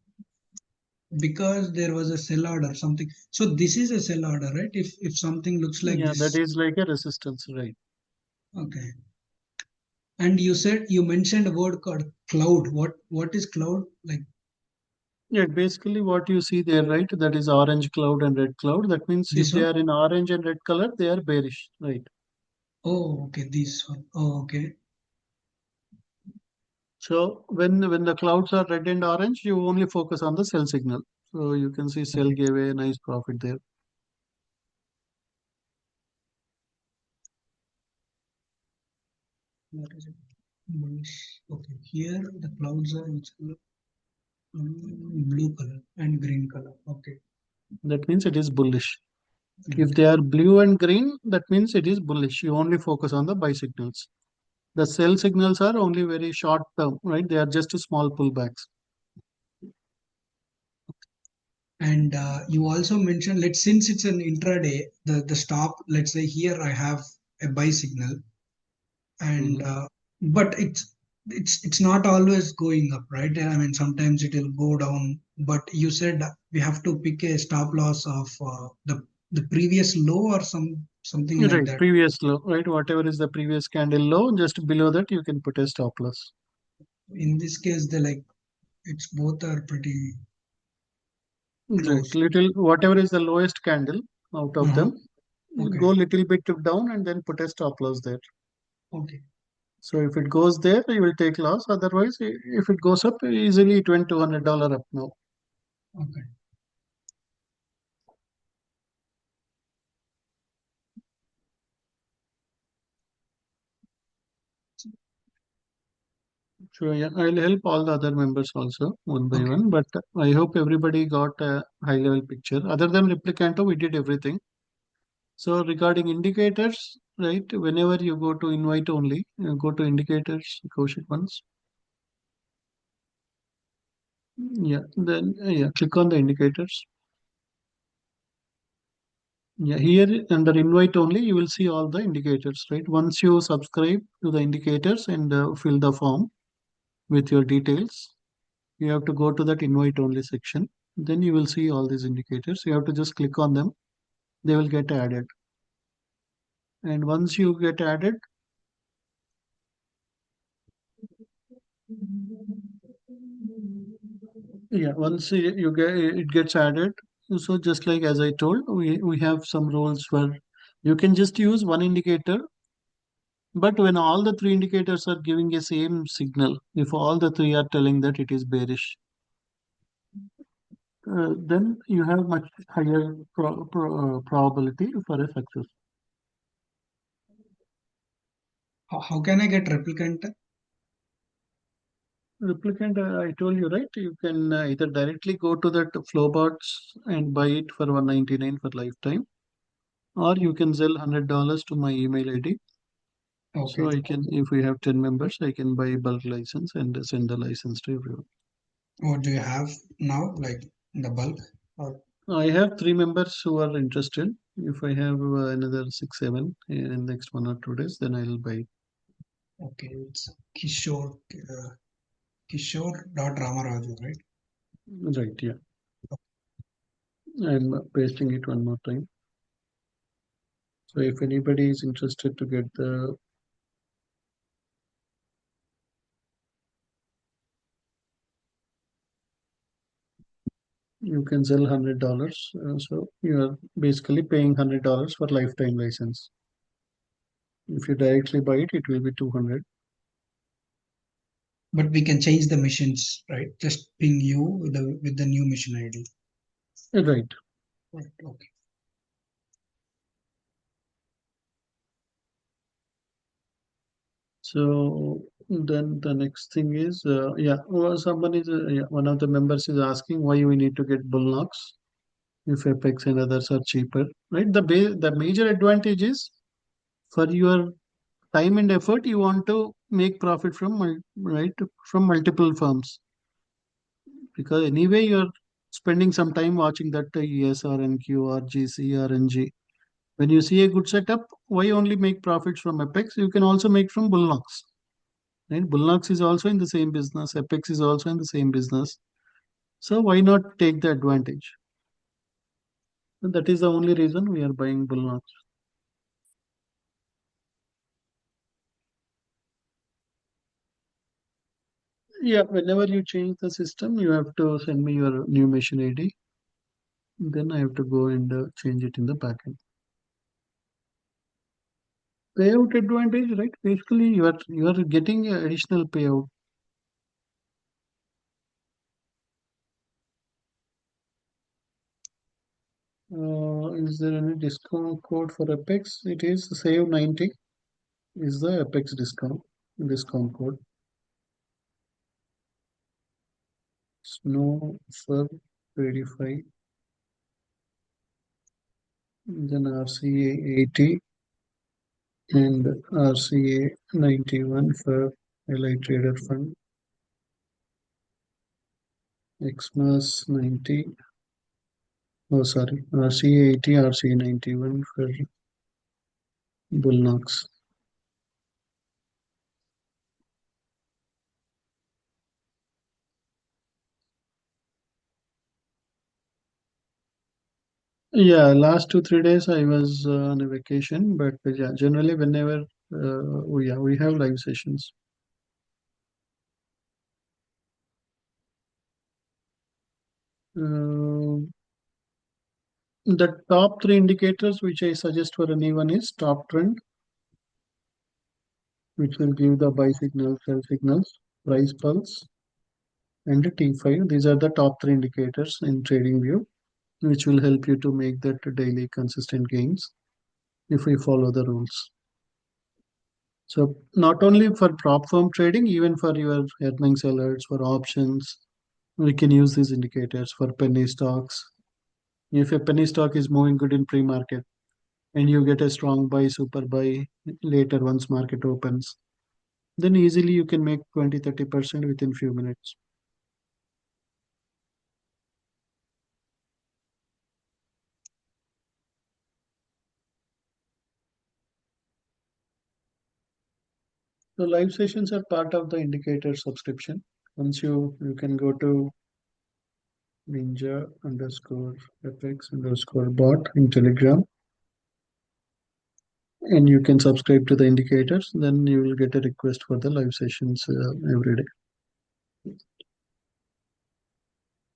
because there was a sell order something. So this is a sell order, right? If something looks like Yeah, that this. is like a resistance, right? Okay. And you said you mentioned a word called cloud. What is cloud? Like Yeah, basically what you see there, right? That is orange cloud and red cloud. That means if this they one? are in orange and red color, they are bearish, right? Oh, okay, this one. Oh, okay. So when the clouds are red and orange, you only focus on the sell signal. So you can see sell Okay. gave a nice profit there. What is it? Okay. Here the clouds are which color? Blue color and green color. Okay. That means it is bullish. If Okay. they are blue and green, that means it is bullish. You only focus on the buy signals. The sell signals are only very short term, right? They are just small pullbacks. And you also mentioned, let's since it's an intraday, the stop. Let's say here I have a buy signal, and Mhm. but it's not always going up, right? I mean, sometimes it will go down. But you said we have to pick a stop loss of the previous low or something like Right, that. previous low, right? Whatever is the previous candle low, just below that you can put a stop loss. In this case, the like it's both are pretty Right, close. little whatever is the lowest candle out of Uh-huh. them, go Okay. little bit down and then put a stop loss there. Okay. So if it goes there, you will take loss. Otherwise, if it goes up, easily it went $200 up now. Okay. So yeah, I'll help all the other members also one by Okay. one. But I hope everybody got a high level picture. Other than Replicanto, we did everything. So regarding indicators, right? Whenever you go to invite only, you go to indicators, Kaushik once. Yeah, then yeah, click on the indicators. Yeah, here under invite only, you will see all the indicators, right? Once you subscribe to the indicators and fill the form with your details, you have to go to that invite only section. Then you will see all these indicators. You have to just click on them. They will get added. And once you get added, yeah, once you get it gets added, so just like as I told, we have some rules where you can just use one indicator, but when all the three indicators are giving a same signal, if all the three are telling that it is bearish, then you have much higher probability for a success. How can I get replicant? Replicant, I told you, right? You can either directly go to that Flowbots and buy it for 199 for lifetime, or you can sell $100 to my email ID. So Okay. I can, if we have 10 members, I can buy bulk license and send the license to everyone. What do you have now, like the bulk? Or I have three members who are interested. If I have another six, seven in the next 1 or 2 days, then I'll buy. okay, it's Kishore dot Ramaraju, right? Right, yeah. I'm pasting it one more time. So if anybody is interested to get the, you can sell $100. So you are basically paying $100 for lifetime license. If you directly buy it, it will be 200. But we can change the machines, right? Just ping you with the new mission ID. Right. Right. Okay. So then the next thing is, yeah, someone is, yeah, one of the members is asking why we need to get bull knocks if Apex and others are cheaper, right? The major advantage is for your time and effort, you want to make profit from right from multiple firms, because anyway you're spending some time watching that ESR, NQ, or GC, or NG. When you see a good setup, why only make profits from Apex? You can also make from Bullnox. Right? Bullnox is also in the same business. Apex is also in the same business. So why not take the advantage? And that is the only reason we are buying Bullnox. Yeah, whenever you change the system, you have to send me your new machine ID. Then I have to go and change it in the backend. Payout advantage, right? Basically, you are getting additional payout. Is there any discount code for Apex? It is save 90 is the Apex discount code. Snow for 85, then RCA 80 and RCA 91 for Allied Trader Fund. Xmas 90. Oh, sorry. RCA 80, RCA 91 for Bullnox. Yeah, last 2 3 days I was on a vacation, but yeah, generally whenever we have live sessions. Uh, the top three indicators which I suggest for anyone is top trend, which will give the buy signals, sell signals, price pulse, and the T5. These are the top three indicators in TradingView, which will help you to make that daily consistent gains if we follow the rules. So not only for prop firm trading, even for your earnings alerts, for options, we can use these indicators for penny stocks. If a penny stock is moving good in pre-market and you get a strong buy, super buy later once market opens, then easily you can make 20 30% within few minutes. So live sessions are part of the indicator subscription. Once you can go to ninja_fx_bot in Telegram, and you can subscribe to the indicators. Then you will get a request for the live sessions every day.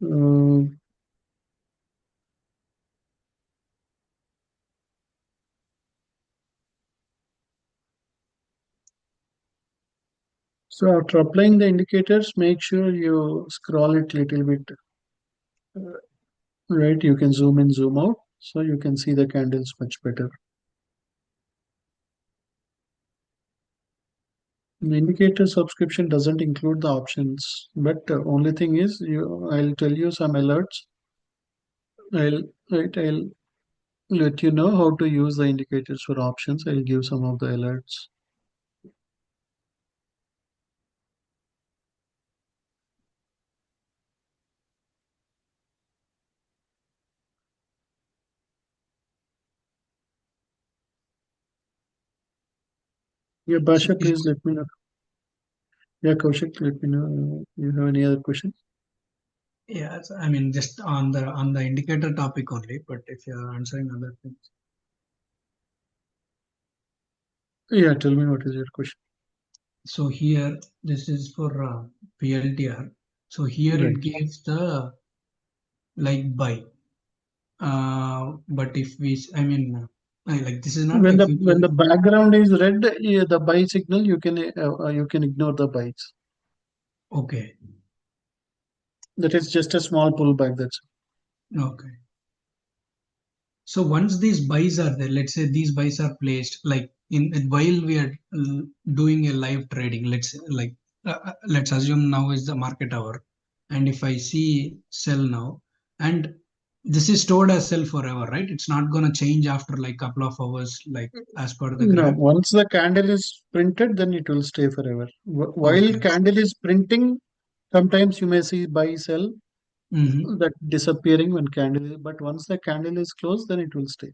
Uh, so after applying the indicators, make sure you scroll it little bit. Uh, right, you can zoom in, zoom out, so you can see the candles much better. The indicator subscription doesn't include the options, but only thing is, I'll tell you some alerts. I'll let you know how to use the indicators for options. I'll give some of the alerts. Yeah, So Basha, please let me know. Yeah, Kaushik, let me know. You have any other questions? yeah, I mean just on the indicator topic only, but if you are answering other things. Yeah, tell me what is your question. So here this is for PLTR. So here Right. it gives the like buy. But if we, I mean, like this is not When if the we, when the background is red, yeah, the buy signal, you can ignore the buys. okay, That is just a small pullback. That's okay. So once these buys are there, let's say these buys are placed like in while we are doing a live trading. Let's assume now is the market hour, and if I see sell now, and This is stored as sell forever, right? It's not going to change after like couple of hours, like as per the No, graph. once the candle is printed, then it will stay forever. While Okay. candle is printing, sometimes you may see buy, sell, Hmm. that disappearing when candle, but once the candle is closed, then it will stay.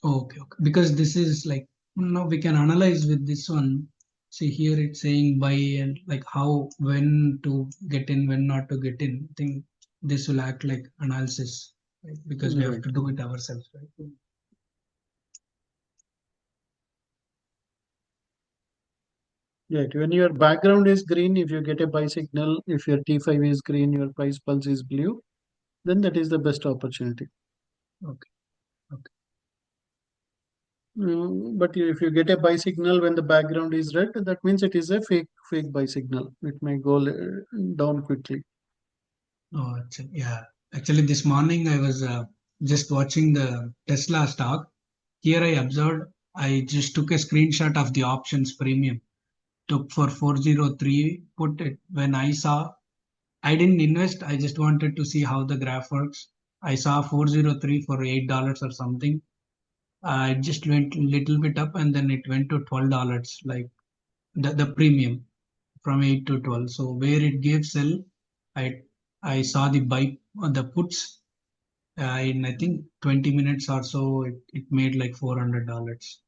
Okay, okay. Because this is like, now we can analyze with this one. See here it's saying buy and like how, when to get in, when not to get in. I think this will act like analysis, right? Because we have Right. to do it ourselves, right? Right. When your background is green, if you get a buy signal, if your T5 is green, your price pulse is blue, then that is the best opportunity. Okay, okay. But if you get a buy signal when the background is red, that means it is a fake buy signal. It may go down quickly. Oh, yeah. Actually, this morning I was just watching the Tesla stock. Here I observed, I just took a screenshot of the options premium. Took for 403, put it when I saw. I didn't invest. I just wanted to see how the graph works. I saw 403 for $8 or something. It just went a little bit up and then it went to $12, like the premium from 8 to 12. So where it gave sell, I I saw the buy the puts in I think 20 minutes or so. It made like $400.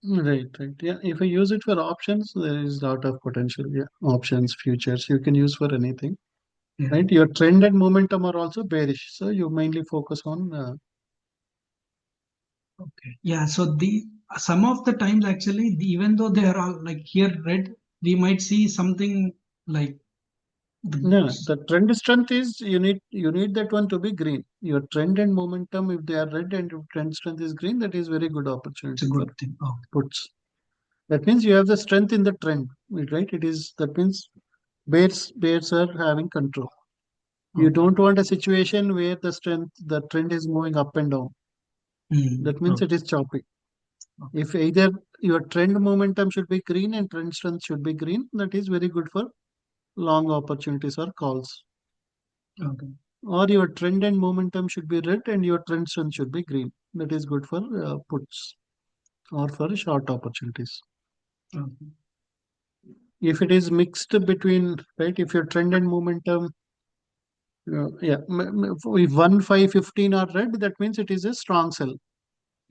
Right, right. Yeah, if you use it for options, there is a lot of potential. Yeah, options, futures, you can use for anything. Yeah. Right, your trend and momentum are also bearish, so you mainly focus on. Okay. Yeah. So the some of the times actually, even though they are all like here red, we might see something like the No, the trend strength is you need that one to be green. Your trend and momentum, if they are red and your trend strength is green, that is very good it's a opportunity for good thing. Oh, puts. That means you have the strength in the trend, right? It is that means bears are having control. You okay. don't want a situation where the trend is moving up and down. That means Okay. it is choppy. Okay. If either your trend momentum should be green and trend strength should be green, that is very good for long opportunities or calls. Okay. Or your trend and momentum should be red and your trend strength should be green. That is good for puts or for short opportunities. Okay. If it is mixed between, right, if your trend and momentum, yeah, if 1, 5, 15 are red, that means it is a strong sell.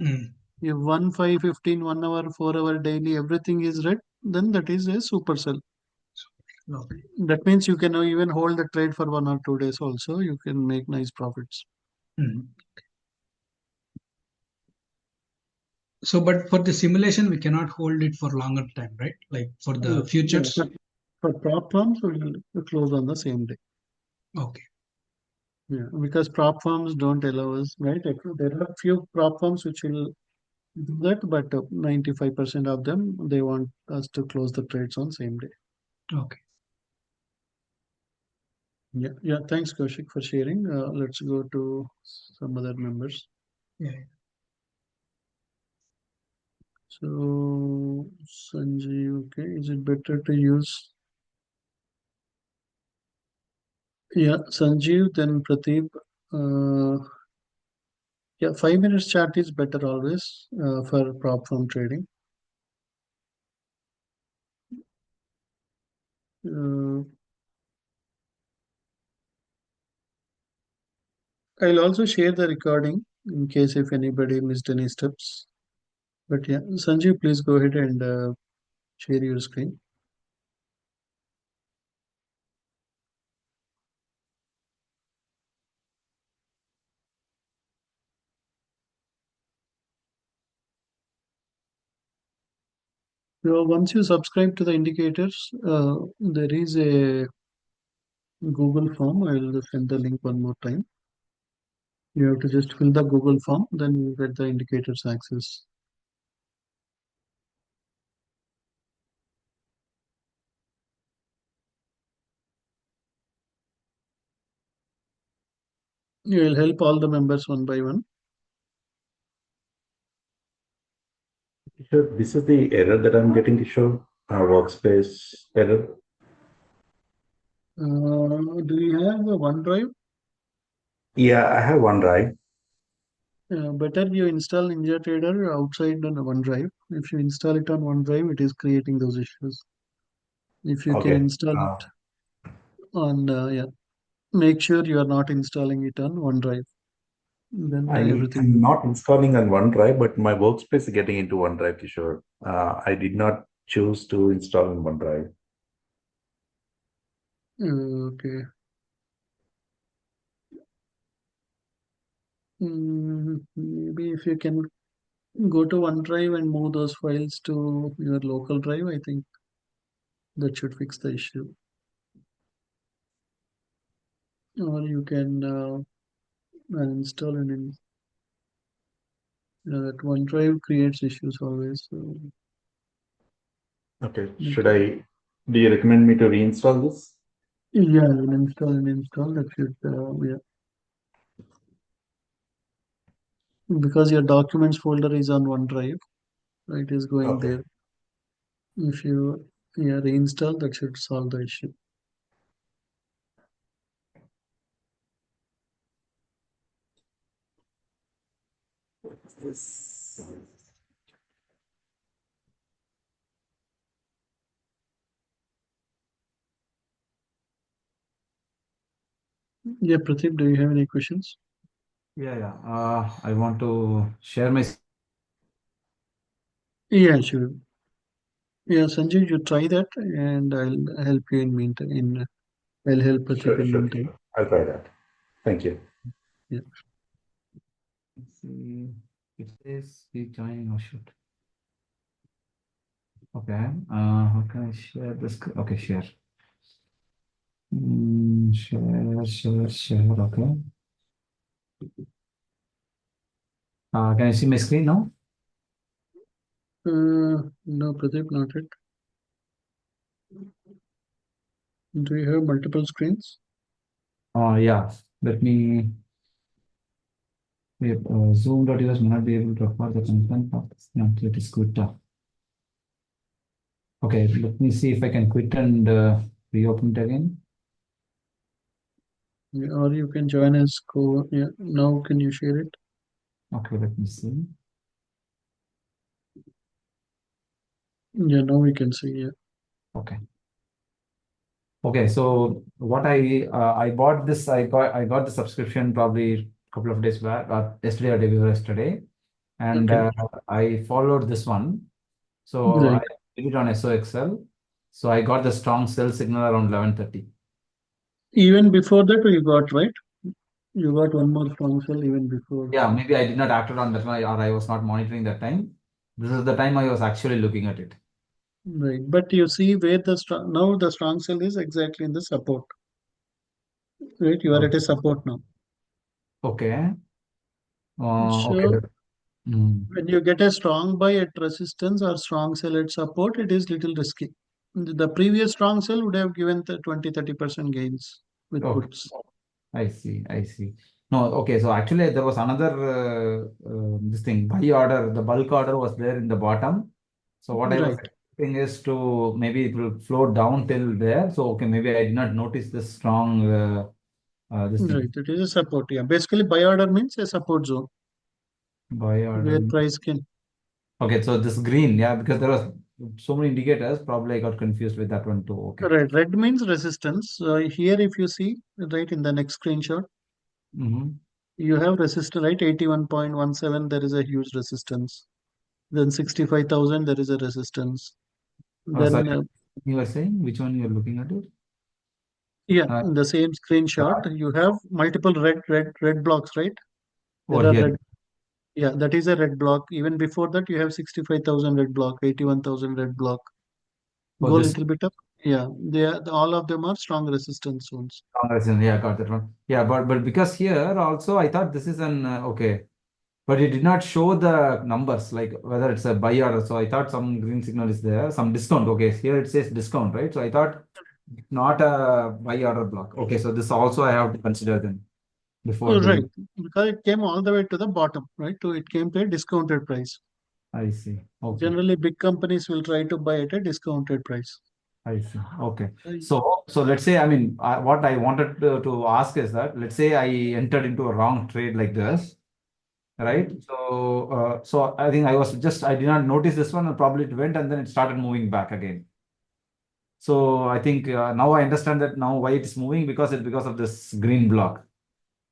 Mm. If 1, 5, 15, 1 hour, 4 hour daily, everything is red, then that is a super sell. Okay. That means you can even hold the trade for 1 or 2 days also. You can make nice profits. Mm. So, but for the simulation, we cannot hold it for longer time, right? Like for the Yeah, futures. for prop firms, we'll close on the same day. Okay. Yeah, because prop firms don't allow us, right? There are few prop firms which will do that, but 95% of them, they want us to close the trades on same day. Okay. Yeah, yeah. Thanks, Kaushik, for sharing. Let's go to some other members. Yeah. So, Sanjeev, okay, is it better to use? Yeah, Sanjeev, then Pradeep. Uh, yeah, 5 minutes chart is better always for prop firm trading. Uh, I'll also share the recording in case if anybody missed any steps. But yeah, Sanjeev, please go ahead and share your screen. So once you subscribe to the indicators, there is a Google form. I will send the link one more time. You have to just fill the Google form, then you get the indicators access. You will help all the members one by one. Sure, this is the error that I'm getting to show, workspace error. Do you have a OneDrive? Yeah, I have OneDrive. Better you install Ninja Trader outside on OneDrive. If you install it on OneDrive, it is creating those issues. If you can Okay. install Uh, it on, yeah, make sure you are not installing it on OneDrive. Then everything I'm will. not installing on OneDrive, but my workspace is getting into OneDrive, Kishore. I did not choose to install in OneDrive. Okay. Maybe if you can go to OneDrive and move those files to your local drive, I think that should fix the issue. Or you can uninstall and that OneDrive creates issues always. So Okay. you Do you recommend me to reinstall this? yeah, uninstall and install that should yeah, because your documents folder is on OneDrive, so it is going Okay. there. If you yeah reinstall, that should solve the issue. This. Yeah, Pradeep, do you have any questions? Yeah. I want to share my. Yeah, sure. Yeah, Sanjay, you try that, and I'll help you in meantime. I'll help Pradeep Sure, in sure, meantime. Kishore. I'll try that. Thank you. Yeah. Let's see. It says be joining. Oh shoot. Okay. How can I share this? Okay, share. Share. Okay. Can you see my screen now? No, Pradeep, not it. Do you have multiple screens? Yeah. Let me. Zoom.us may not be able to record the content of this. No, it is quit. Okay, let me see if I can quit and reopen it again. Yeah, or you can join as co. Yeah. Now, can you share it? Okay, let me see. Yeah. Now we can see. Yeah. Okay. Okay, so what I bought this, I got the subscription probably a couple of days back, yesterday or day before yesterday, and Okay. I followed this one. So I Right. did it on SOXL. So I got the strong sell signal around 11:30. Even before that, you got right. You got one more strong cell even before. Yeah, maybe I did not act on that one, or I was not monitoring that time. This is the time I was actually looking at it. Right. But you see where the strong now the strong cell is exactly in the support. Right. You are at a support now. Okay. Okay. So Mm. when you get a strong buy at resistance or strong sell at support, it is little risky. The previous strong sell would have given the 20-30% gains with Okay. puts. I see. I see. No, okay. So actually, there was another this thing buy order. The bulk order was there in the bottom. So what I was Right. expecting is to maybe it will flow down till there. So okay, maybe I did not notice this strong this Right. thing It is a support. Yeah. Basically, buy order means a support zone buy where order. price can. Okay, so this green, yeah, because there was so many indicators. Probably I got confused with that one too. Okay. Right. Red means resistance. Here, if you see, right in the next screenshot, Mm-hmm. you have resistance, right? 81.17, there is a huge resistance. Then 65,000, there is a resistance. Sorry, Then, you were saying which one you are looking at it? yeah, Uh, in the same screenshot, you have multiple red blocks, right? over There are here. red. Yeah, that is a red block. Even before that, you have 65,000 red block, 81,000 red block. Oh, Go a this little bit up. Yeah, all of them are strong resistance zones. Congress, yeah, got that one. Yeah, but because here also I thought this is an okay, but it did not show the numbers like whether it's a buy or so. I thought some green signal is there, some discount. Okay, here it says discount, right? So I thought not a buy order block. Okay, so this also I have to consider then before Right, doing. because it came all the way to the bottom, right? So it came to a discounted price. I see. Okay, Generally, big companies will try to buy at a discounted price. I see. Okay. Right. So let's say, I mean, what I wanted to ask is that, let's say I entered into a wrong trade like this, right? So I think I did not notice this one, and probably it went and then it started moving back again. So I think now I understand that now why it's moving, because of this green block.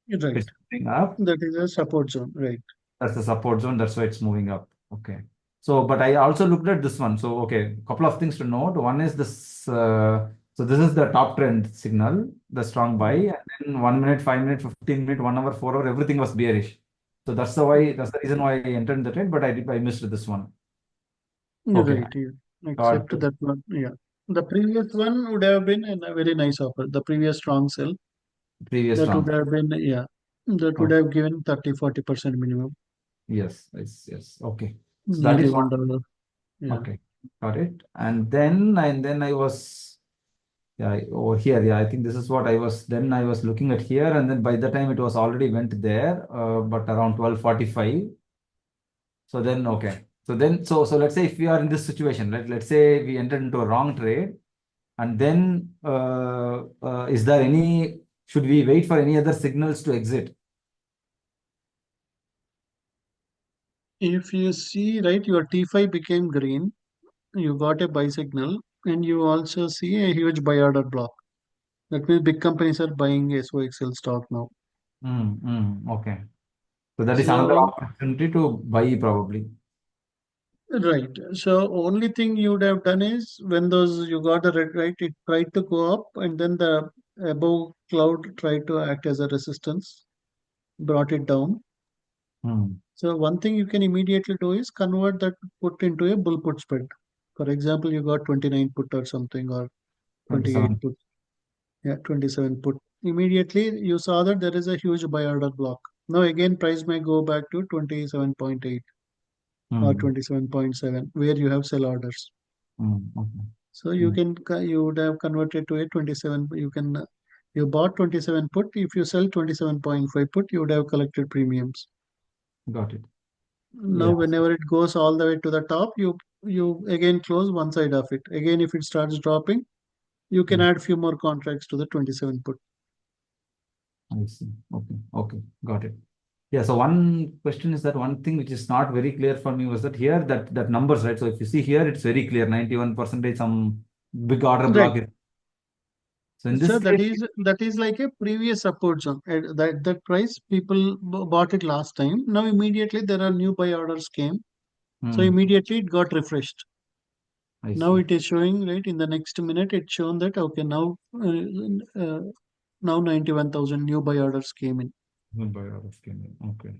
Right. It's moving up. That is a support zone. Right. That's the support zone. That's why it's moving up. Okay. So, but I also looked at this one. So, okay, couple of things to note. One is this. So this is the top trend signal, the strong buy, and then 1 minute, 5 minute, 15 minute, 1 hour, 4 hour, everything was bearish. So that's the reason why I entered the trade, but I missed this one. Okay, Right. Yeah. got Except that one. Yeah. The previous one would have been a very nice offer. The previous strong sell previous that would strong. have been, yeah, that would Oh, have given 30-40% minimum, yes. Okay. So that nearly is one. $1. Yeah. Okay, got it. And then I was. Yeah, over here. Yeah, I think this is what I was looking at here, and then by the time it was already went there, but around 12:45. So then, okay. So let's say if we are in this situation, let's say we entered into a wrong trade, and then should we wait for any other signals to exit? If you see, right, your T5 became green, you got a buy signal, and you also see a huge buy order block. That means big companies are buying SOXL stock now. Okay. So that is another So, opportunity to buy probably. right. So, only thing you would have done is when those you got the red, right, it tried to go up, and then the above cloud tried to act as a resistance, brought it down. Hmm. So one thing you can immediately do is convert that put into a bull put spread. For example, you got 29 put or something, or 28 27. put, yeah, 27 put. Immediately you saw that there is a huge buy order block. Now again price may go back to 27.8 or Hmm. 27.7 where you have sell orders. Okay. So you would have converted to a 27. You bought 27 put. If you sell 27.5 put, you would have collected premiums. Got it. Now, Yeah. whenever it goes all the way to the top, you again close one side of it. Again, if it starts dropping, you can Hmm. add few more contracts to the 27 put. I see. Okay. Got it. Yeah. So one question is that one thing which is not very clear for me was that here that numbers, right? So if you see here, it's very clear, 91%, some big order Right. block is. So in So this case, that is like a previous support zone. At that price, people bought it last time. Now immediately there are new buy orders came. So hmm, immediately it got refreshed. I Now see. it is showing right in the next minute. It's shown that okay now 91,000 new buy orders came in. New buy orders came in. Okay.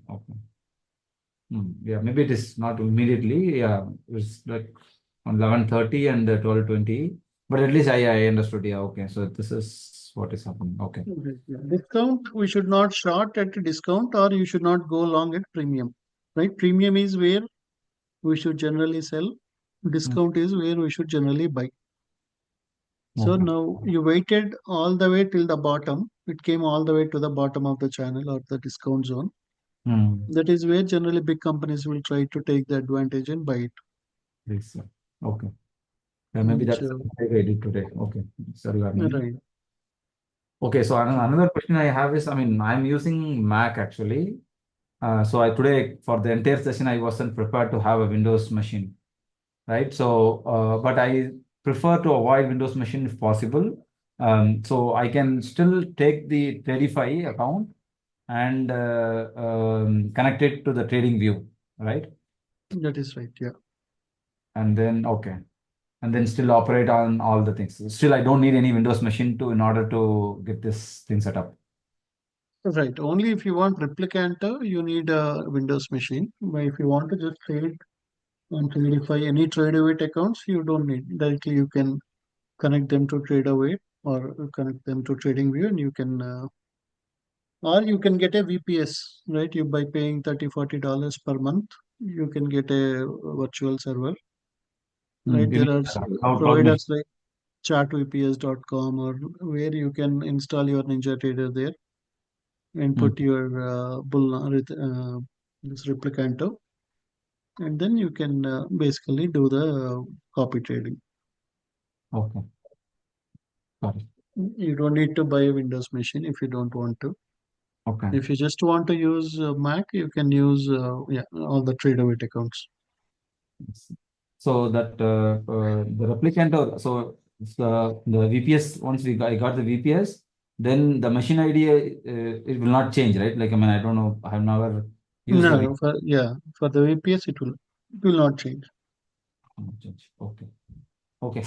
Yeah, maybe it is not immediately. Yeah, it's like on 11:30 and 12:20. But at least I understood. Yeah, okay. So this is what is happening. Okay. Okay, yeah. Discount, we should not short at a discount or you should not go long at premium. Right? Premium is where we should generally sell. Hmm. Discount is where we should generally buy. So Okay. now you waited all the way till the bottom. It came all the way to the bottom of the channel or the discount zone. Hmm. That is where generally big companies will try to take the advantage and buy it. Yes, sir. Okay. Yeah, maybe that's the So, mistake I did today. Okay. Sorry, learning. right. Okay, so another question I have is, I mean, I'm using Mac actually. So I today for the entire session I wasn't prepared to have a Windows machine, right? So, but I prefer to avoid Windows machine if possible. So I can still take the Tradify account and connect it to the trading view, right? That is right. Yeah. And then okay, and then still operate on all the things. Still, I don't need any Windows machine to in order to get this thing set up. Right. Only if you want replicanter, you need a Windows machine. But if you want to just trade and verify any TradeAway accounts, you don't need. Directly you can connect them to TradeAway or connect them to TradingView, and you can or you can get a VPS, right? You by paying $30-40 per month, you can get a virtual server, right? You There mean are cloud machine? providers like chartvps.com or where you can install your Ninja Trader there and Hmm. put your this replicanto, and then you can basically do the copy trading. Okay. Got it. You don't need to buy a Windows machine if you don't want to. Okay. If you just want to use Mac, you can use all the Tradeovate accounts. So that the replicant, or so the VPS, once I got the VPS, then the machine ID it will not change, right? Like, I mean, I don't know, I have never used the No, for the VPS it will not change. change. Okay. Okay.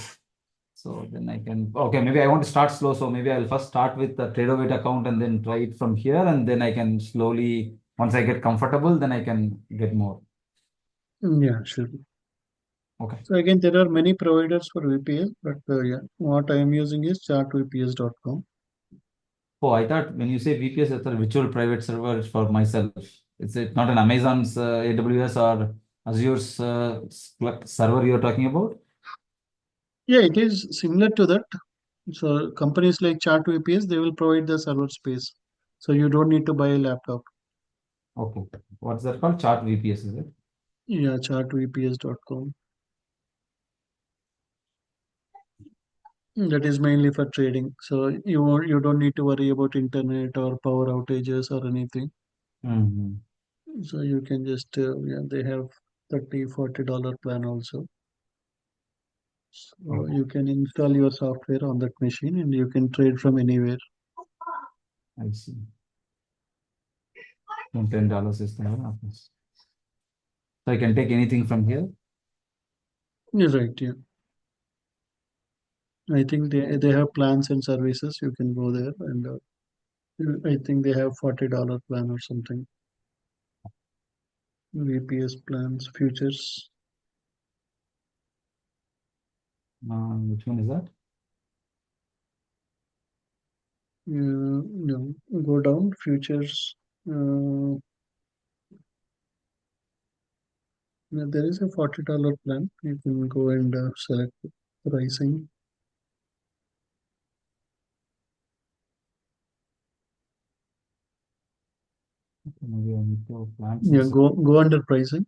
So then I can, okay, maybe I want to start slow. So maybe I'll first start with the Tradeovate account and then try it from here. And then I can slowly, once I get comfortable, then I can get more. Yeah, sure. Okay. So again, there are many providers for VPS, but what I am using is chartvps.com. Oh, I thought when you say VPS, it's a virtual private server for myself. It's not an Amazon's AWS or Azure's server you're talking about? Yeah, it is similar to that. So companies like ChartVPS, they will provide the server space. So you don't need to buy a laptop. Okay. What's that called? Chart VPS, is it? Yeah, chartvps.com. That is mainly for trading. So you don't need to worry about internet or power outages or anything. Mm-hmm. So you can just they have $30-40 plan also. So Okay. you can install your software on that machine and you can trade from anywhere. I see. And $10 is there. Okay. So I can take anything from here? You're right, yeah. I think they have plans and services. You can go there and I think they have $40 plan or something. VPS plans, futures. Which one is that? No, go down, futures. There is a $40 plan. You can go and select pricing. Okay, maybe I need to plan Yeah, some go under pricing.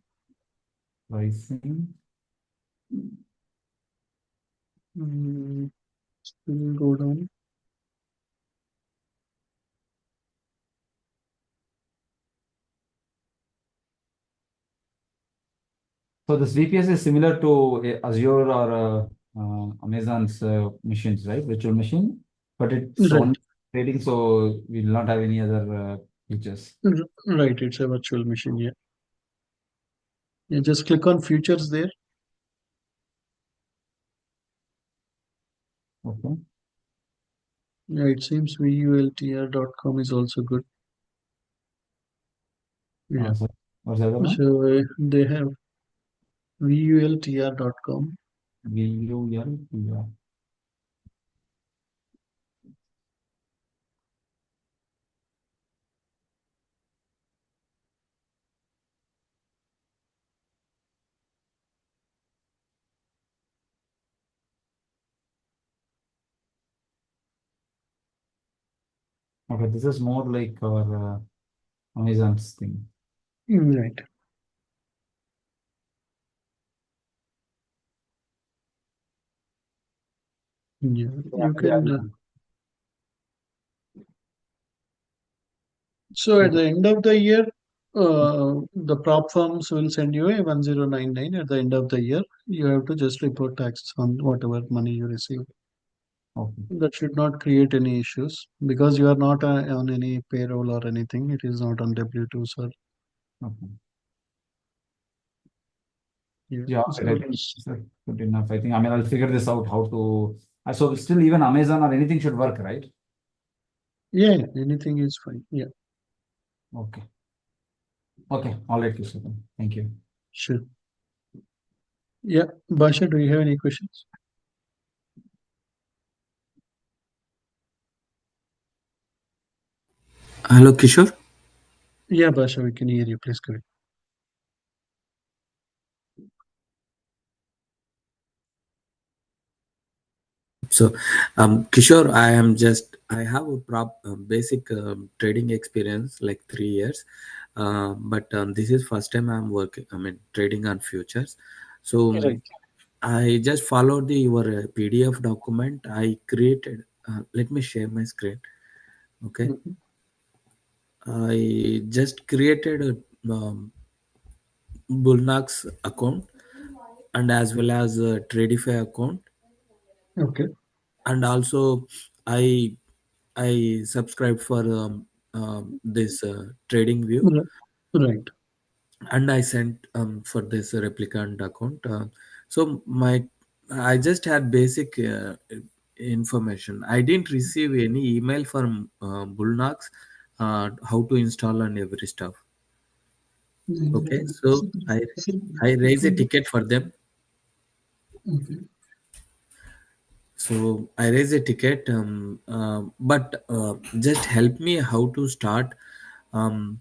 pricing. Go down. So this VPS is similar to Azure or Amazon's machines, right? Virtual machine, but it's Right, only trading, so we will not have any other features. right. It's a virtual machine. Yeah. You just click on futures there. Okay. Yeah, it seems vultr.com is also good. Yeah. So what's the other one? So they have vultr.com. VUL. Okay, this is more like our Amazon's thing. Right. Yeah. Yeah, You maybe can. I'll. So at the end of the year, the prop firms will send you a 1099 at the end of the year. You have to just report taxes on whatever money you receive. Okay. That should not create any issues because you are not on any payroll or anything. It is not on W2, sir. Okay. Yeah. Yeah, So I think it's good enough. I think, I mean, I'll figure this out how to. So still, even Amazon or anything should work, right? yeah, anything is fine. Yeah, Okay. Okay. All right, Kishore. Thank you. sure. Yeah, Basha, do you have any questions? Hello, Kishore. Yeah, Basha, we can hear you. Please go ahead. So, Kishore, I have a basic trading experience like 3 years, but this is first time I'm working. I mean, trading on futures. So Right. I just followed your PDF document. I created let me share my screen. Okay, Mhm. I just created a Bullnox account and as well as a Tradify account, Okay. and also I I subscribed for this Trading View, Right. Right. and I sent for this replicant account. So my I just had basic information. I didn't receive any email from Bullnox how to install and every stuff. Okay, so I raise a ticket for them. Okay. So I raise a ticket, but just help me how to start. Um,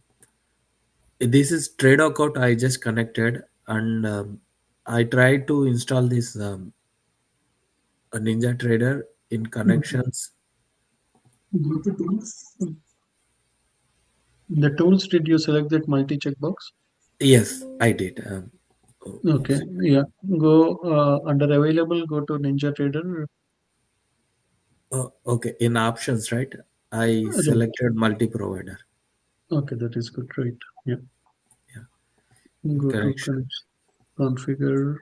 this is trade account I just connected, and I tried to install this a Ninja Trader in Okay. connections. Go to tools. The tools, did you select that multi checkbox? Yes, I did. Okay. Oops. Yeah. Go under available, go to Ninja Trader. Okay, in options, right? I Right. selected multi-provider. Okay, that is good. Right. Yeah. Yeah, in Go to connection. configure.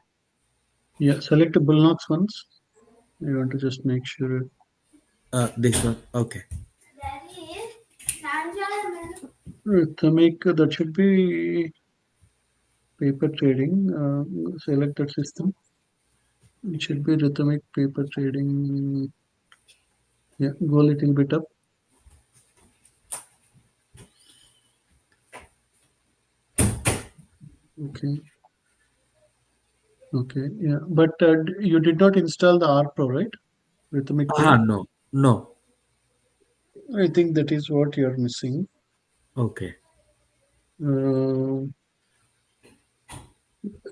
Yeah. Select the Bullnox once. You want to just make sure. This one. Okay. To make that should be paper trading. Select that system. It should be rhythmic paper trading. Yeah, go a little bit up. Okay, okay, yeah. But you did not install the R Pro, right? Rhythmic Pro. No, no. I think that is what you're missing. Okay. Uh,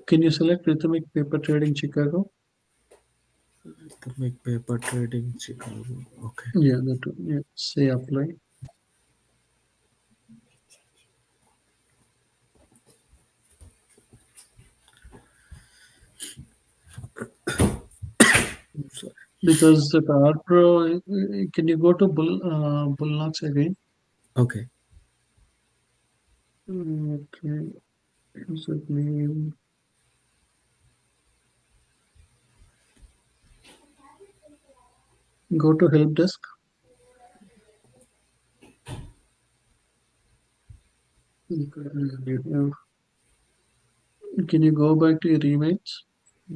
can you select rhythmic paper trading Chicago? To make paper trading Chicago. Okay. Yeah, that one. Yeah, say apply. So, Because the R Pro, can you go to Bullnox again? okay. Okay, username. Go to help desk. Can you go back to your emails?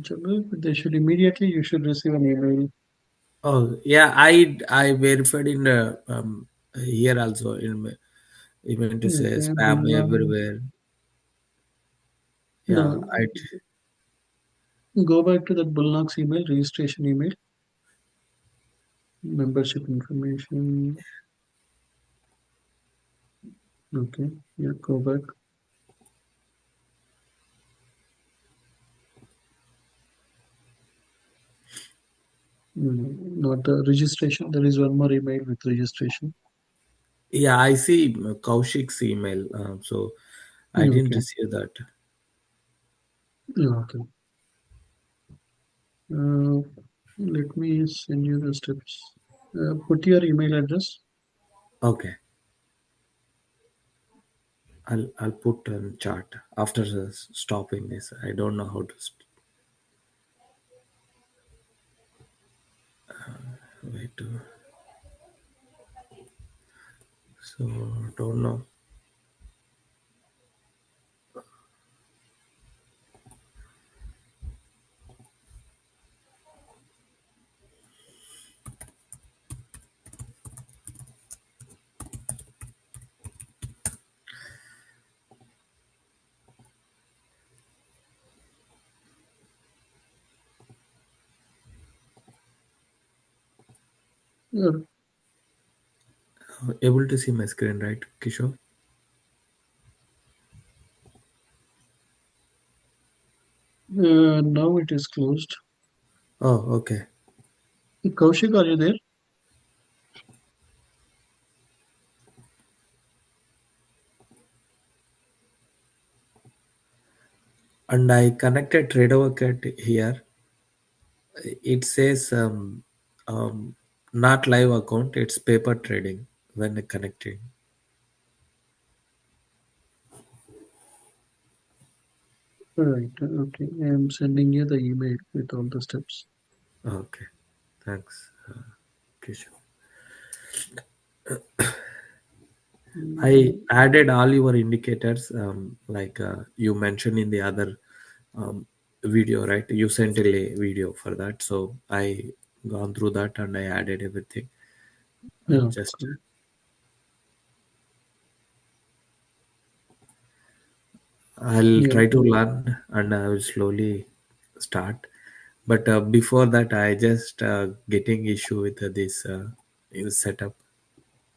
Generally, they should immediately you should receive an email. Oh yeah, I verified in the here also in even to say Okay, spam Bullnox. everywhere. Yeah, No, I go back to that Bullnox email, registration email, membership information. Okay, yeah, go back. Not the registration. There is one more email with registration. yeah I see Kaushik's email. So I didn't Okay, receive that. yeah, okay. Let me send you the steps. Put your email address. Okay, I'll put chart after stopping this. I don't know how to wait to so don't know. Uh, Able to see my screen, right, Kishore? now it is closed. Oh, okay. Kaushik, are you there? And I connected TradeOverCat here. It says Not live account, it's paper trading when connecting. Right. Okay. I am sending you the email with all the steps. Okay, thanks, Kishore. I Mm, added all your indicators, like you mentioned in the other um, video, right? You sent a video for that, so I gone through that and I added everything. yeah. Just Cool. I'll Yeah. try to learn and I will slowly start. But before that, I just getting issue with this setup.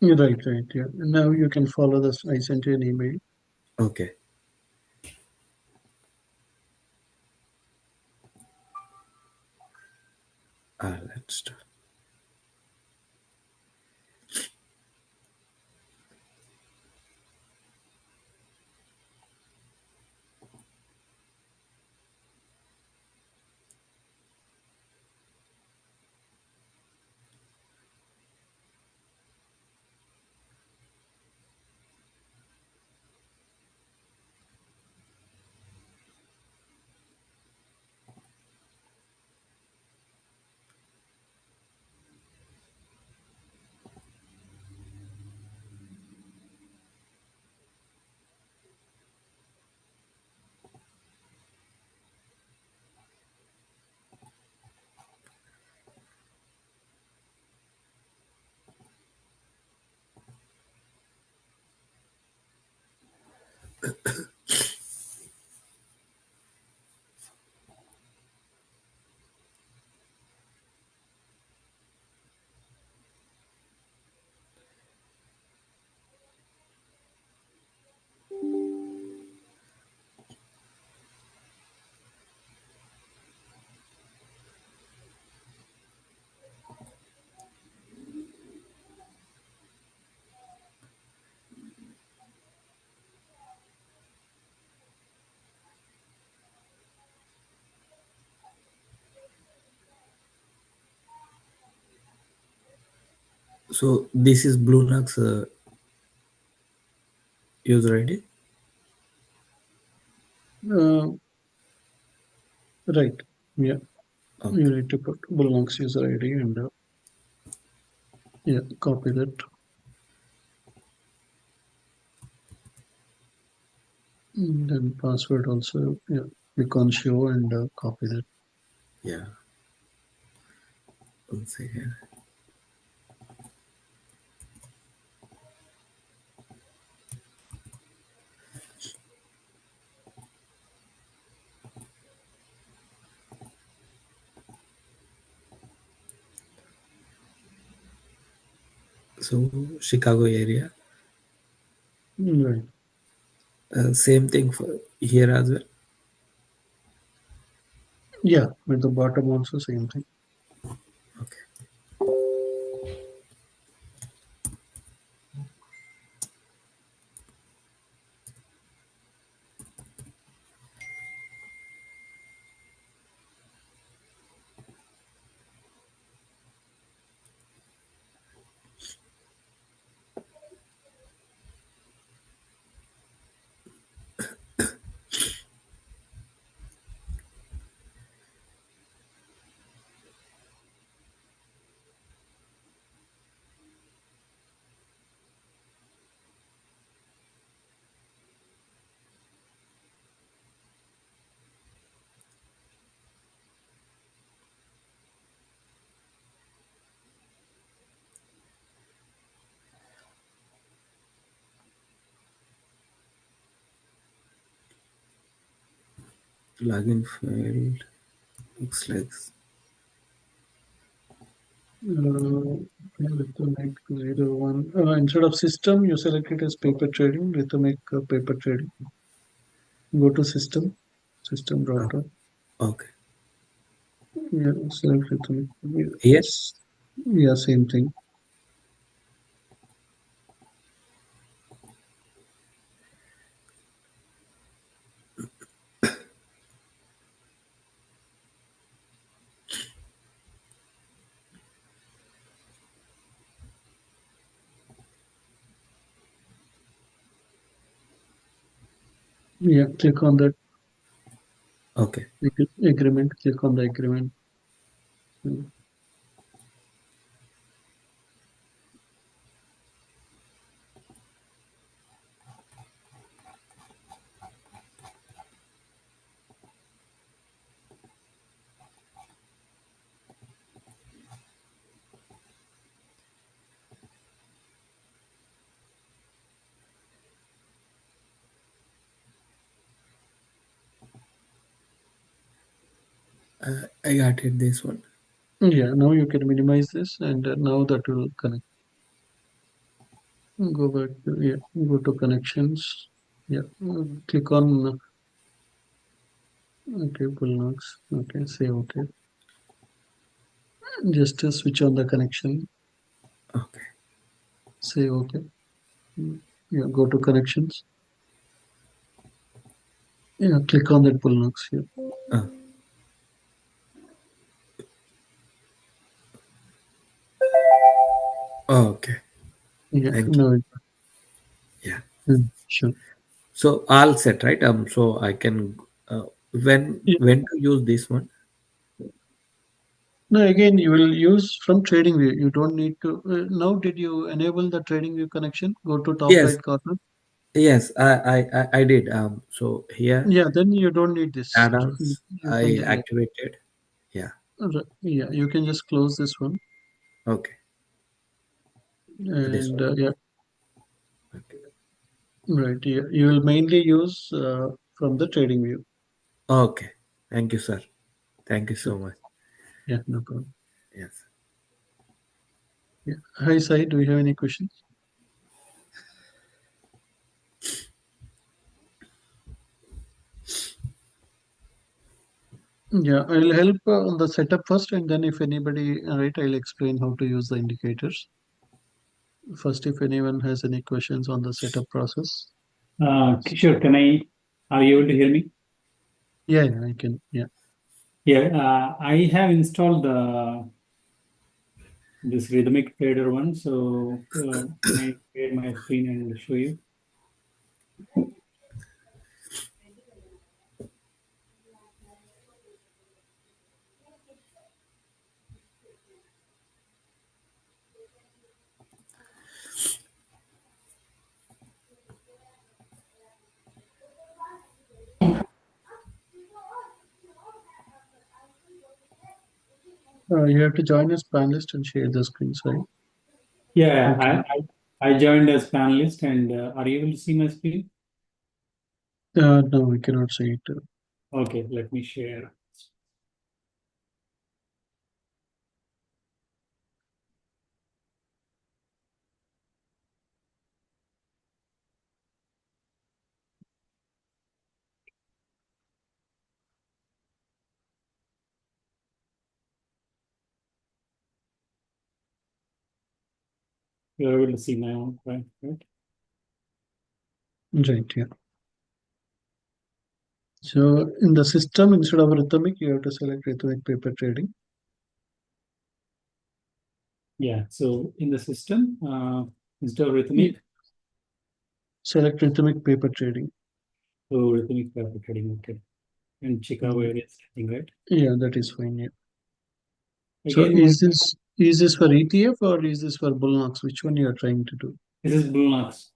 Right. Right. Yeah. Now you can follow this. I sent you an email. Okay, let's start. So this is Blue Nox user ID. Uh, right. Yeah. You Okay, need to put belongs user ID and yeah, copy that. Then password also. Yeah. Click on show and copy that. yeah. One second. So Chicago area. Right. Same thing for here as well. Yeah. With the bottom also same thing. Okay. Login failed. Looks like Rhythmic 01. Instead of system, you select it as paper trading. Rhythmic paper trading. Go to system. System drop down. okay. Yeah, select rhythmic. Here, Yeah, same thing. Yeah, click on that Okay. agreement. Click on the agreement. I got it. This one. Yeah, now you can minimize this, and now that will connect. Go back to, yeah, go to connections. Yeah, click on okay, bullnox. Okay, say okay. Just switch on the connection. Okay. Say okay. Yeah, go to connections. Yeah, click on that bullnox here. Uh, okay. Yeah, Thank you. no, Yeah. sure. So all set, right? So I can Yeah. when to use this one? No, again, you will use from trading view. You don't need to. Now, did you enable the trading view connection? Go to top Yes. right corner. Yes. I did. So here Yeah, then you don't need this. add-ons You can, I yeah, activated. Yeah. yeah, you can just close this one, Okay. This and one. yeah, Okay. right. Yeah, you will mainly use from the trading view. Okay. Thank you, sir. Thank you Yeah, so much. yeah, no problem. Yes. Yeah. Hi, Sai. Do you have any questions? Yeah, I'll help on the setup first, and then if anybody, right, I'll explain how to use the indicators. First, if anyone has any questions on the setup process. Kishore, are you able to hear me? Yeah, yeah, I can. Yeah. Yeah, I have installed this Rhythmic Trader one. So can I share my screen and show you? You have to join as panelist and share the screen, sorry. Yeah, Okay. I joined as panelist, and are you able to see my screen? No, we cannot see it. Okay, let me share. You're able to see my own, right? Right, yeah. So in the system, instead of rhythmic, you have to select rhythmic paper trading. Yeah, so in the system, instead of Rhythmic, Select rhythmic paper trading. so Rhythmic paper trading, okay. And Chicago Mm. area setting, right? Yeah, that is fine. Yeah. So Again, is this for ETF or is this for Bullnox? Which one you are trying to do? this is Bullnox.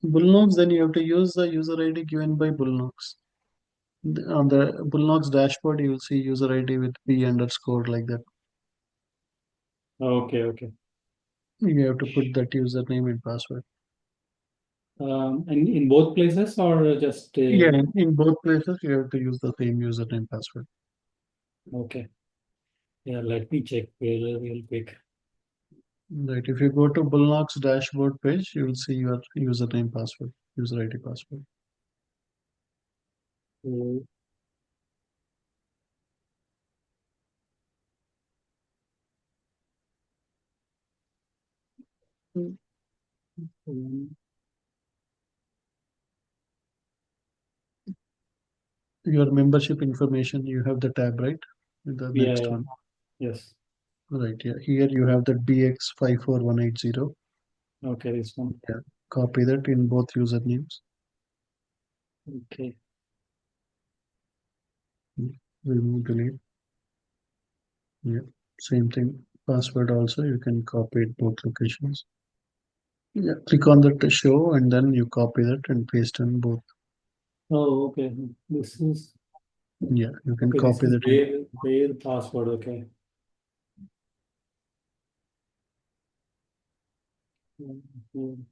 Bullnox, then you have to use the user ID given by Bullnox. On the Bullnox dashboard, you will see user ID with P underscore like that. Okay, okay. You have to put that username and password. And in both places or just Yeah, in both places, you have to use the same username password. okay. Yeah, let me check real quick. Right. If you go to Bullnox dashboard page, you will see your username password, user ID password. So, um, Your membership information, you have the tab, right? The yeah, next yeah, one. yes. Right. Yeah. Here you have the BX54180. Okay, this one. Yeah. Copy that in both usernames. Okay. Remove, delete. Yeah, same thing. Password also, you can copy it both locations. Yeah, click on that to show and then you copy that and paste on both. Oh, okay. This is Yeah, you can okay. This copy is that. their password. Okay. Mhm.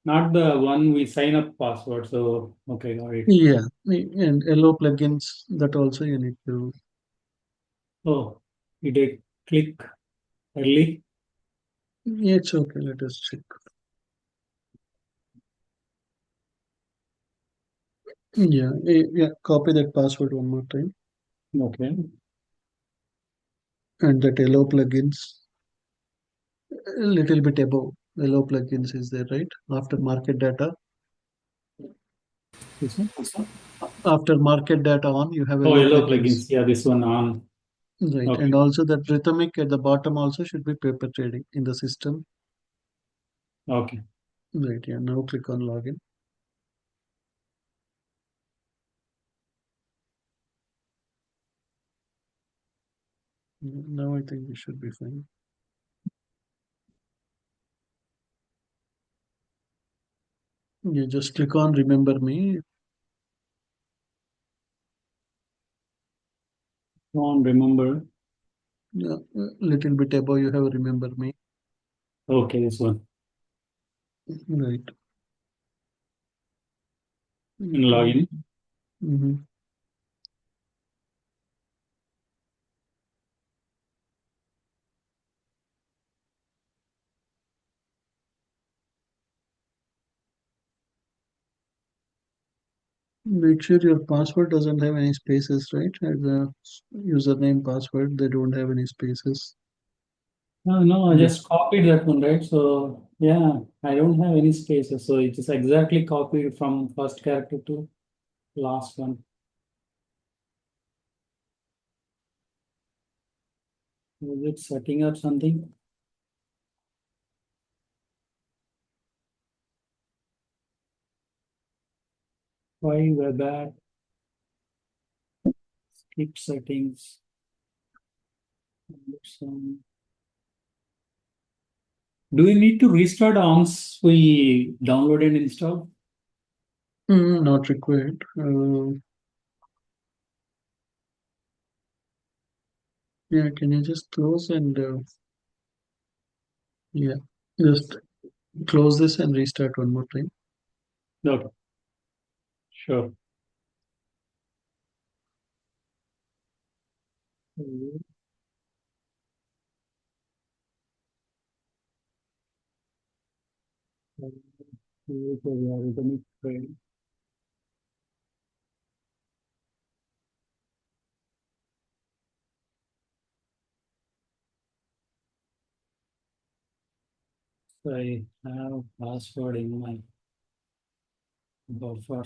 Not the one we sign up password. So okay, got it. Yeah, and allow plugins that also you need to. Oh, you did click early. Yeah, it's okay. Let us check. Yeah, yeah. Copy that password one more time, Okay. and that allow plugins a little bit above. Allow plugins is there, right? After market data. This one. After market data on, you have Oh, allow yellow plugins. plugins. Yeah, this one on. Right, Okay. and also that rhythmic at the bottom also should be paper trading in the system. Okay. Right, yeah. Now click on login. Now I think we should be fine. You just click on remember me. On remember. Yeah, little bit above you have remember me. Okay, this one. Right. And login. Mhm. Make sure your password doesn't have any spaces, right? As a username password, they don't have any spaces. No, I Yeah. just copied that one, right? So yeah, I don't have any spaces. So it is exactly copied from first character to last one. Was it setting up something? Why web app? Skip settings. Some- Do we need to restart once we download and install? Not required. Yeah, can you just close and yeah, just close this and restart one more time. Okay, sure. I have password in my buffer.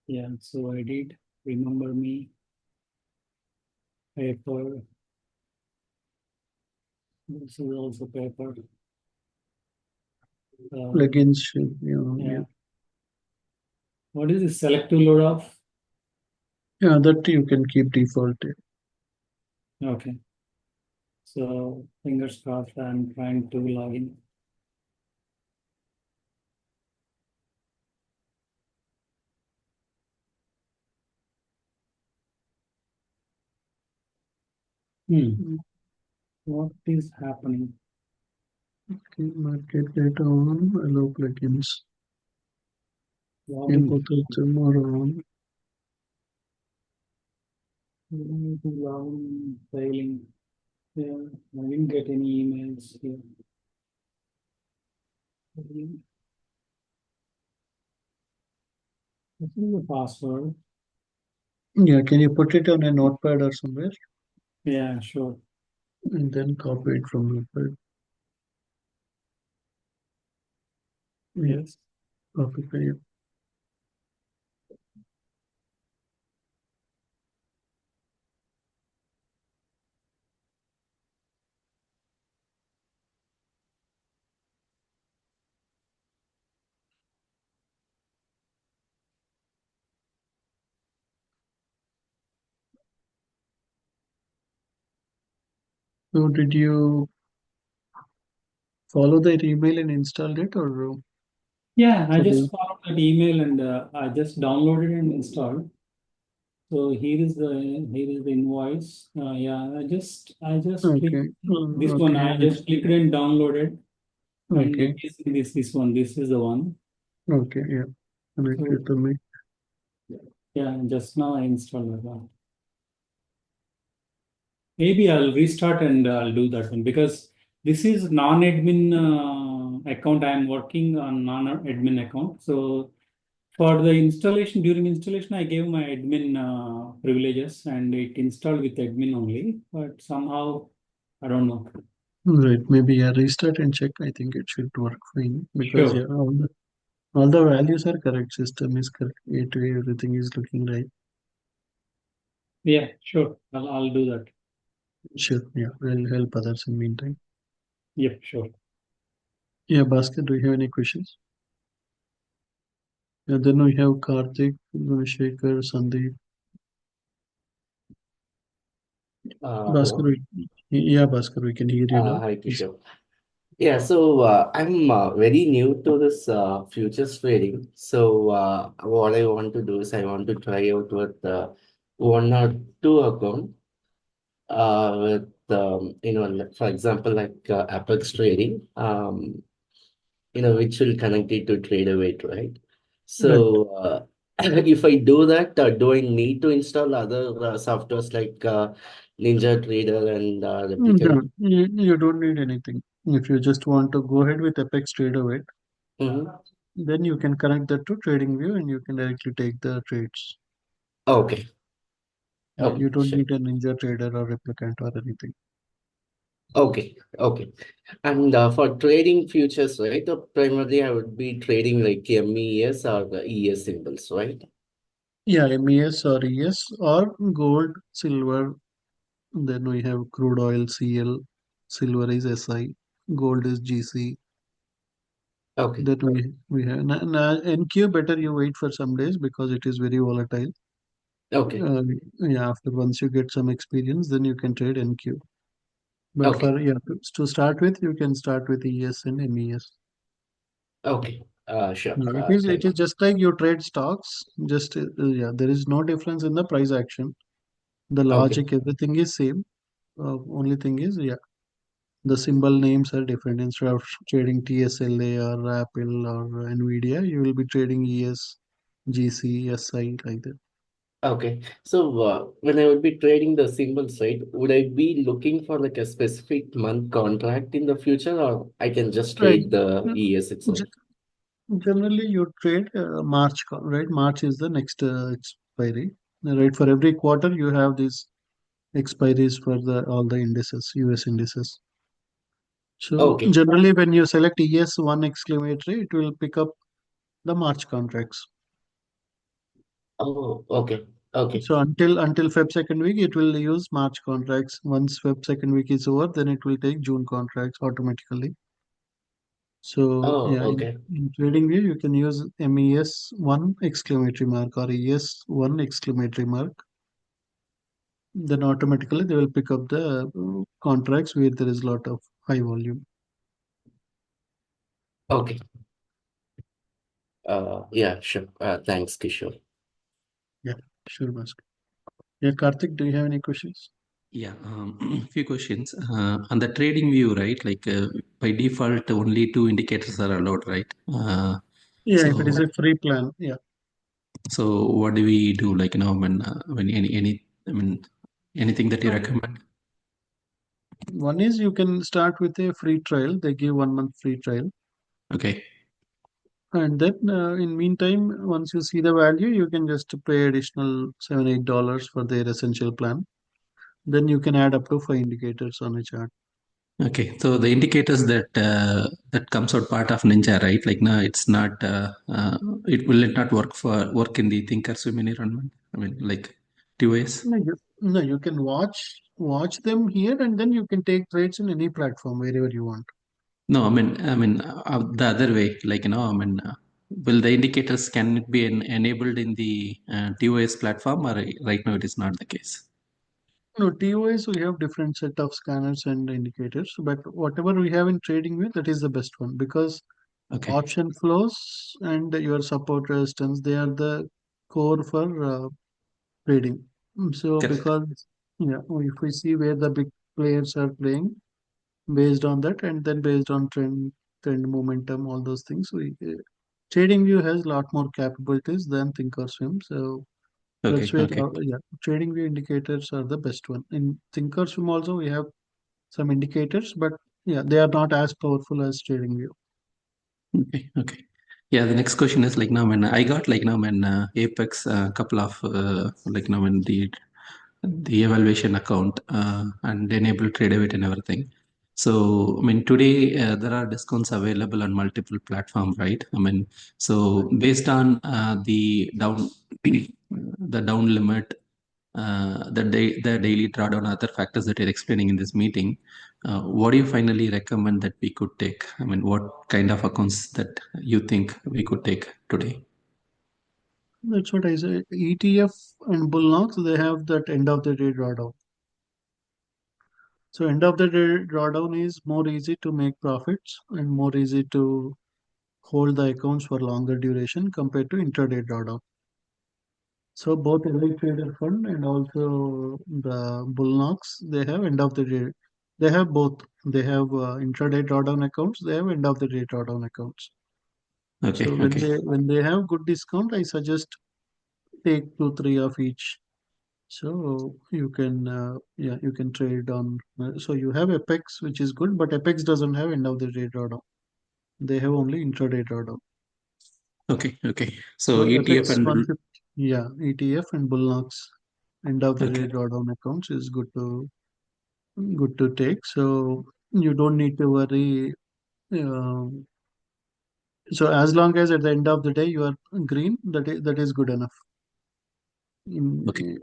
Yeah, so I did remember me paper. This is also paper. Plugins should, Yeah. What is the selective load off? yeah, that you can keep default. Okay. So fingers crossed, I'm trying to log in. What is happening? Okay, market data on, allow plugins. Login. Both of them are on. Login failing. Yeah, I didn't get any emails here. This is the password. Yeah, can you put it on a notepad or somewhere Yeah, sure. and then copy it from notepad? Yeah, Yes. copy. Yeah. So did you follow that email and installed it, or Yeah, I for just the found that email and I just downloaded and installed. So here is the invoice. Yeah, I just clicked okay, this one. okay, I just clicked and downloaded, and okay, this one. This is the one. okay, yeah, connect So it to me. yeah, just now I installed that. Maybe I'll restart and I'll do that one because this is non-admin account. I'm working on non-admin account. So for the installation, during installation, I gave my admin privileges and it installed with admin only. But somehow, I don't know. Right, maybe yeah, restart and check. I think it should work fine because yeah, Sure. all the values are correct. System is correct. A to A, everything is looking right. Yeah, sure. I'll do that. Sure, yeah, we'll help others in meantime. Yep, sure. Yeah, Bhaskar, do you have any questions? Yeah, then we have Karthik, Shekhar, Sandeep. Bhaskar, Hello. yeah, Bhaskar, we can hear you now. Hi, Please. Kishore. Yeah, so I'm very new to this futures trading. So what I want to do is I want to try out with one or two account with for example, like Apex trading, which will connect it to Tradeaway, right? Right. So if I do that, do I need to install other softwares like Ninja Trader and No, Replicant? you don't need anything. If you just want to go ahead with Apex Tradeaway, Mm-hmm. then you can connect that to TradingView and you can directly take the trades. Okay. Yeah, Okay, you don't sure. need a Ninja Trader or Replicant or anything. Okay, okay. And for trading futures, right? Primarily, I would be trading like MES or the ES symbols, right? Yeah, MES or ES or gold, silver. Then we have crude oil, CL, silver is SI, gold is GC. Okay, Then we have NQ. Better you wait for some days because it is very volatile. okay, Yeah, after once you get some experience, then you can trade NQ. But okay, for yeah, to start with, you can start with ES and MES. okay. Sure. Yeah, it is Thanks. just like you trade stocks. Just yeah, there is no difference in the price action. The Okay, logic, everything is same. Only thing is yeah, the symbol names are different. Instead of trading TSLA or Apple or Nvidia, you will be trading ES, GC, SI like that. okay. So when I would be trading the symbols, right, would I be looking for like a specific month contract in the future, or I can just Right. trade the ES G- itself? Generally, you trade March, right? March is the next expiry. Right. For every quarter, you have these expiries for the all the indices, US indices. So Okay. generally, when you select ES1 exclamatory, it will pick up the March contracts. Oh, okay, okay, So until Feb second week, it will use March contracts. Once Feb second week is over, then it will take June contracts automatically. So oh, yeah, okay, in TradingView, you can use MES1 exclamatory mark or ES1 exclamatory mark. Then automatically they will pick up the contracts where there is a lot of high volume. okay. Yeah, sure. Thanks, Kishore. Yeah, sure, Bhaskar. Yeah, Karthik, do you have any questions? Yeah, few questions. On the trading view, right? Like by default, only two indicators are allowed, right? Yeah, if it is So, a free plan, yeah. so what do we do? Like, when I mean, anything that you recommend? One is you can start with a free trial. They give 1 month free trial. Okay, And then in meantime, once you see the value, you can just pay additional $7, $8 for their essential plan. Then you can add up to 5 indicators on a chart. okay. So the indicators that comes out part of Ninja, right? Like, no, it's not. It not work in the thinker swim environment? I mean, like 2 ways. No, you can watch them here, and then you can take trades in any platform wherever you want. No, the other way, like, will the indicators can it be enabled in the TOS platform, or right now it is not the case? No, TOS we have different set of scanners and indicators, but whatever we have in TradingView, that is the best one because Okay. option flows and your support resistance, they are the core for trading. So Correct. because if we see where the big players are playing based on that, and then based on trend momentum, all those things, TradingView has a lot more capabilities than Thinkorswim. So Okay. that's where Okay. TradingView indicators are the best one. In Thinkorswim also we have some indicators, but they are not as powerful as TradingView. Okay. Okay. Yeah. The next question is like now when I got like now when Apex a couple of like now when the evaluation account and enable trade await and everything. So I mean today there are discounts available on multiple platforms, right? I mean so based on the down the down limit, the daily drawdown, other factors that you're explaining in this meeting, what do you finally recommend that we could take? I mean, what kind of accounts that you think we could take today? That's what I say. ETF and Bullnox, they have that end of the day drawdown. So end of the day drawdown is more easy to make profits and more easy to hold the accounts for longer duration compared to intraday drawdown. So both Elite Trader Fund and also the Bullnox, they have end of the day. They have both. They have intraday drawdown accounts. They have end of the day drawdown accounts. Okay. So Okay. when they have good discount, I suggest take 2, 3 of each. So you can you can trade on. So you have Apex, which is good, but Apex doesn't have end of the day drawdown. They have only intraday drawdown. Okay. Okay. So So ETF Apex and 150, ETF and Bullnox end of the day okay. drawdown accounts is good to take. So you don't need to worry. Uh, so as long as at the end of the day you are green, that is good enough. Okay.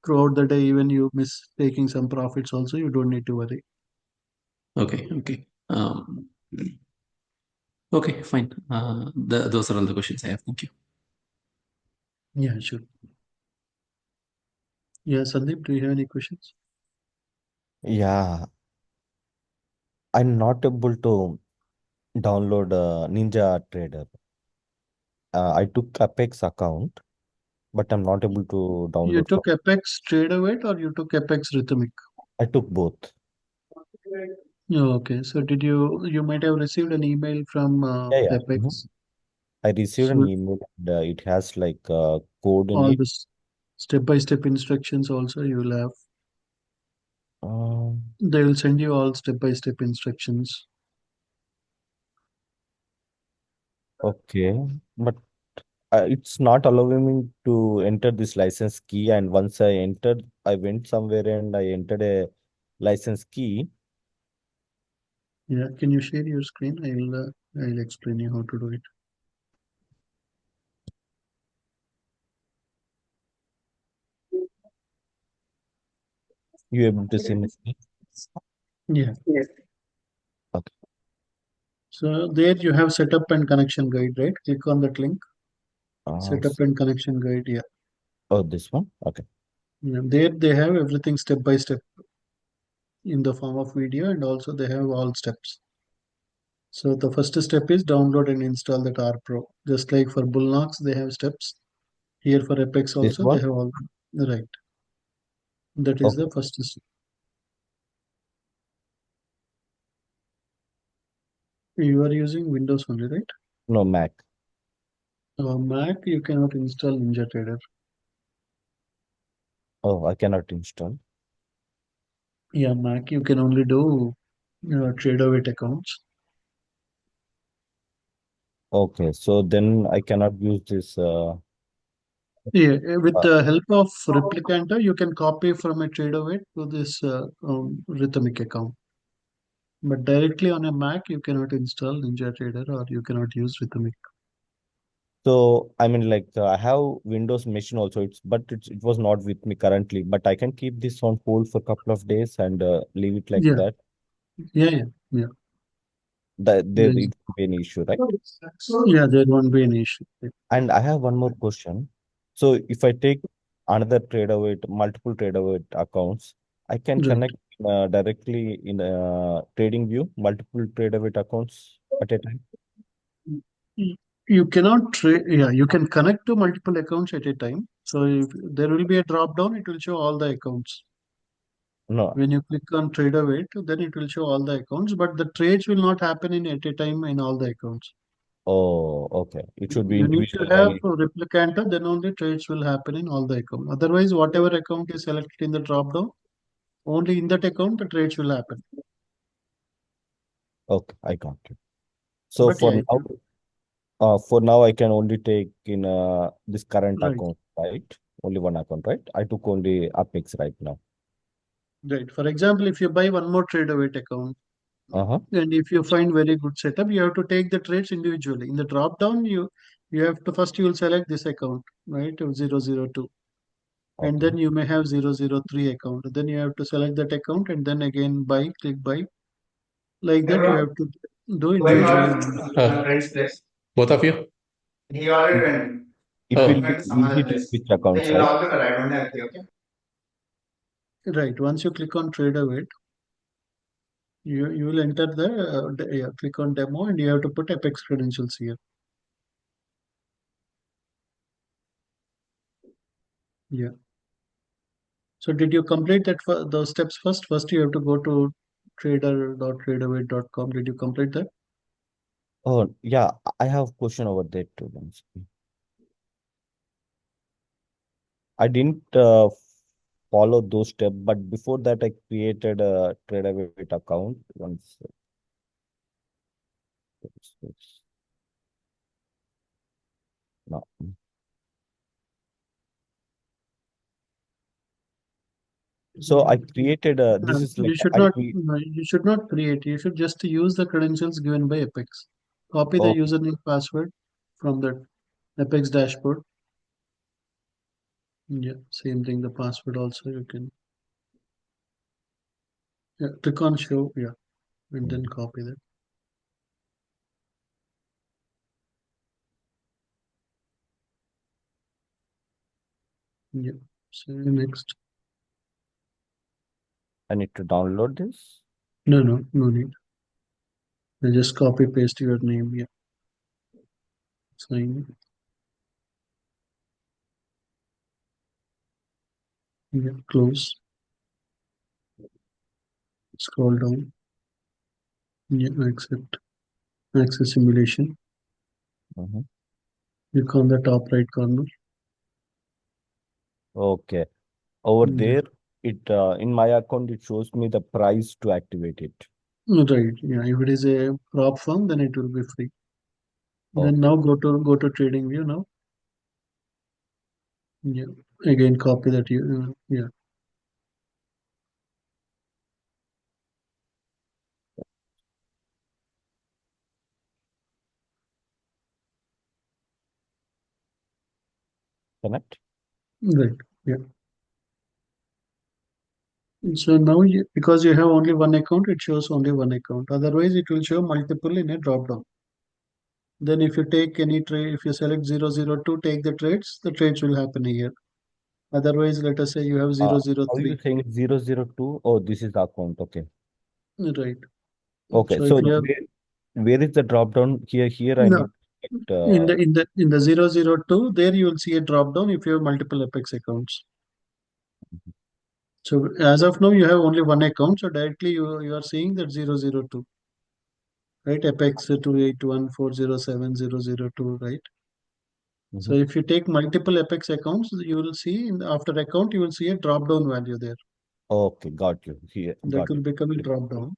Throughout the day, even you miss taking some profits, also you don't need to worry. Okay. Okay. Okay. Fine. Those are all the questions I have. Thank you. Yeah, sure. Yeah, Sandeep, do you have any questions? Yeah, I'm not able to download Ninja Trader. I took Apex account, but I'm not able to You download from. took Apex Tradeaway or you took Apex Rhythmic? I took both. Oh, okay. So you might have received an email from Yeah, yeah. Apex. I received an So email and it has like a code in all it. this step-by-step instructions also you will have. Um, They will send you all step-by-step instructions. okay, but it's not allowing me to enter this license key. And once I entered, I went somewhere and I entered a license key. Yeah, can you share your screen? I'll explain you how to do it. You able to see my screen? Yeah. Okay. So there you have setup and connection guide, right? Click on that link. Uh, Setup and connection guide. Yeah. oh, this one. Okay. Yeah. There they have everything step by step in the form of video, and also they have all steps. So the first step is download and install that R Pro. Just like for Bullnox, they have steps. Here for Apex This also they one. have all right. That is Okay. the first step. You are using Windows only, right? No, Mac. Mac, you cannot install Ninja Trader. Oh, I cannot install. Yeah, Mac, you can only do Tradeaway accounts. Okay, so then I cannot use this. Yeah, with Uh, the help of Replicanter, you can copy from a Tradeaway to this Rhythmic account. But directly on a Mac, you cannot install Ninja Trader or you cannot use Rhythmic. so I mean, like I have Windows machine also. It was not with me currently. But I can keep this on hold for a couple of days and leave it like Yeah, that. yeah. That there There it is, won't be an issue, right? yeah, there won't be an issue. And I have one more question. So if I take another multiple trade away accounts, I can Right. connect directly in trading view multiple TraderWeight accounts at a time. You cannot trade. Yeah, you can connect to multiple accounts at a time. So if there will be a drop down, it will show all the accounts. No. When you click on trader weight, then it will show all the accounts, but the trades will not happen in at a time in all the accounts. Oh, okay. It should be You need to individual. have a replicanter, then only trades will happen in all the accounts. Otherwise, whatever account is selected in the drop down, only in that account the trades will happen. Okay, I got it. So But yeah, for now, I can only take in this current right, account, right? Only one account, right? I took only Apex right now. right. For example, if you buy one more trader weight account, Uh-huh. and if you find very good setup, you have to take the trades individually. In the drop down, you have to first you will select this account, right? 002. And Okay. then you may have 003 account. Then you have to select that account and then again buy, click buy. Like that, you have to do individually. Both of you? It Oh. will be easy to switch accounts, right? Right. Once you click on trader weight, you will enter click on demo and you have to put Apex credentials here. Yeah. So did you complete those steps first? First, you have to go to trader.traderweight.com. Did you complete that? Oh, yeah. I have a question over there too. Once. I didn't follow those steps, but before that, I created a TraderWeight account once. No. So I created this is like You should not. No, you should not create. You should just use the credentials given by Apex. Copy the oh, username password from the Apex dashboard. Yeah, same thing. The password also you can. Yeah, click on show. Yeah, and then copy that. Yeah. So next. I need to download this. No, no need. I just copy paste your name. Yeah. Sign. Yeah. Close. Scroll down. Yeah. Accept. Access simulation. Click on the top right corner. Okay. Over Yeah. there, it in my account, it shows me the price to activate it. Right. Yeah. If it is a prop firm, then it will be free. Okay. Then now go to trading view now. Yeah. Again, copy that you. Yeah. Connect. Right. Yeah. So now, because you have only one account, it shows only one account. Otherwise, it will show multiple in a drop down. Then, if you take any trade, if you select 002, take the trades will happen here. Otherwise, let us say you have How are 003. you saying 002? Oh, this is the account. Okay. Right. Okay. So, if So you have where is the drop down? Here I no, need to in the 002, there you will see a drop down if you have multiple Apex accounts. So as of now, you have only one account. So directly you are seeing that 002, right? Apex 281407002, right? So if you take multiple Apex accounts, you will see after account, you will see a drop down value there. Okay, got you. Here, That got will it. become a drop down.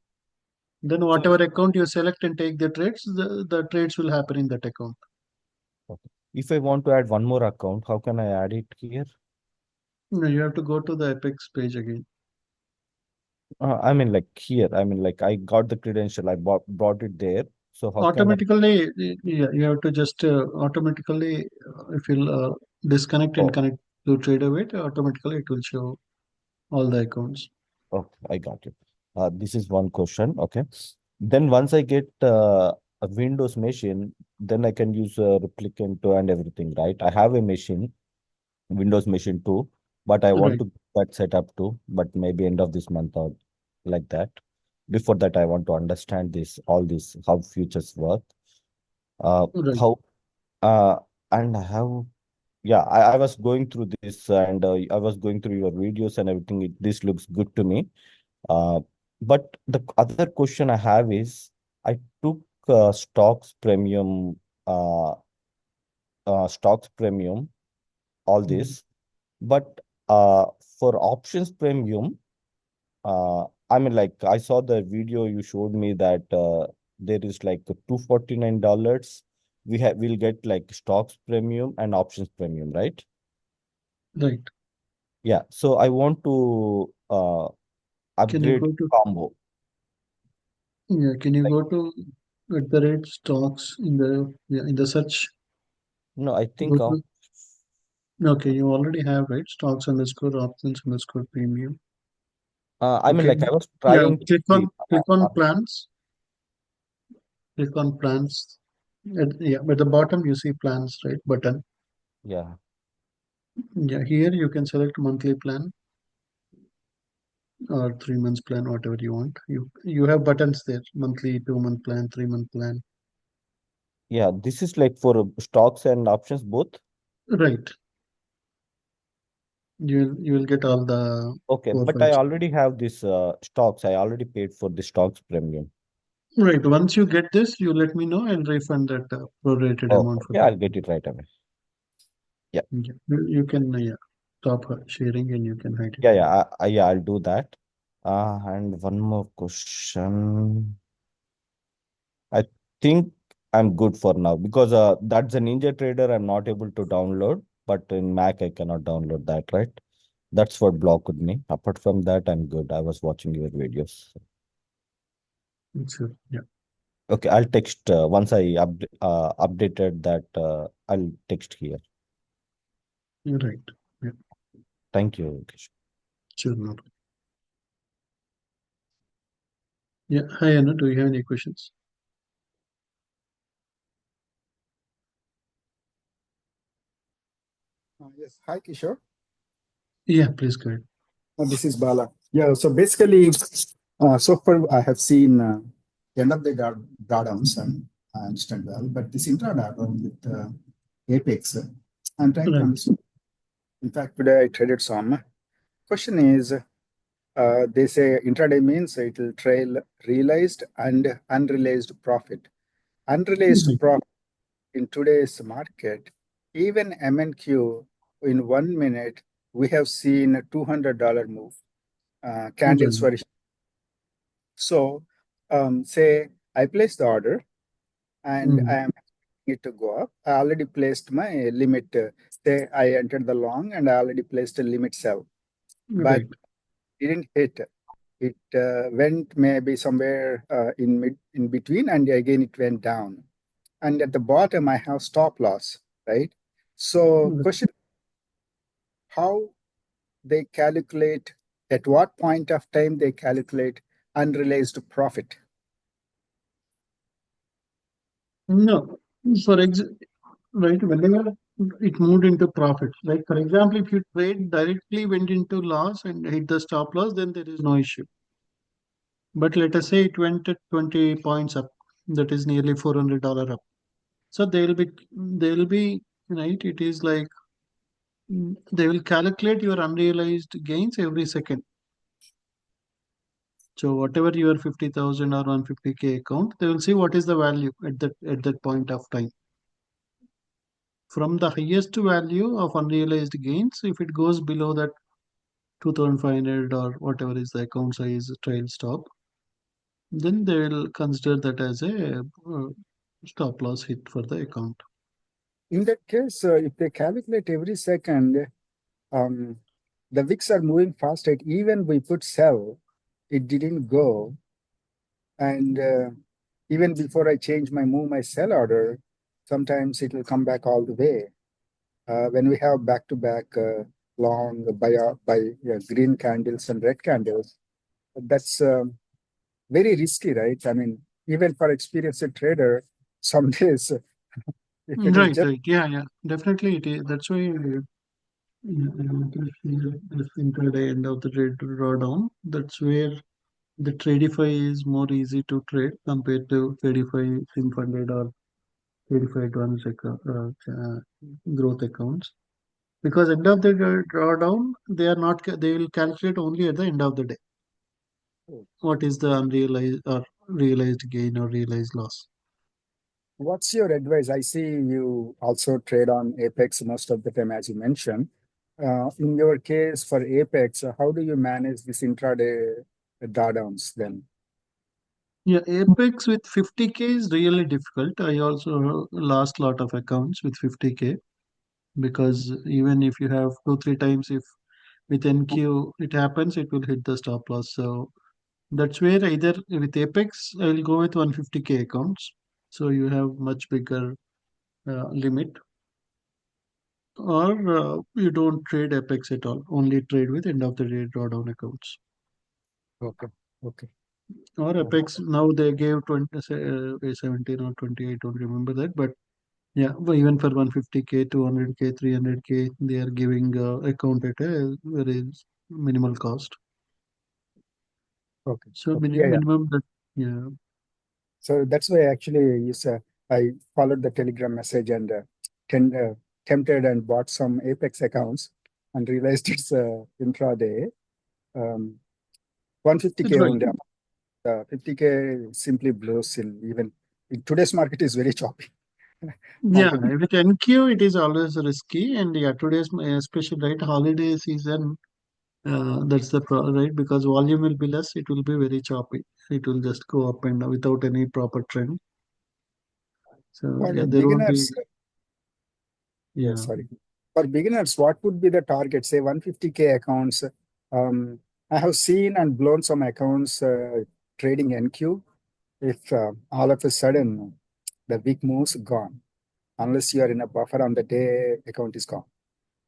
Then whatever account you select and take the trades, the trades will happen in that account. Okay. If I want to add one more account, how can I add it here? No, you have to go to the Apex page again. I mean, like here. I mean, like I got the credential. I brought it there. So how can I? Automatically, yeah, you have to just automatically, if you disconnect and Oh, connect to TraderWeight, automatically it will show all the accounts. okay, I got it. This is one question. Okay. Then once I get a Windows machine, then I can use a replicant and everything, right? I have a machine, Windows machine too, but I want Right. to that set up too, but maybe end of this month or like that. Before that, I want to understand all this, how futures work, Right. how, and how, yeah, I was going through this and I was going through your videos and everything. This looks good to me. But the other question I have is, I took stocks premium, uh, all this, but for options premium, I mean, like I saw the video you showed me that there is like $249. We'll get like stocks premium and options premium, right? Right. Yeah. So I want to Can you upgrade go to combo. can you Like, go to @stocks in the search? no, I Go think to Okay, you already have, right? Stocks underscore options underscore premium. I mean, Okay. like I was Yeah, trying to click see. on plans. Click on plans. At the bottom you see plans, right? Button. Yeah. Yeah, here you can select monthly plan or 3 months plan, whatever you want. You have buttons there: monthly, 2 month plan, 3 month plan. Yeah, this is like for stocks and options both. Right. You will get all the Okay, four but five. I already have this stocks. I already paid for the stocks premium. Right. Once you get this, you let me know. I'll refund that prorated Oh, amount for okay, that. I'll get it right away. Yeah. Yeah. You can stop sharing and you can hide it. Yeah, I'll do that. And one more question. I think I'm good for now because that's a Ninja Trader I'm not able to download, but in Mac I cannot download that, right? That's what blocked me. Apart from that, I'm good. I was watching your videos. Sure. Yeah. Okay, I'll text once I updated that. I'll text here. You're right. Yeah. Thank you, Kishore. Sure. No. Yeah. Hi, Anna. Do you have any questions? Yes. Hi, Kishore. Yeah. Please go ahead. This is Bala. Yeah. So basically, so far I have seen end of the drawdowns, and I understand well, but this intra drawdown with Apex, I'm trying to Right. understand. In fact, today I traded some. Question is, they say intraday means it will trail realized and unrealized profit. Unrealized Right. profit in today's market, even MNQ in 1 minute, we have seen a $200 move. Candles Right. were so. Say I place the order and I am expecting it to go up. I already placed my limit. Say I entered the long and I already placed a limit sell, but Right. didn't hit. It went maybe somewhere in between, and again it went down. And at the bottom, I have stop loss, right? So, Right. question: how they calculate? At what point of time they calculate unrealized profit? No. Right. Whenever it moved into profit, like for example, if you trade directly went into loss and hit the stop loss, then there is no issue. But let us say it went at 20 points up, that is nearly $400 up. So they will be right. It is like they will calculate your unrealized gains every second. So whatever your 50,000 or 150K account, they will see what is the value at that point of time. From the highest value of unrealized gains, if it goes below that 2,500 or whatever is the account size trail stop, then they will consider that as a stop loss hit for the account. In that case, if they calculate every second, the wicks are moving fast. Right? Even we put sell, it didn't go. And even before I change my sell order, sometimes it will come back all the way. When we have back-to-back long by green candles and red candles, that's very risky, right? I mean, even for experienced trader, some days if it is Right, just right. Yeah, yeah. Definitely it is. That's why Yeah, I want to share this intraday end of the day drawdown. That's where the Tradify is more easy to trade compared to Tradify sim funded or Tradify advanced growth accounts. Because end of the drawdown, they are not. They will calculate only at the end of the day. What is the unrealized or realized gain or realized loss? What's your advice? I see you also trade on Apex most of the time, as you mentioned. In your case for Apex, how do you manage this intraday drawdowns then? Yeah, Apex with 50K is really difficult. I also lost lot of accounts with 50K because even if you have two, three times, if with NQ it happens, it will hit the stop loss. So that's where either with Apex, I will go with 150K accounts. So you have much bigger limit, or you don't trade Apex at all, only trade with end of the day drawdown accounts. Okay, okay. Or Apex, now they gave 17 or 20, I don't remember that, but yeah, but even for 150K, 200K, 300K, they are giving account at a very minimal cost. Okay. So Okay. Yeah, yeah. minimum that, yeah, So that's why actually I followed the Telegram message and ten, tempted and bought some Apex accounts and realized it's intraday. 150K right. only. 50K simply blows in today's market is very choppy. Yeah, Market. with NQ, it is always risky. And yeah, today's, especially right, holiday season, that's the right, because volume will be less, it will be very choppy. It will just go up and down without any proper trend. So For yeah, there won't be, beginners, yeah, sorry. For beginners, what would be the target? Say 150K accounts. Um, I have seen and blown some accounts trading NQ. If all of a sudden the weak moves gone, unless you are in a buffer on the day, account is gone.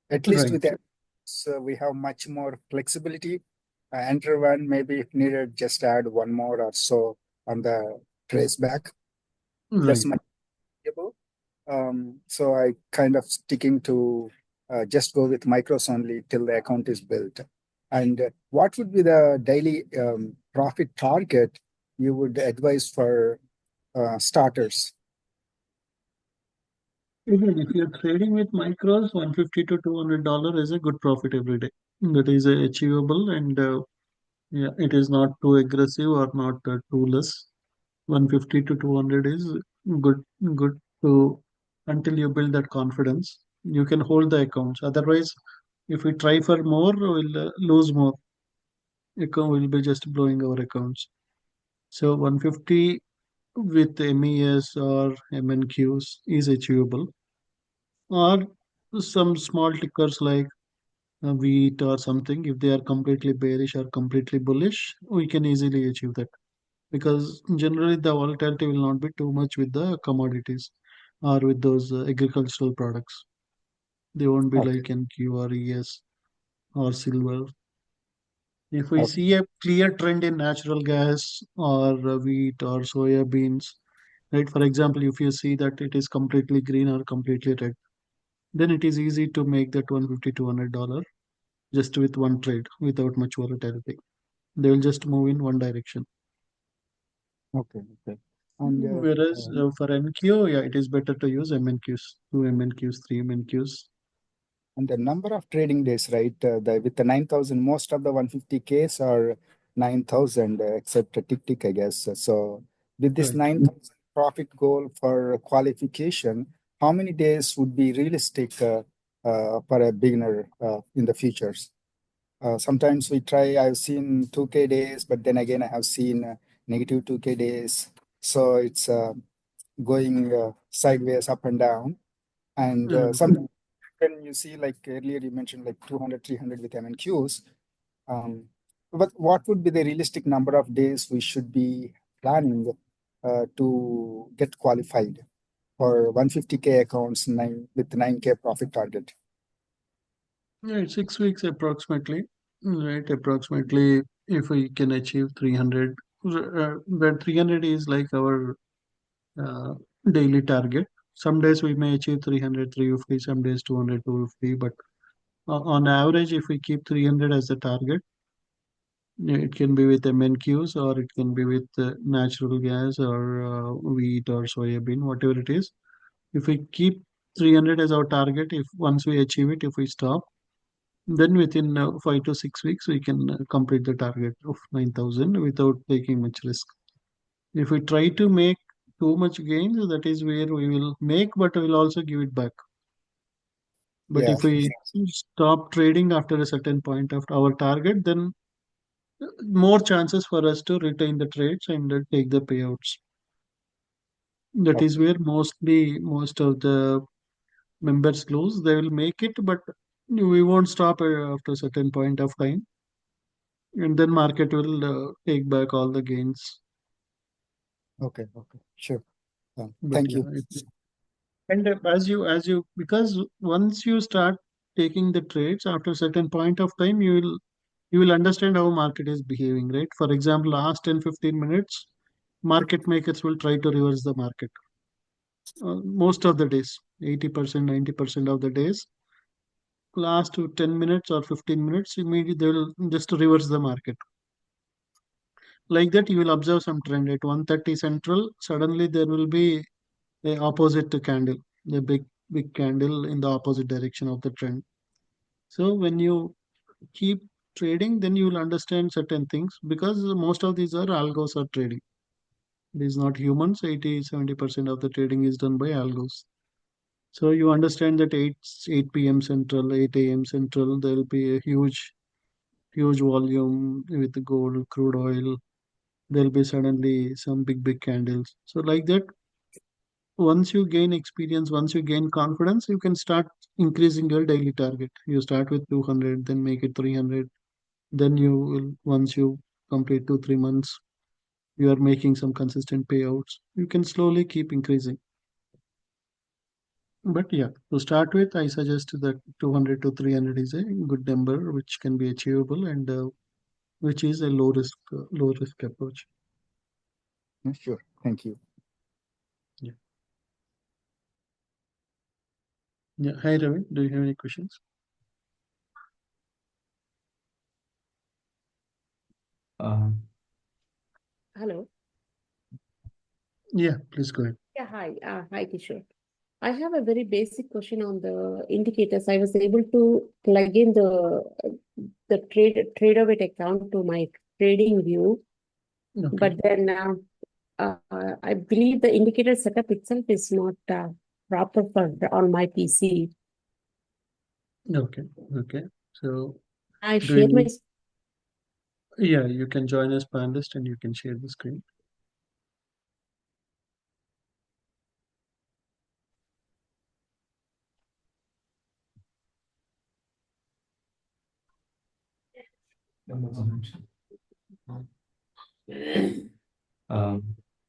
At least right, with that, so we have much more flexibility. Enter one, maybe if needed, just add one more or so on the trace back. That's right. much valuable. So I kind of sticking to just go with micros only till the account is built. And what would be the daily profit target you would advise for starters? Even if you're trading with micros, 150 to $200 is a good profit every day. That is achievable, and yeah, it is not too aggressive or not too less. 150 to 200 is good, good to until you build that confidence. You can hold the accounts. Otherwise, if we try for more, we'll lose more. Account will be just blowing our accounts. So 150 with MES or MNQs is achievable, or some small tickers like wheat or something. If they are completely bearish or completely bullish, we can easily achieve that, because generally the volatility will not be too much with the commodities or with those agricultural products. They won't be Okay. like NQ or ES or silver. If we Okay. see a clear trend in natural gas or wheat or soya beans, right? For example, if you see that it is completely green or completely red, then it is easy to make that 150 to $200 just with one trade without much volatility. They will just move in one direction. Okay. Okay. And Whereas for NQ, yeah, it is better to use MNQs, two MNQs, three MNQs. and the number of trading days, right? With the 9,000, most of the 150Ks are 9,000, except tick tick, I guess. So with this Right. 9,000 profit goal for qualification, how many days would be realistic for a beginner in the futures? Sometimes we try, I've seen 2K days, but then again, I have seen negative 2K days. So it's going sideways, up and down. And Yeah. sometimes when you see, like earlier you mentioned, like 200, 300 with MNQs, but what would be the realistic number of days we should be planning to get qualified for 150K accounts with 9K profit target? Yeah, it's 6 weeks approximately. Right, approximately if we can achieve 300, but 300 is like our uh, daily target. Some days we may achieve 300, 350, some days 200, 250, but On average, if we keep 300 as the target, it can be with MNQs or it can be with natural gas or wheat or soybean, whatever it is. If we keep 300 as our target, if once we achieve it, if we stop, then within 5 to 6 weeks, we can complete the target of 9,000 without taking much risk. If we try to make too much gains, that is where we will make, but we'll also give it back. But Yeah. if we stop trading after a certain point of our target, then more chances for us to retain the trades and take the payouts. That is where most of the members lose. They will make it, but we won't stop after a certain point of time, and then market will take back all the gains. Okay. Sure. But Thank yeah, you. and as you because once you start taking the trades after a certain point of time, you will understand how market is behaving, right? For example, last 10-15 minutes, market makers will try to reverse the market. Most of the days, 80%, 90% of the days, last 10 minutes or 15 minutes, immediately they will just reverse the market. Like that, you will observe some trend at 130 central. Suddenly, there will be a opposite candle, a big candle in the opposite direction of the trend. So when you keep trading, then you will understand certain things because most of these are algos are trading. It is not humans. 80-70% of the trading is done by algos. So you understand that 8 p.m. Central, 8 a.m. Central, there will be a huge volume with the gold, crude oil. There'll be suddenly some big candles. So like that, once you gain experience, once you gain confidence, you can start increasing your daily target. You start with 200, then make it 300. Then you will, once you complete 2-3 months, you are making some consistent payouts. You can slowly keep increasing. But yeah, to start with, I suggest that 200 to 300 is a good number which can be achievable and which is a low risk approach. Sure. Thank you. Yeah. Yeah. Hi, Ravi. Do you have any questions? Hello. Yeah, please go ahead. Yeah, hi. Hi, Kishore. I have a very basic question on the indicators. I was able to plug in the trader weight account to my trading view, Okay. but then I believe the indicator setup itself is not proper for on my PC. Okay. Okay. So I do you share my need, yeah, you can join as panelist and you can share the screen.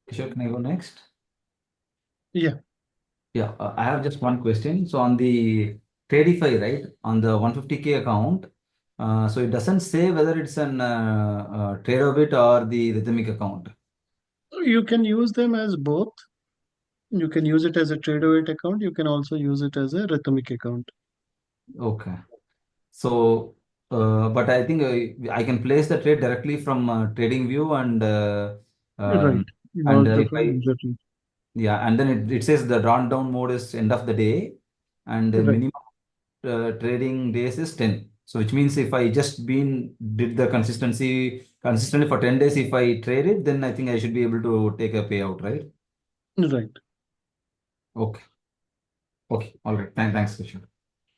Kishore, can I go next? Yeah. Yeah, I have just one question. So on the Tradify, right, on the 150K account, so it doesn't say whether it's an Tradebit or the Rhythmic account. You can use them as both. You can use it as a TradeAway account. You can also use it as a Rhythmic account. Okay. So, but I think I can place the trade directly from Trading View Right. and About the if I exactly. yeah, and then it says the Drawdown mode is end of the day, and the Right. minimum trading days is 10. So which means if I just did the consistently for 10 days, if I trade it, then I think I should be able to take a payout, right? Right. Okay. Okay. All right. Thanks, Krishna.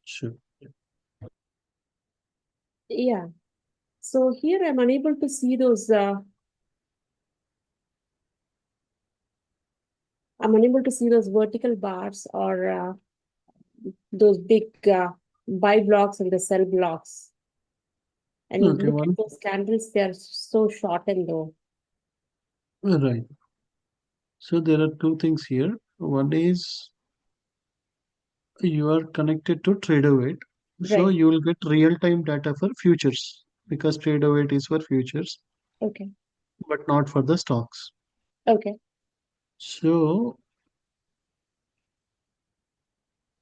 Sure. Yeah. So here I'm unable to see those. I'm unable to see those vertical bars or those big buy blocks and the sell blocks. And Okay. look at those candles; they are so shortened though. Right. So there are two things here. One is you are connected to TraderWeight. So Right. you will get real-time data for futures because TraderWeight is for futures, Okay. but not for the stocks. Okay. So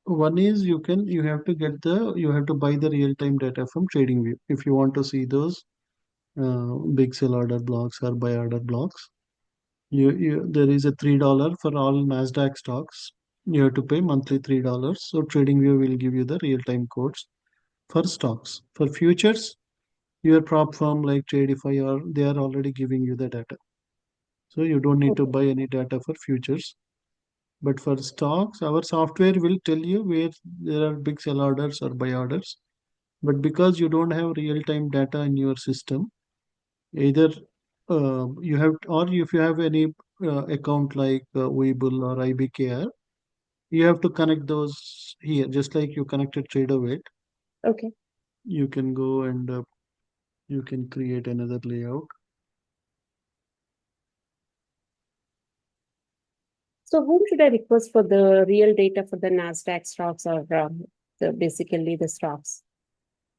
One is you have to buy the real-time data from TradingView if you want to see those big sell order blocks or buy order blocks. There is a $3 for all Nasdaq stocks. You have to pay monthly $3. So TradingView will give you the real-time codes for stocks. For futures, your prop firm like Tradify they are already giving you the data. So you don't need to Okay. buy any data for futures. But for stocks, our software will tell you where there are big sell orders or buy orders. But because you don't have real-time data in your system, either you have, or if you have any account like Webull or IBKR, you have to connect those here, just like you connected TraderWeight. Okay. You can go and you can create another layout. So whom should I request for the real data for the Nasdaq stocks or basically the stocks?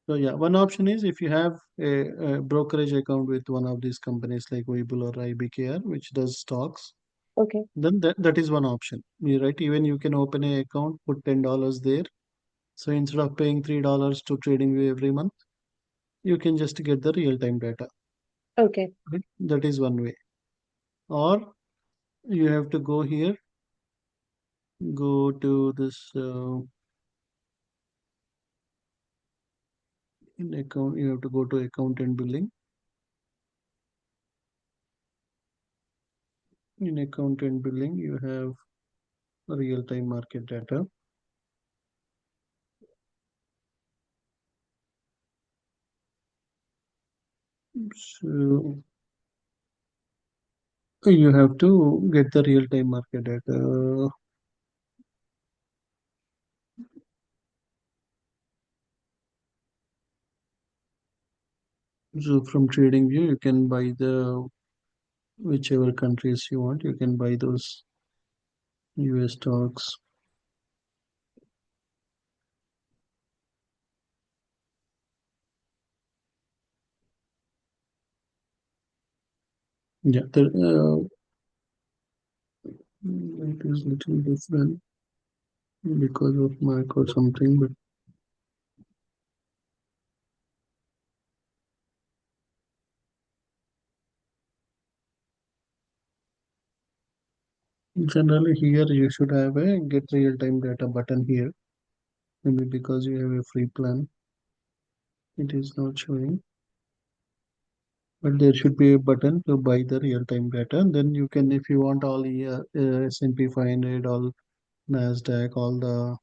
So yeah, one option is if you have a brokerage account with one of these companies like Webull or IBKR, which does stocks, Okay. then that is one option. Right? Even you can open an account, put $10 there. So instead of paying $3 to TradingView every month, you can just get the real-time data. Okay. Right? That is one way. Or you have to go here, go to this in account. You have to go to account and billing. In account and billing, you have real-time market data. So you have to get the real-time market data. So from TradingView, you can buy the whichever countries you want. You can buy those US stocks. Yeah, it is little different because of Mac or something, but generally here you should have a get real-time data button here. Maybe because you have a free plan, it is not showing. But there should be a button to buy the real-time data. And then you can, if you want all the S&P 500, all Nasdaq, all the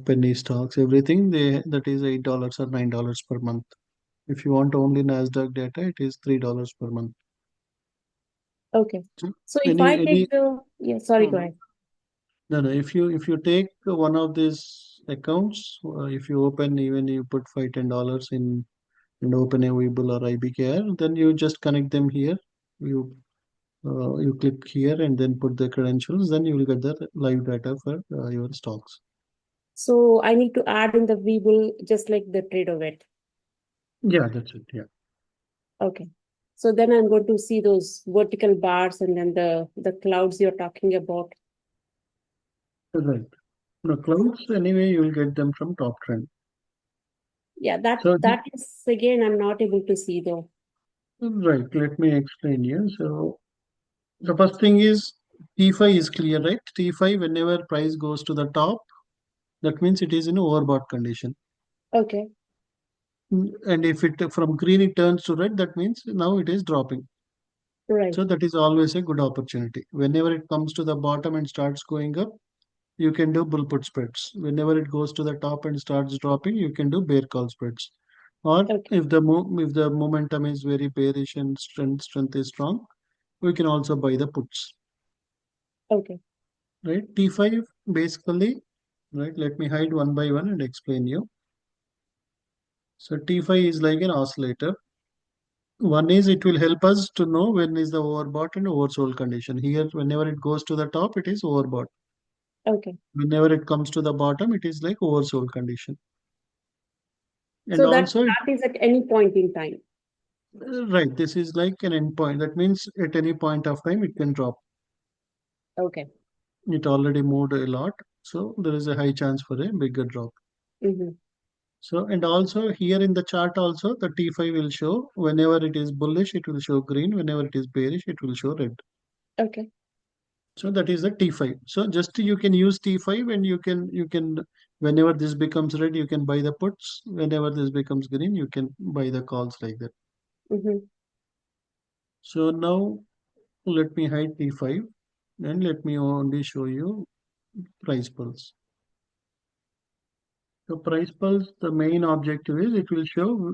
penny stocks, everything, that is $8 or $9 per month. If you want only Nasdaq data, it is $3 per month. Okay. So So if I take sorry, go Mhm. ahead. No, if you take one of these accounts, if you open, even you put $5-10 in and open a Webull or IBKR, then you just connect them here. You click here and then put the credentials, then you will get the live data for your stocks. So I need to add in the Webull just like the TraderWeight. Yeah, that's it. Yeah. Okay. So then I'm going to see those vertical bars and then the clouds you're talking about. Right. The clouds, anyway, you will get them from top trend. Yeah, So that is again I'm not able to see though. right, let me explain here. So the first thing is T5 is clear, right? T5, whenever price goes to the top, that means it is in overbought condition. Okay. And if it from green it turns to red, that means now it is dropping. Right. So that is always a good opportunity. Whenever it comes to the bottom and starts going up, you can do bull put spreads. Whenever it goes to the top and starts dropping, you can do bear call spreads. Or Okay. if if the momentum is very bearish and strength is strong, we can also buy the puts. Okay. Right? T5 basically, right? Let me hide one by one and explain you. So T5 is like an oscillator. One is it will help us to know when is the overbought and oversold condition. Here, whenever it goes to the top, it is overbought. Okay. Whenever it comes to the bottom, it is like oversold condition. And So that also, is at any point in time. right, this is like an endpoint. That means at any point of time, it can drop. Okay. It already moved a lot. So there is a high chance for a bigger drop. Mm-hmm. So, and also here in the chart also, the T5 will show whenever it is bullish, it will show green. Whenever it is bearish, it will show red. Okay. So that is the T5. So just you can use T5 and you can whenever this becomes red, you can buy the puts. Whenever this becomes green, you can buy the calls like that. Mm-hmm. So now let me hide T5 and let me only show you price pulse. So price pulse, the main objective is it will show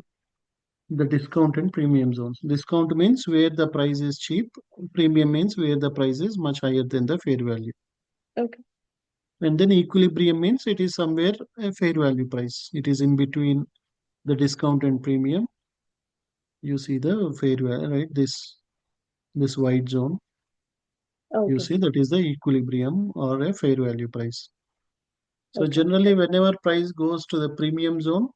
the discount and premium zones. Discount means where the price is cheap. Premium means where the price is much higher than the fair value. Okay. And then equilibrium means it is somewhere a fair value price. It is in between the discount and premium. You see the fair value, right? This white zone. You Okay. see that is the equilibrium or a fair value price. So Okay. generally, whenever price goes to the premium zone,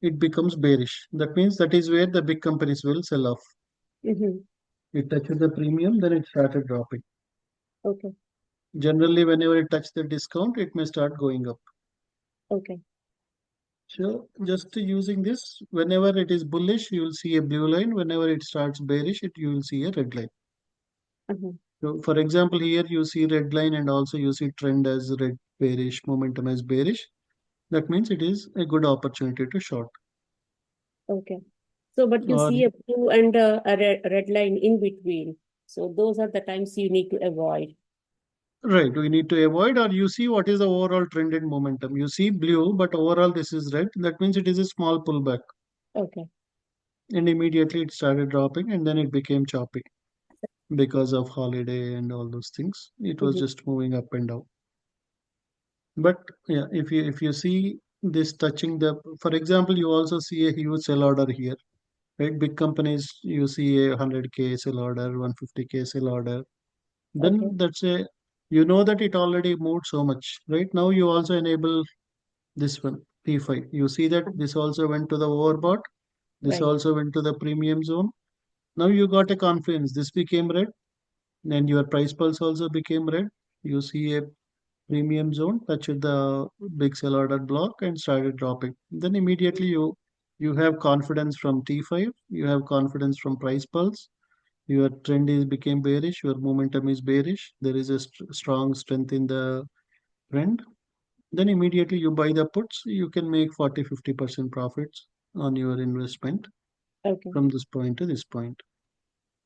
it becomes bearish. That means that is where the big companies will sell off. Mm-hmm. It touches the premium, then it started dropping. Okay. Generally, whenever it touches the discount, it may start going up. Okay. So just using this, whenever it is bullish, you will see a blue line. Whenever it starts bearish, you will see a red line. Uh-huh. So for example, here you see red line and also you see trend as red bearish, momentum as bearish. That means it is a good opportunity to short. Okay. So, but you Or see a blue and a red line in between. So those are the times you need to avoid. right, we need to avoid, or you see what is the overall trend in momentum. You see blue, but overall this is red. That means it is a small pullback. Okay. And immediately it started dropping and then it became choppy because of holiday and all those things. It was Mm-hmm. just moving up and down. But yeah, if you see this touching the, for example, you also see a huge sell order here, right? Big companies, you see a 100K sell order, 150K sell order. Okay. Then that's a, you know that it already moved so much, right? Now you also enable this one, T5. You see that this also went to the overbought. This Right. also went to the premium zone. Now you got a confidence. This became red, and your price pulse also became red. You see a premium zone touched the big sell order block and started dropping. Then immediately you have confidence from T5. You have confidence from price pulse. Your trend is became bearish. Your momentum is bearish. There is a strong strength in the trend. Then immediately you buy the puts. You can make 40-50% profits on your investment Okay. from this point to this point.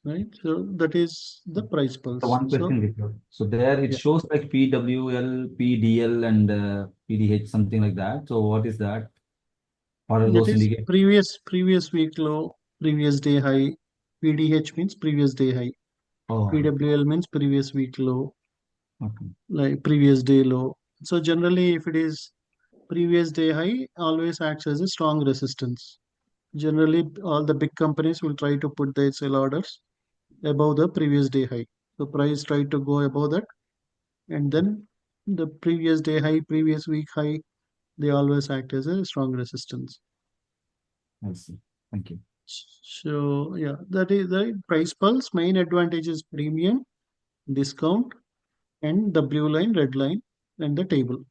Right? So that is the price So pulse. one So question, Vikram. So there it yeah, shows like PWL, PDL, and PDH, something like that. So what is that? What are that those is indicators? previous week low, previous day high. PDH means previous day high. Oh, PWL means previous week low, okay. like previous day low. So generally, if it is previous day high, always acts as a strong resistance. Generally, all the big companies will try to put their sell orders above the previous day high. So price try to go above that, and then the previous day high, previous week high, they always act as a strong resistance. I see. Thank you. So yeah, that is the price pulse. Main advantage is premium, discount, and the blue line, red line, and the table.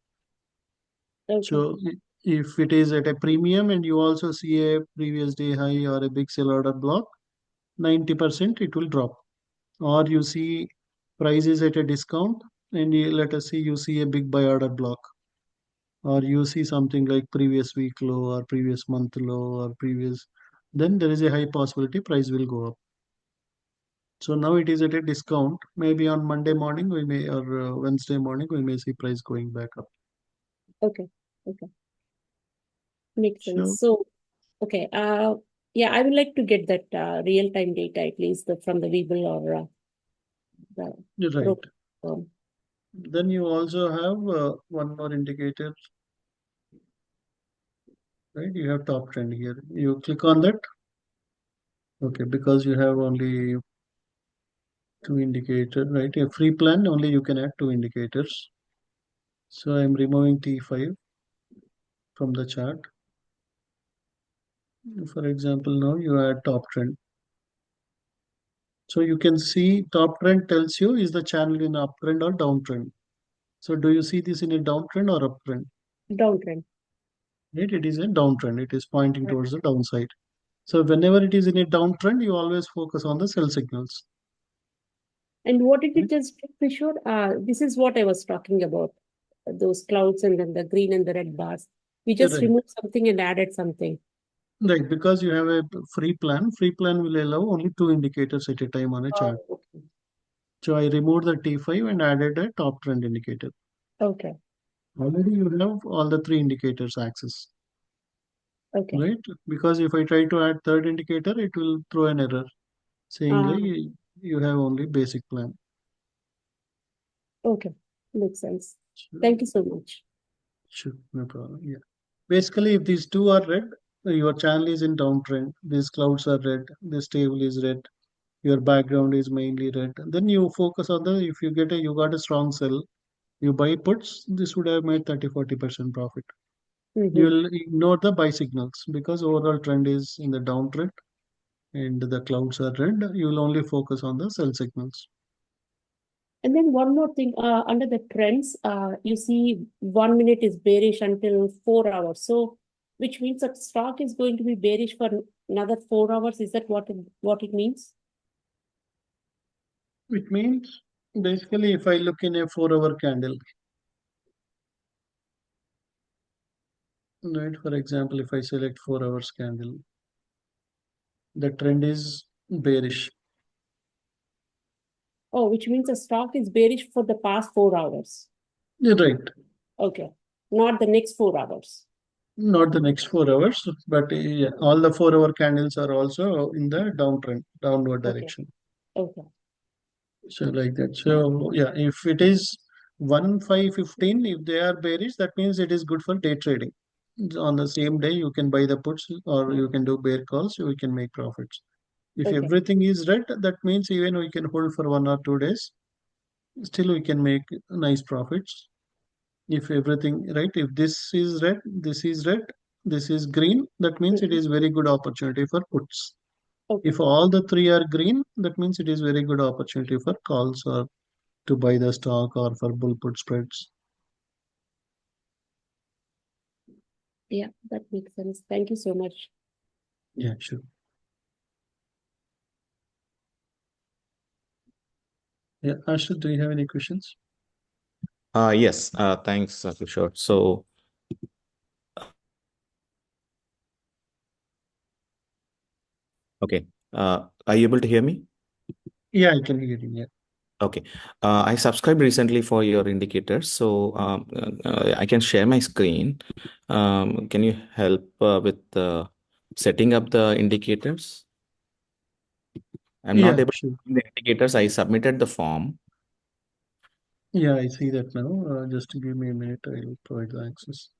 Okay. So if it is at a premium and you also see a previous day high or a big sell order block, 90% it will drop. Or you see prices at a discount and let us say you see a big buy order block, or you see something like previous week low or previous month low or previous, then there is a high possibility price will go up. So now it is at a discount. Maybe on Monday morning we may, or Wednesday morning we may see price going back up. Okay. Okay. Makes So sense. So, okay. Yeah, I would like to get that real-time data at least from the Webull or the right. Pro. Then you also have one more indicator, right? You have top trend here. You click on that. Okay, because you have only two indicators, right? A free plan, only you can add two indicators. So I'm removing T5 from the chart. For example, now you add top trend. So you can see top trend tells you is the channel in uptrend or downtrend. So do you see this in a downtrend or uptrend? Downtrend. Right, it is a downtrend. It is pointing Right. towards the downside. So whenever it is in a downtrend, you always focus on the sell signals. And what did you Right. just do, Kishore? This is what I was talking about. Those clouds and then the green and the red bars. We just Right. removed something and added something. Right, because you have a free plan. Free plan will allow only 2 indicators at a time on a chart. Okay. So I removed the T5 and added a top trend indicator. Okay. Already you have all the 3 indicators access. Okay. Right? Because if I try to add third indicator, it will throw an error saying like you have only basic plan. Okay. Makes sense. Sure. Thank you so much. Sure, no problem. Yeah. Basically, if these two are red, your channel is in downtrend. These clouds are red. This table is red. Your background is mainly red. Then you focus on the, if you got a strong sell, you buy puts, this would have made 30-40% profit. You will ignore the buy signals because overall trend is in the downtrend and the clouds are red. You will only focus on the sell signals. And then one more thing, under the trends, you see 1 minute is bearish until 4 hours. So, which means that stock is going to be bearish for another 4 hours. Is that what it means? It means basically if I look in a 4-hour candle, right? For example, if I select 4 hours candle, the trend is bearish. Oh, which means the stock is bearish for the past 4 hours. You're right. Okay. Not the next 4 hours. Not the next 4 hours, but yeah, all the 4-hour candles are also in the downtrend, downward direction. Okay. So like that. So yeah, if it is 1-5-15, if they are bearish, that means it is good for day trading. On the same day, you can buy the puts or you can do bear calls, so we can make profits. If Okay. everything is red, that means even we can hold for 1 or 2 days. Still, we can make nice profits. If everything right, if this is red, this is red, this is green, that means it is very good opportunity for puts. Okay. If all the 3 are green, that means it is very good opportunity for calls or to buy the stock or for bull put spreads. Yeah, that makes sense. Thank you so much. Yeah, sure. Yeah, Ashish, do you have any questions? Yes, thanks, Kishore. So, okay, are you able to hear me? Yeah, I can hear you. Yeah. Okay, I subscribed recently for your indicators, so I can share my screen. Can you help with setting up the indicators? I'm Yeah, not able sure. to see the indicators. I submitted the form. Yeah, I see that now. Just give me a minute. I will provide the access.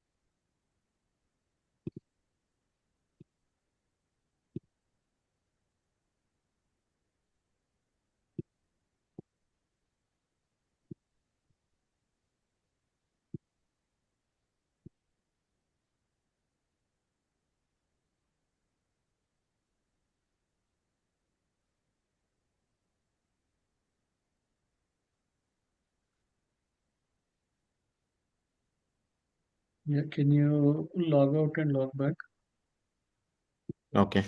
Yeah, can you log out and log back? Okay.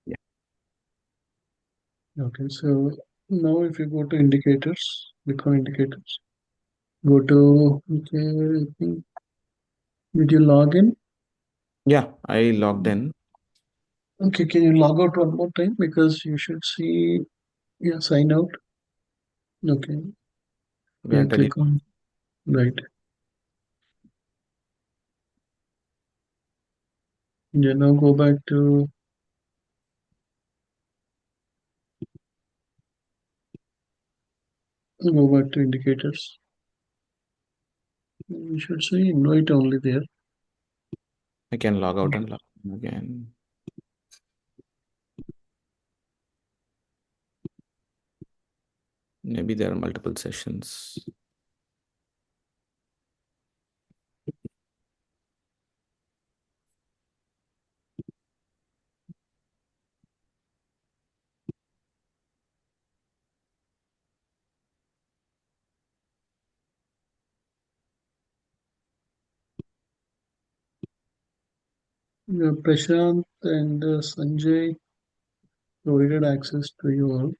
Yeah. Okay, so now if you go to indicators, Bitcoin indicators, go to, okay, I think, did you log in? Yeah, I logged in. Okay, can you log out one more time? Because you should see, yeah, sign out. Okay. Yeah, entered click it. on, right. Yeah, now go back to indicators. You should say invite only there. I can log out and log in again. Maybe there are multiple sessions. Yeah, Prashant and Sanjay provided access to you all.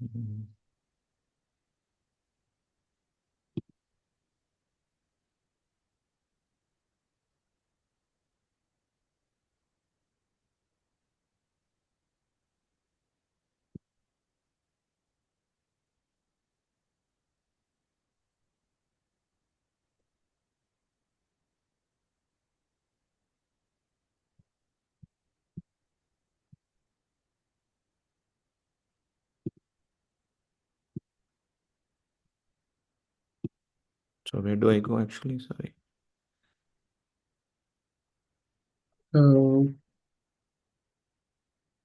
Mhm. So where do I go actually? Sorry.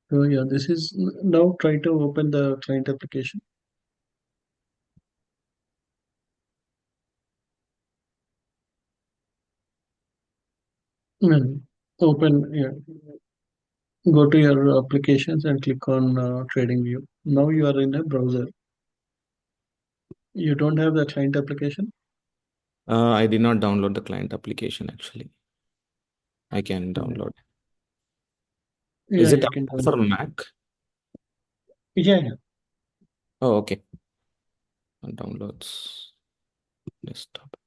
So yeah, this is now try to open the client application. Well, open, yeah. Go to your applications and click on trading view. Now you are in a browser. You don't have the client application. I did not download the client application actually. I can download. Is Yeah, it you can available for download. Mac? Yeah. Oh, okay. Downloads desktop.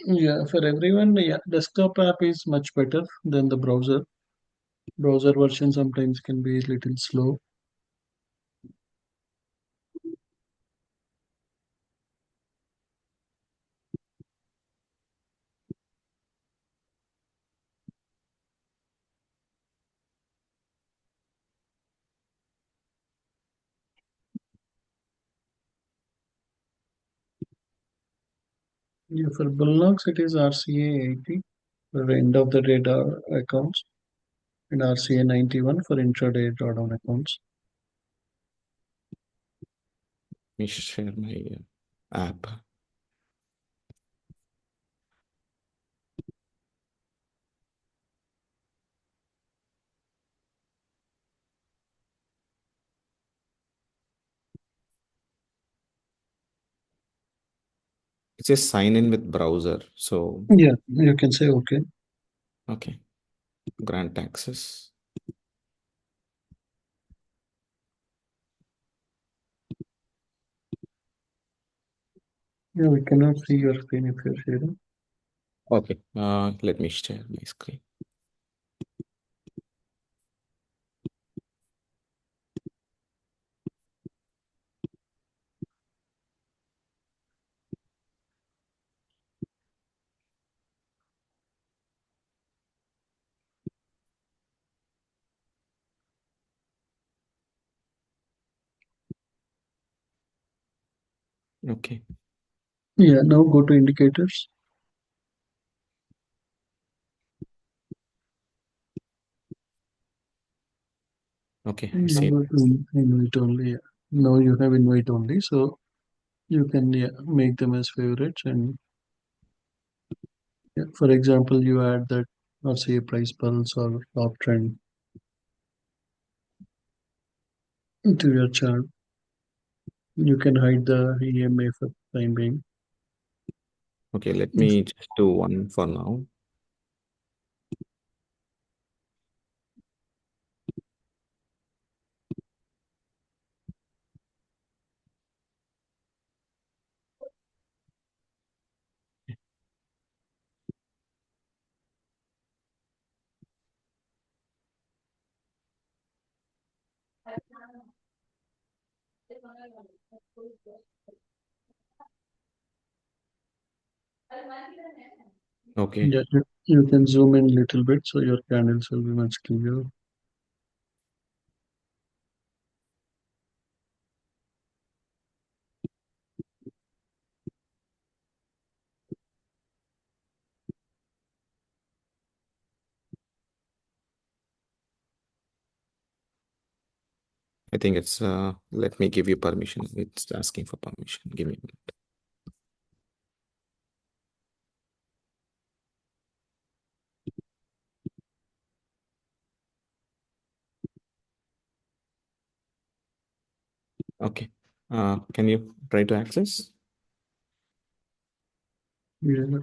Yeah, for everyone, yeah, desktop app is much better than the browser. Browser version sometimes can be a little slow. Yeah, for Bullnox, it is RCA 80 for end of the day accounts and RCA 91 for intraday drawdown accounts. Let me share my app. It says sign in with browser. So Yeah, you can say okay. okay. Grant access. Yeah, we cannot see your screen if you're sharing. Okay. Let me share my screen. Okay. Yeah, now go to indicators. Okay. I Now see. go to invite only. Yeah. Now you have invite only, so you can make them as favorites. And yeah, for example, you add that RCA price pulse or top trend to your chart. You can hide the EMA time being. Okay, let me just do one for now. Okay. Yeah, you can zoom in a little bit so your candles will be much clearer. I think it's let me give you permission. It's asking for permission. Give me a minute. Okay. Can you try to access? Yeah.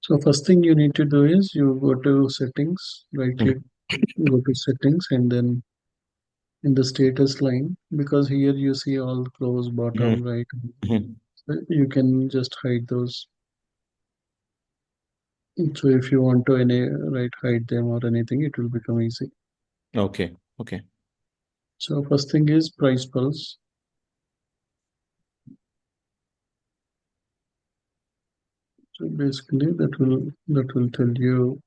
So first thing you need to do is you go to settings, right click, go to settings, and then in the status line, because here you see all close bottom, right? So you can just hide those. So if you want to hide them or anything, it will become easy. Okay. Okay. So first thing is price pulse. So basically that will tell you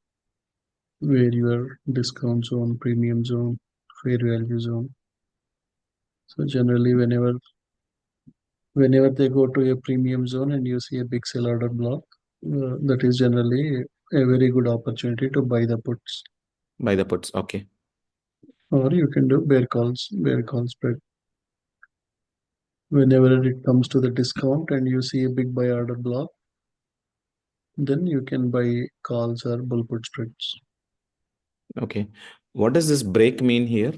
where your discount zone, premium zone, fair value zone. So generally whenever they go to a premium zone and you see a big sell order block, that is generally a very good opportunity to buy the puts. Buy the puts. Okay. Or you can do bear call spread. Whenever it comes to the discount and you see a big buy order block, then you can buy calls or bull put spreads. Okay. What does this break mean here?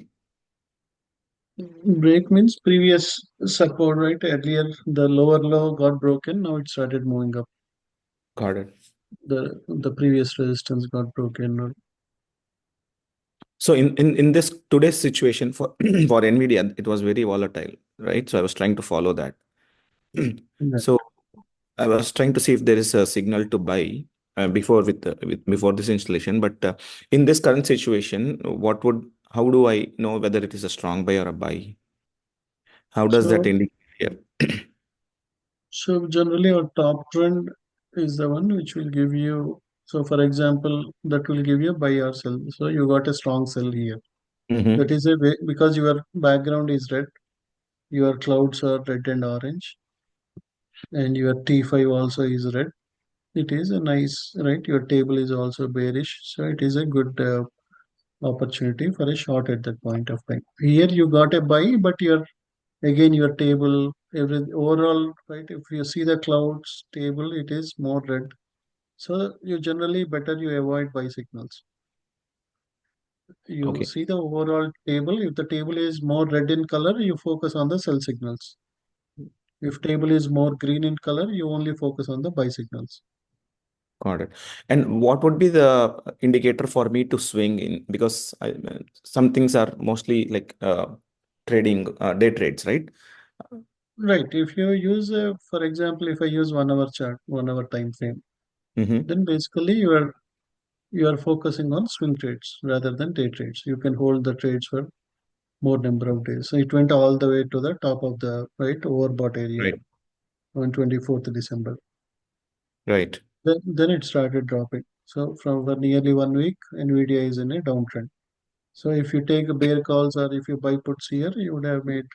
Break means previous support, right? Earlier the lower low got broken, now it started moving up. Got it. The previous resistance got broken. So in this today's situation for for Nvidia, it was very volatile, right? So I was trying to follow that. So I was trying to see if there is a signal to buy before before this installation. But in this current situation, how do I know whether it is a strong buy or a buy? How does that So indicate here? So generally our top trend is the one which will give you, so for example, that will give you a buy or sell. So you got a strong sell here. That is a way, because your background is red, your clouds are red and orange, and your T5 also is red. It is a nice, right? Your table is also bearish. So it is a good opportunity for a short at that point of time. Here you got a buy, but again your table, every overall, right? If you see the clouds table, it is more red. So you generally better you avoid buy signals. You Okay. see the overall table. If the table is more red in color, you focus on the sell signals. If table is more green in color, you only focus on the buy signals. Got it. And what would be the indicator for me to swing in? Because some things are mostly like trading, day trades, right? Right. If you use, for example, if I use 1 hour chart, 1 hour time frame, then basically you are focusing on swing trades rather than day trades. You can hold the trades for more number of days. So it went all the way to the top of the overbought area Right. on 24th December. Right. Then it started dropping. So for nearly 1 week, Nvidia is in a downtrend. So if you take bear calls or if you buy puts here, you would have made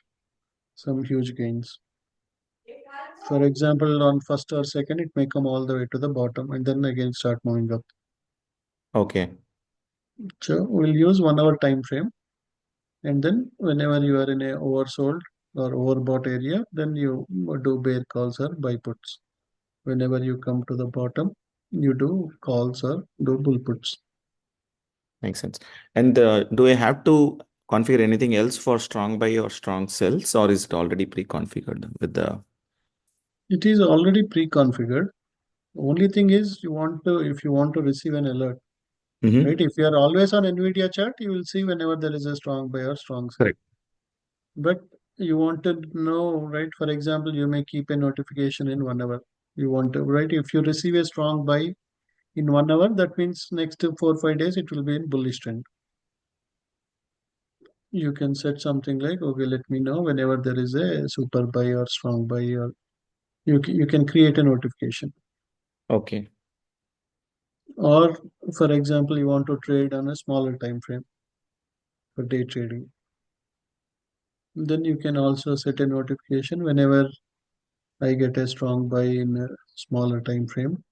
some huge gains. For example, on first or second, it may come all the way to the bottom and then again start moving up. Okay. So we'll use 1 hour time frame, and then whenever you are in a oversold or overbought area, then you do bear calls or buy puts. Whenever you come to the bottom, you do calls or do bull puts. Makes sense. And do I have to configure anything else for strong buy or strong sells, or is it already pre-configured with the? It is already pre-configured. Only thing is if you want to receive an alert, right? If you are always on NVIDIA chart, you will see whenever there is a strong buy or strong sell. Correct. But you want to know, right? For example, you may keep a notification in 1 hour. You want to, right? If you receive a strong buy in 1 hour, that means next 4 or 5 days it will be in bullish trend. You can set something like, okay, let me know whenever there is a super buy or strong buy, or you can create a notification. Okay. Or for example, you want to trade on a smaller time frame for day trading. Then you can also set a notification whenever I get a strong buy in a smaller time frame.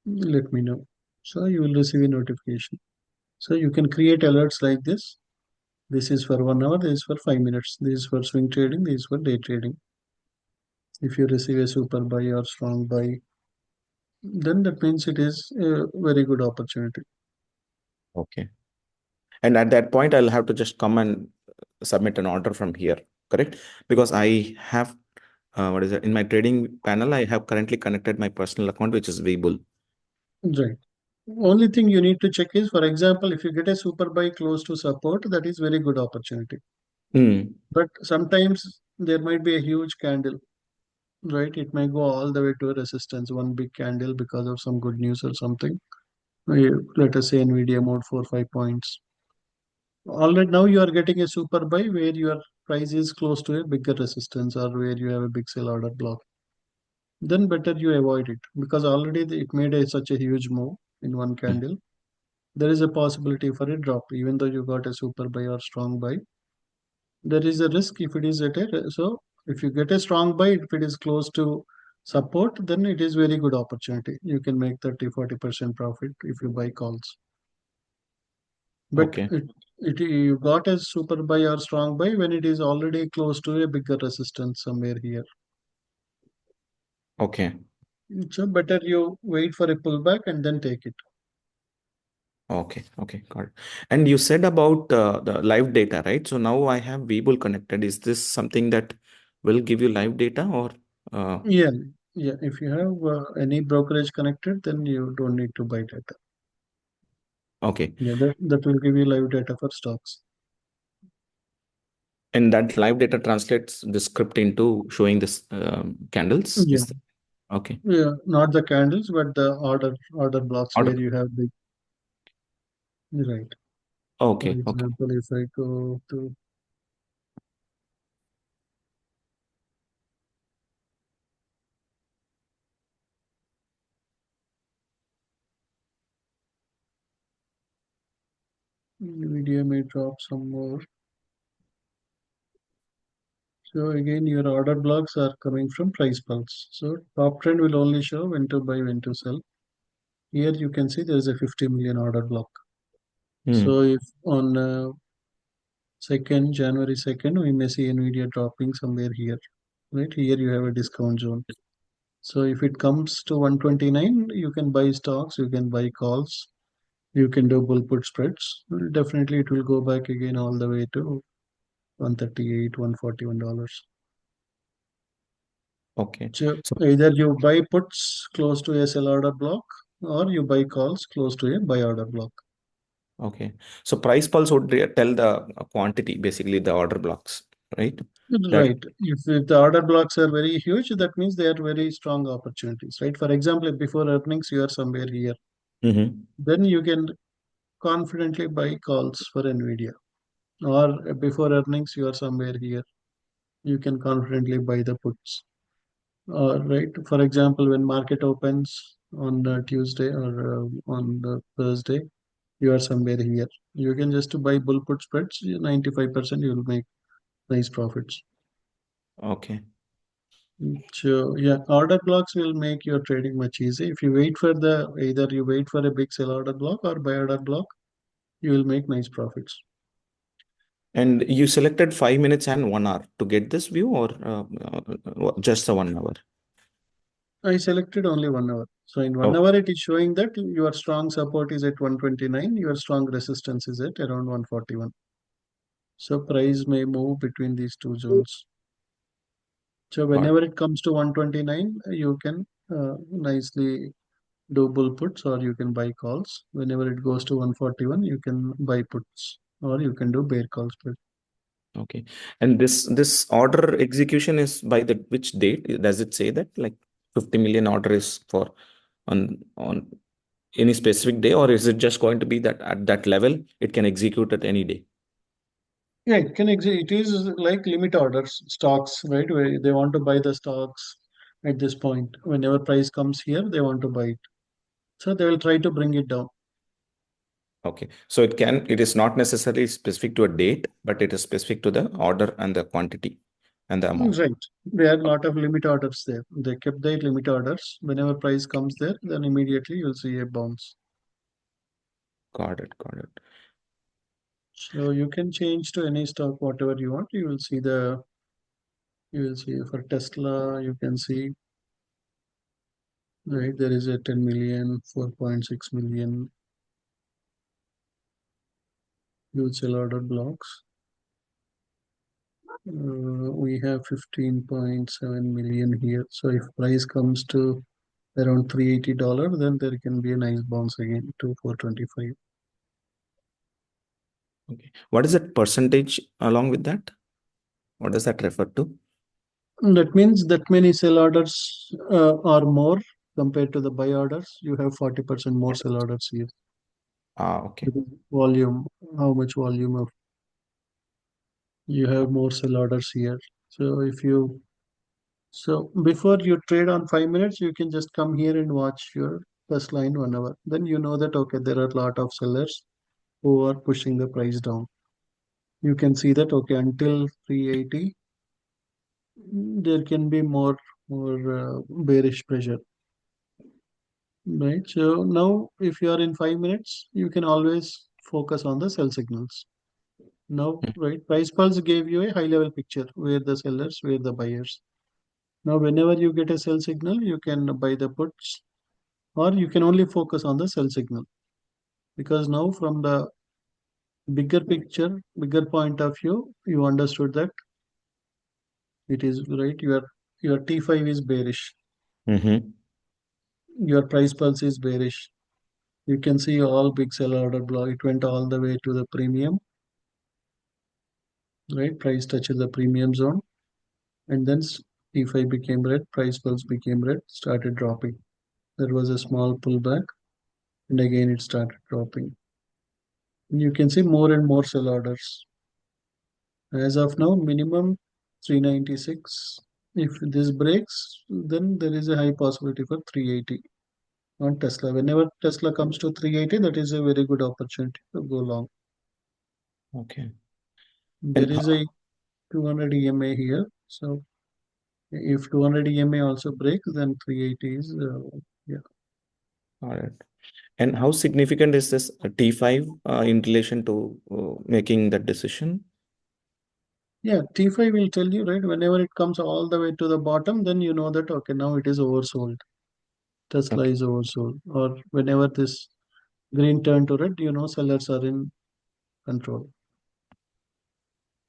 Let me know. So you will receive a notification. So you can create alerts like this. This is for 1 hour, this is for 5 minutes, this is for swing trading, this is for day trading. If you receive a super buy or strong buy, then that means it is a very good opportunity. Okay. And at that point, I'll have to just come and submit an order from here, correct? Because I have, what is it? In my trading panel, I have currently connected my personal account, which is Webull. Right. Only thing you need to check is, for example, if you get a super buy close to support, that is very good opportunity. But sometimes there might be a huge candle, right? It may go all the way to a resistance, one big candle because of some good news or something. Let us say NVIDIA mode 4 5 points. Already now you are getting a super buy where your price is close to a bigger resistance or where you have a big sell order block. Then better you avoid it because already it made such a huge move in one candle. There is a possibility for a drop, even though you got a super buy or strong buy. There is a risk if it is so if you get a strong buy, if it is close to support, then it is very good opportunity. You can make 30-40% profit if you buy calls. But Okay. you got a super buy or strong buy when it is already close to a bigger resistance somewhere here. Okay. So better you wait for a pullback and then take it. Okay. Okay. Got it. And you said about the live data, right? So now I have Webull connected. Is this something that will give you live data or? Yeah. If you have any brokerage connected, then you don't need to buy data. Okay. Yeah, that will give you live data for stocks. And that live data translates the script into showing this candles. Yeah. Okay. Yeah, not the candles, but the order blocks Order. where you have the right. Okay. For Okay. example, if I go to NVIDIA may drop some more. So again, your order blocks are coming from price pulse. So top trend will only show when to buy, when to sell. Here you can see there is a 50 million order block. So if on January 2nd, we may see NVIDIA dropping somewhere here, right? Here you have a discount zone. So if it comes to 129, you can buy stocks, you can buy calls, you can do bull put spreads. Well, definitely it will go back again all the way to 138, $141. Okay. So So either you buy puts close to a sell order block or you buy calls close to a buy order block. okay. So price pulse would tell the quantity, basically the order blocks, right? Right. If the order blocks are very huge, that means they are very strong opportunities, right? For example, if before earnings you are somewhere here, then you can confidently buy calls for NVIDIA. Or before earnings you are somewhere here, you can confidently buy the puts. Right. For example, when market opens on Tuesday or on the Thursday, you are somewhere here. You can just buy bull put spreads. 95% you will make nice profits. Okay. So yeah, order blocks will make your trading much easy. If you wait for either you wait for a big sell order block or buy order block, you will make nice profits. And you selected 5 minutes and 1 hour to get this view, or just the 1 hour? I selected only 1 hour. So in 1 hour, it is showing that your strong support is at 129, your strong resistance is at around 141. So price may move between these two zones. So whenever it comes to 129, you can nicely do bull puts or you can buy calls. Whenever it goes to 141, you can buy puts or you can do bear calls. Okay. And this order execution is by the which date? Does it say that like 50 million order is for on any specific day, or is it just going to be that at that level it can execute at any day? Yeah, it can exist. It is like limit orders, stocks, right? Where they want to buy the stocks at this point. Whenever price comes here, they want to buy it. So they will try to bring it down. Okay. So it is not necessarily specific to a date, but it is specific to the order and the quantity and the amount. Right. There are a lot of limit orders there. They kept their limit orders. Whenever price comes there, then immediately you'll see a bounce. Got it. Got it. So you can change to any stock, whatever you want. You will see for Tesla, you can see, right, there is a 10 million, 4.6 million huge sell order blocks. We have 15.7 million here. So if price comes to around $380, then there can be a nice bounce again to 425. Okay. What is that percentage along with that? What does that refer to? That means that many sell orders are more compared to the buy orders. You have 40% more sell orders here. Okay. Volume, how much volume of you have more sell orders here. So before you trade on 5 minutes, you can just come here and watch your first line 1 hour. Then you know that okay, there are a lot of sellers who are pushing the price down. You can see that okay, until 380, there can be more bearish pressure. Right. So now if you are in 5 minutes, you can always focus on the sell signals. Now, right, price pulse gave you a high level picture where the sellers, where the buyers. Now, whenever you get a sell signal, you can buy the puts or you can only focus on the sell signal. Because now from the bigger picture, bigger point of view, you understood that it is right. Your T5 is bearish. Your price pulse is bearish. You can see all big sell order block. It went all the way to the premium. Right, price touches the premium zone, and then T5 became red, price pulse became red, started dropping. There was a small pullback, and again it started dropping. And you can see more and more sell orders. As of now, minimum 396. If this breaks, then there is a high possibility for 380 on Tesla. Whenever Tesla comes to 380, that is a very good opportunity to go long. Okay. There is a 200 EMA here. So if 200 EMA also breaks, then 380 is, yeah. All right. And how significant is this T5 in relation to making that decision? Yeah, T5 will tell you, right? Whenever it comes all the way to the bottom, then you know that, okay, now it is oversold. Tesla is oversold. Or whenever this green turn to red, you know, sellers are in control.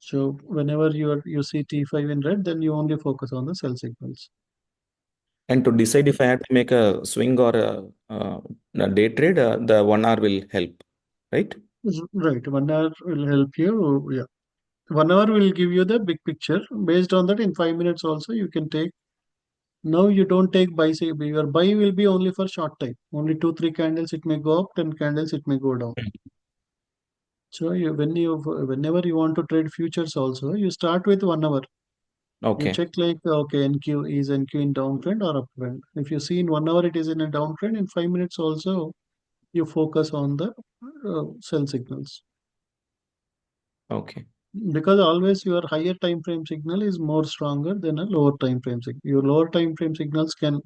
So whenever you see T5 in red, then you only focus on the sell signals. And to decide if I have to make a swing or a day trade, the 1 hour will help, right? Right. 1 hour will help you. Yeah. 1 hour will give you the big picture. Based on that, in 5 minutes also, you can take. Now you don't take buy. Say your buy will be only for short time. Only 2-3 candles it may go up, 10 candles it may go down. So whenever you want to trade futures also, you start with 1 hour. Okay. You check like okay, NQ is NQ in downtrend or uptrend. If you see in 1 hour it is in a downtrend, in 5 minutes also you focus on the sell signals. Okay. Because always your higher time frame signal is more stronger than a lower time frame signal. Your lower time frame signals can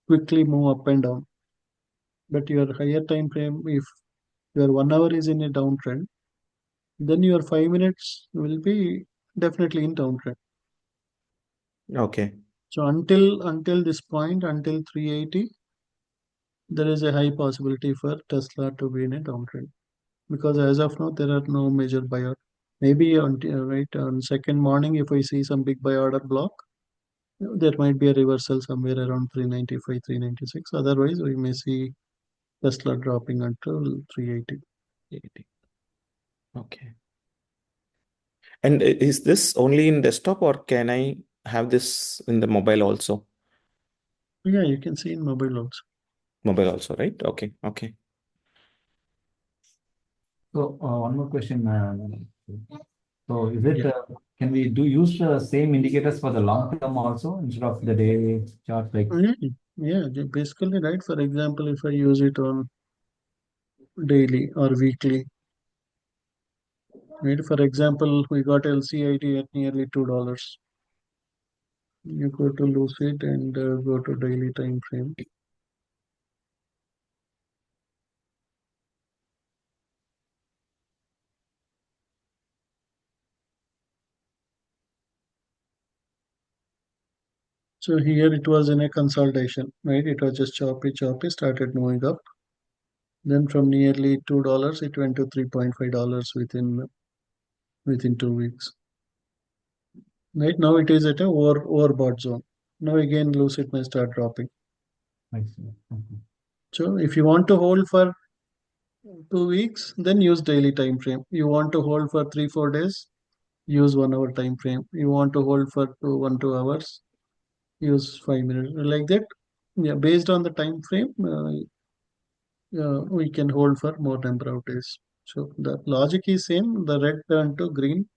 quickly move up and down. But your higher time frame, if your 1 hour is in a downtrend, then your 5 minutes will be definitely in downtrend. Okay. So until this point, until 380, there is a high possibility for Tesla to be in a downtrend, because as of now there are no major buyout. Maybe on second morning, if we see some big buy order block, there might be a reversal somewhere around 395, 396. Otherwise, we may see Tesla dropping until 380. 80. Okay. And is this only in desktop or can I have this in the mobile also? Yeah, you can see in mobile also. Mobile also, right? Okay. Okay. So one more question. So is it Yeah. can we use the same indicators for the long term also instead of the day chart? Like Yeah, basically, right. For example, if I use it on daily or weekly, right? For example, we got LCIT at nearly $2. You go to Lucid and go to daily time frame. So here it was in a consolidation, right? It was just choppy, started moving up. Then from nearly $2, it went to $3.5 within 2 weeks. Right now it is at a overbought zone. Now again Lucid may start dropping. I see. Okay. So if you want to hold for 2 weeks, then use daily time frame. You want to hold for 3-4 days, use 1 hour time frame. You want to hold for 2 hours, use 5 minutes. Like that. Yeah, based on the time frame, we can hold for more number of days. So the logic is same. The red turned to green.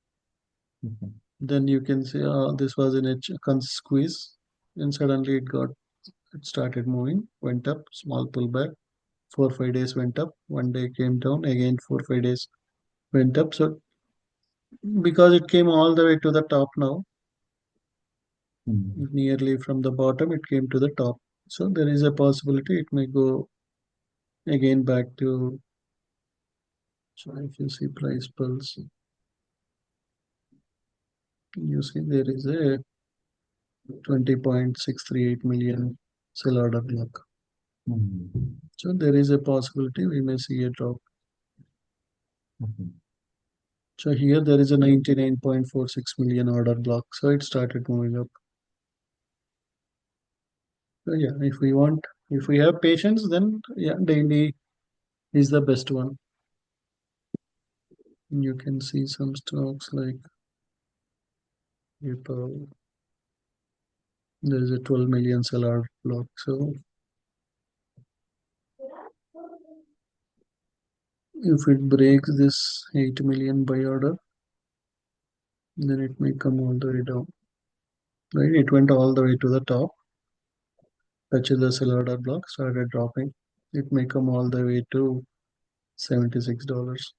Okay. Then you can see this was in a squeeze, and suddenly it started moving, went up, small pullback. 4-5 days went up, 1 day came down, again 4-5 days went up. So because it came all the way to the top now, nearly from the bottom, it came to the top. So there is a possibility it may go again back to. So if you see price pulse, you see there is a 20.638 million sell order block. So there is a possibility we may see a drop. So here there is a 99.46 million order block. So it started moving up. So yeah, if we have patience, then yeah, daily is the best one. You can see some stocks like Apple. There is a 12 million sell order block. So if it breaks this 8 million buy order, then it may come all the way down. Right? It went all the way to the top, touches the sell order block, started dropping. It may come all the way to $76.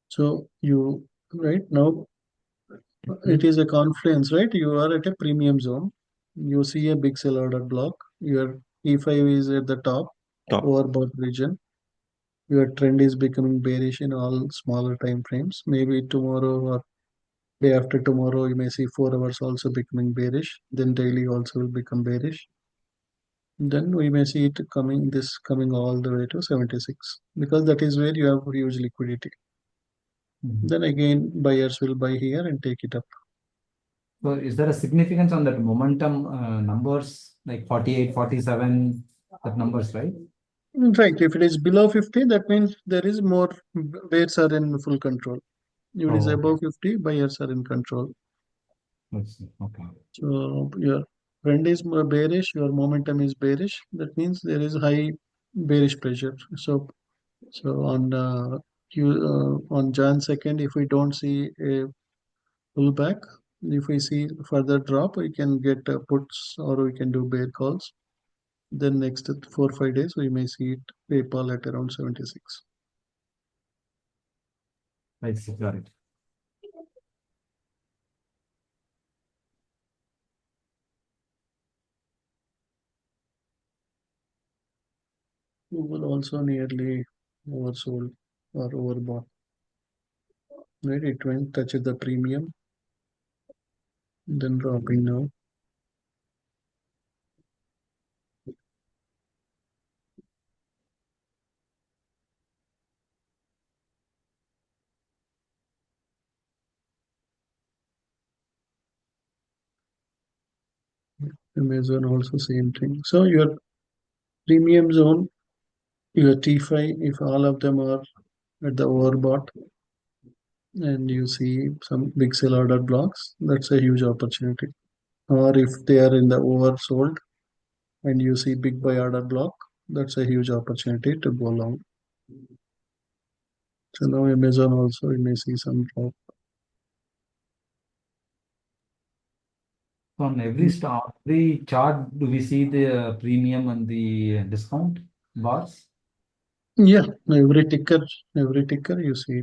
So you right now it is a confluence, right? You are at a premium zone. You see a big sell order block. Your E5 is at the top, overbought region. Your trend is becoming bearish in all smaller time frames. Maybe tomorrow or day after tomorrow, you may see 4 hours also becoming bearish. Then daily also will become bearish. Then we may see it coming all the way to 76, because that is where you have huge liquidity. Then again, buyers will buy here and take it up. So is there a significance on that momentum numbers like 48, 47, that numbers, right? Right. If it is below 50, that means there is more buyers are in full control. If it is above 50, buyers are in control. Let's see. Okay. So your trend is more bearish, your momentum is bearish. That means there is high bearish pressure. So on on Jan 2nd, if we don't see a pullback, if we see further drop, we can get puts or we can do bear calls. Then next 4-5 days, we may see it PayPal at around 76. I see. Got it. Google also nearly oversold or overbought. Right, it went touches the premium. then dropping now. Amazon also same thing. So your premium zone, your T5, if all of them are at the overbought and you see some big sell order blocks, that's a huge opportunity. Or if they are in the oversold and you see big buy order block, that's a huge opportunity to go long. So now Amazon also you may see some drop. So on every chart, do we see the premium and the discount bars? Yeah, every ticker you see.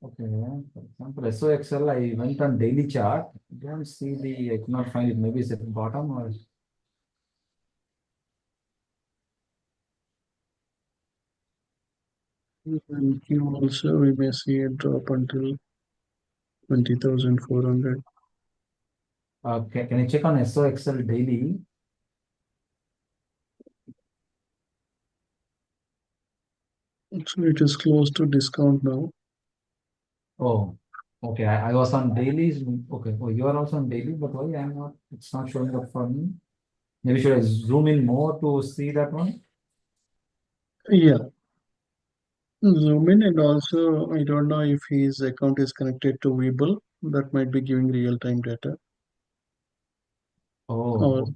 Okay, for example, SOXL, I went on daily chart. I don't see I could not find it. Maybe it's at the bottom or. And Q also we may see a drop until 20,400. Okay, can you check on SOXL daily? So it is close to discount now. Oh, okay. I was on dailies. Okay. Oh, you are also on daily, but why I'm not? It's not showing up for me. Maybe should I zoom in more to see that one? Yeah. Zoom in, and also I don't know if his account is connected to Webull. That might be giving real-time data. Oh, Or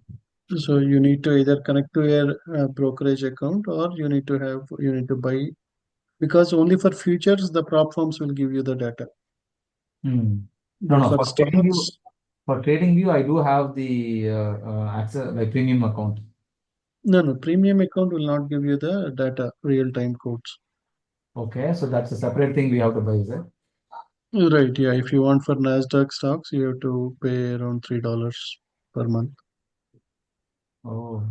so you need to either connect to your brokerage account, or you need to buy, because only for futures the prop firms will give you the data. no, But no. for For trading view, I do have the access like premium account. no, premium account will not give you the data, real-time codes. Okay, so that's a separate thing we have to buy, is it? Right, yeah. If you want for Nasdaq stocks, you have to pay around $3 per month. Oh,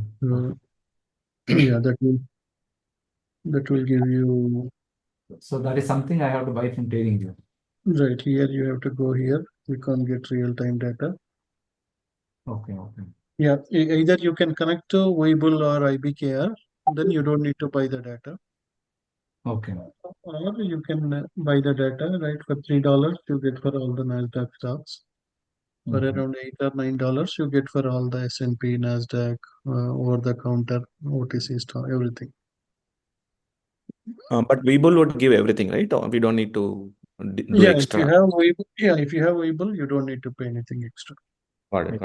Yeah, that will give you. so that is something I have to buy from trading view. Right here, you have to go here. You can't get real-time data. Okay. Yeah, either you can connect to Webull or IBKR, then you don't need to buy the data. Okay. Or you can buy the data, right? For $3, you get for all the Nasdaq stocks. For around $8 or $9, you get for all the S&P, Nasdaq, over-the-counter, OTC stock, everything. But Webull would give everything, right? Or we don't need to do Yeah, extra. if you have Webull, you don't need to pay anything extra. Got it.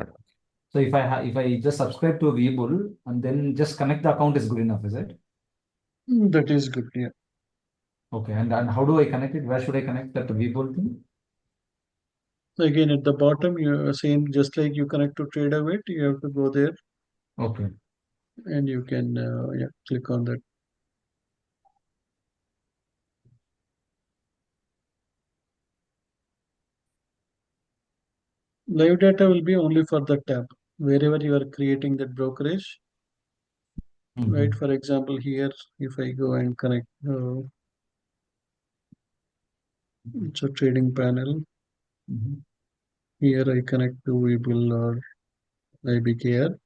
So if I just subscribe to Webull and then just connect the account is good enough, is it? That is good, yeah. Okay, and how do I connect it? Where should I connect that Webull thing? Again, at the bottom, you same just like you connect to TradeAway, you have to go there. Okay. And you can click on that. Live data will be only for the tab wherever you are creating that brokerage. Right, for example, here if I go and connect it's a trading panel. Here I connect to Webull or IBKR.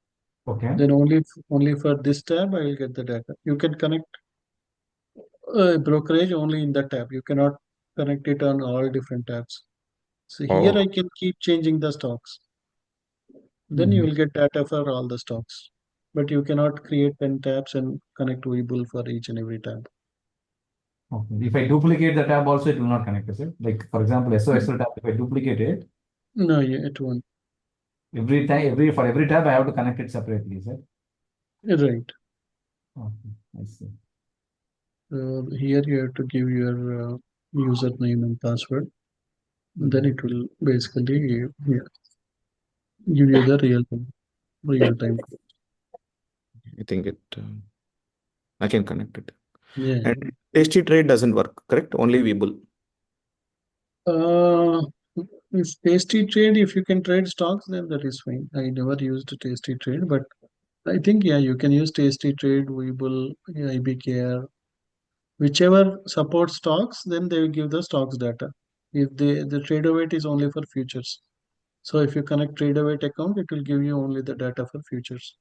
Okay. Then only for this tab I will get the data. You can connect brokerage only in the tab. You cannot connect it on all different tabs. So here I can keep changing the stocks. Then you will get data for all the stocks. But you cannot create 10 tabs and connect Webull for each and every tab. Okay. If I duplicate the tab also, it will not connect, is it? Like for example, SOXL tab, if I duplicate it. No, it won't. For every tab, I have to connect it separately, is it? Right. Okay, I see. Here you have to give your username and password. Then it will basically give you the real time. I think I can connect it. Yeah. And Tasty Trade doesn't work, correct? Only Webull. If Tasty Trade, if you can trade stocks, then that is fine. I never used Tasty Trade, but I think you can use Tasty Trade, Webull, IBKR, whichever supports stocks, then they will give the stocks data. If the trade weight is only for futures. So if you connect Tradeaway account, it will give you only the data for futures.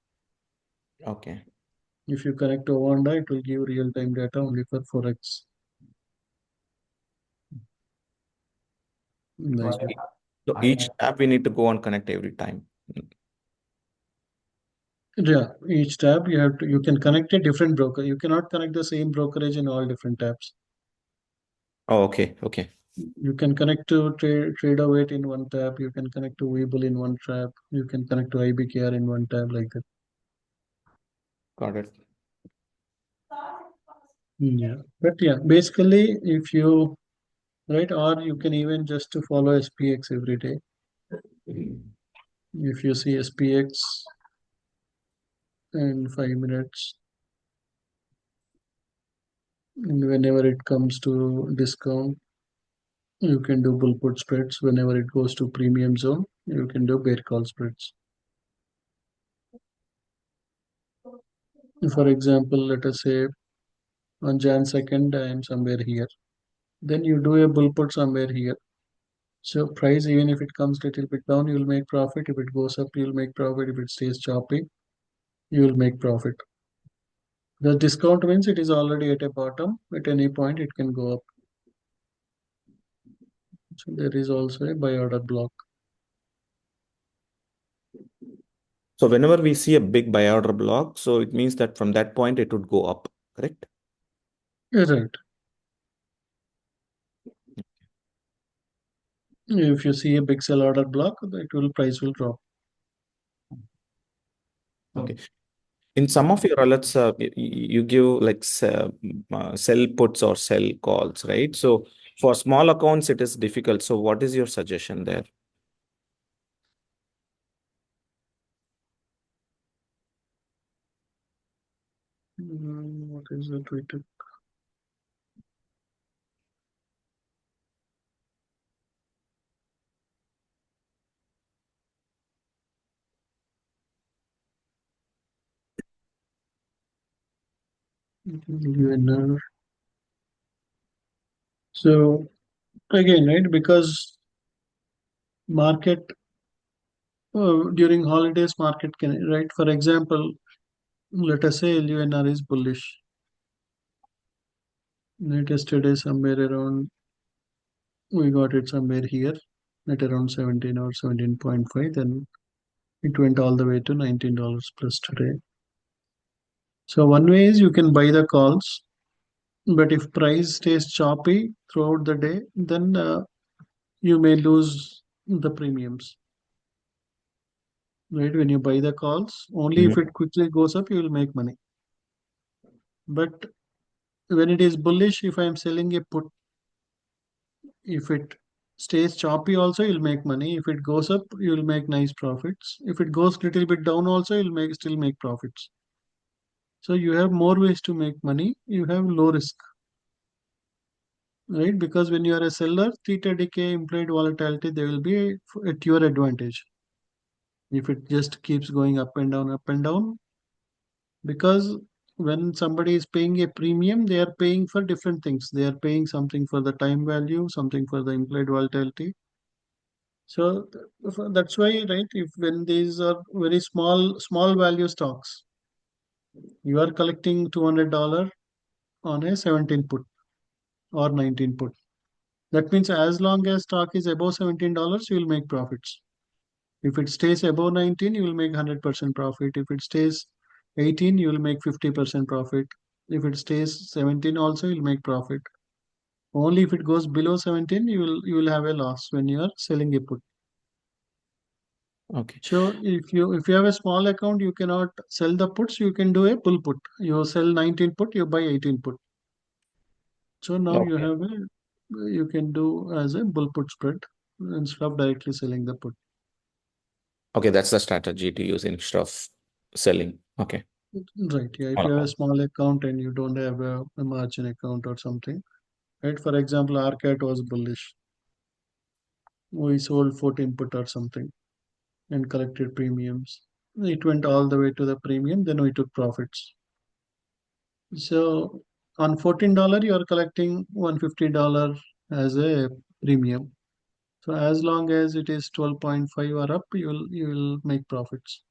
Okay. If you connect to Wanda, it will give real-time data only for forex. Like that. So each tab we need to go and connect every time. Yeah, each tab you can connect a different broker. You cannot connect the same brokerage in all different tabs. Oh, okay. Okay. You can connect to Tradeaway in one tab. You can connect to Webull in one tab. You can connect to IBKR in one tab, like that. Got it. Yeah, but yeah, basically, if you right, or you can even just to follow SPX every day. If you see SPX in 5 minutes, and whenever it comes to discount, you can do bull put spreads. Whenever it goes to premium zone, you can do bear call spreads. For example, let us say on Jan 2nd, I am somewhere here. Then you do a bull put somewhere here. So price, even if it comes little bit down, you will make profit. If it goes up, you will make profit. If it stays choppy, you will make profit. The discount means it is already at a bottom. At any point, it can go up. So there is also a buy order block. So whenever we see a big buy order block, so it means that from that point it would go up, correct? Right. If you see a big sell order block, price will drop. Okay. In some of your alerts, you give like sell puts or sell calls, right? So for small accounts, it is difficult. So what is your suggestion there? What is the Twitter? UNR. So again, right, because market during holidays, market can, right? For example, let us say LUNR is bullish. Right, yesterday somewhere around, we got it somewhere here at around 17 or 17.5. Then it went all the way to $19 plus today. So one way is you can buy the calls, but if price stays choppy throughout the day, then you may lose the premiums. Right, when you buy the calls, only if it quickly goes up, you will make money. But when it is bullish, if I am selling a put, if it stays choppy also, you'll make money. If it goes up, you'll make nice profits. If it goes little bit down also, you'll still make profits. So you have more ways to make money. You have low risk, right? Because when you are a seller, theta decay, implied volatility, they will be at your advantage. If it just keeps going up and down, because when somebody is paying a premium, they are paying for different things. They are paying something for the time value, something for the implied volatility. So that's why, right? If when these are very small value stocks, you are collecting $200 on a 17 put or 19 put. That means as long as stock is above $17, you will make profits. If it stays above 19, you will make 100% profit. If it stays 18, you will make 50% profit. If it stays 17, also you'll make profit. Only if it goes below 17, you will have a loss when you are selling a put. Okay. So if you have a small account, you cannot sell the puts. You can do a pull put. You sell 19 put, you buy 18 put. So now you Okay. have you can do as a bull put spread instead of directly selling the put. Okay, that's the strategy to use instead of selling. Okay. Right. Yeah. If you have a small account and you don't have a margin account or something, right? For example, RCAT was bullish. We sold 14 put or something and collected premiums. It went all the way to the premium, then we took profits. So on $14, you are collecting $150 as a premium. So as long as it is 12.5 or up, you will make profits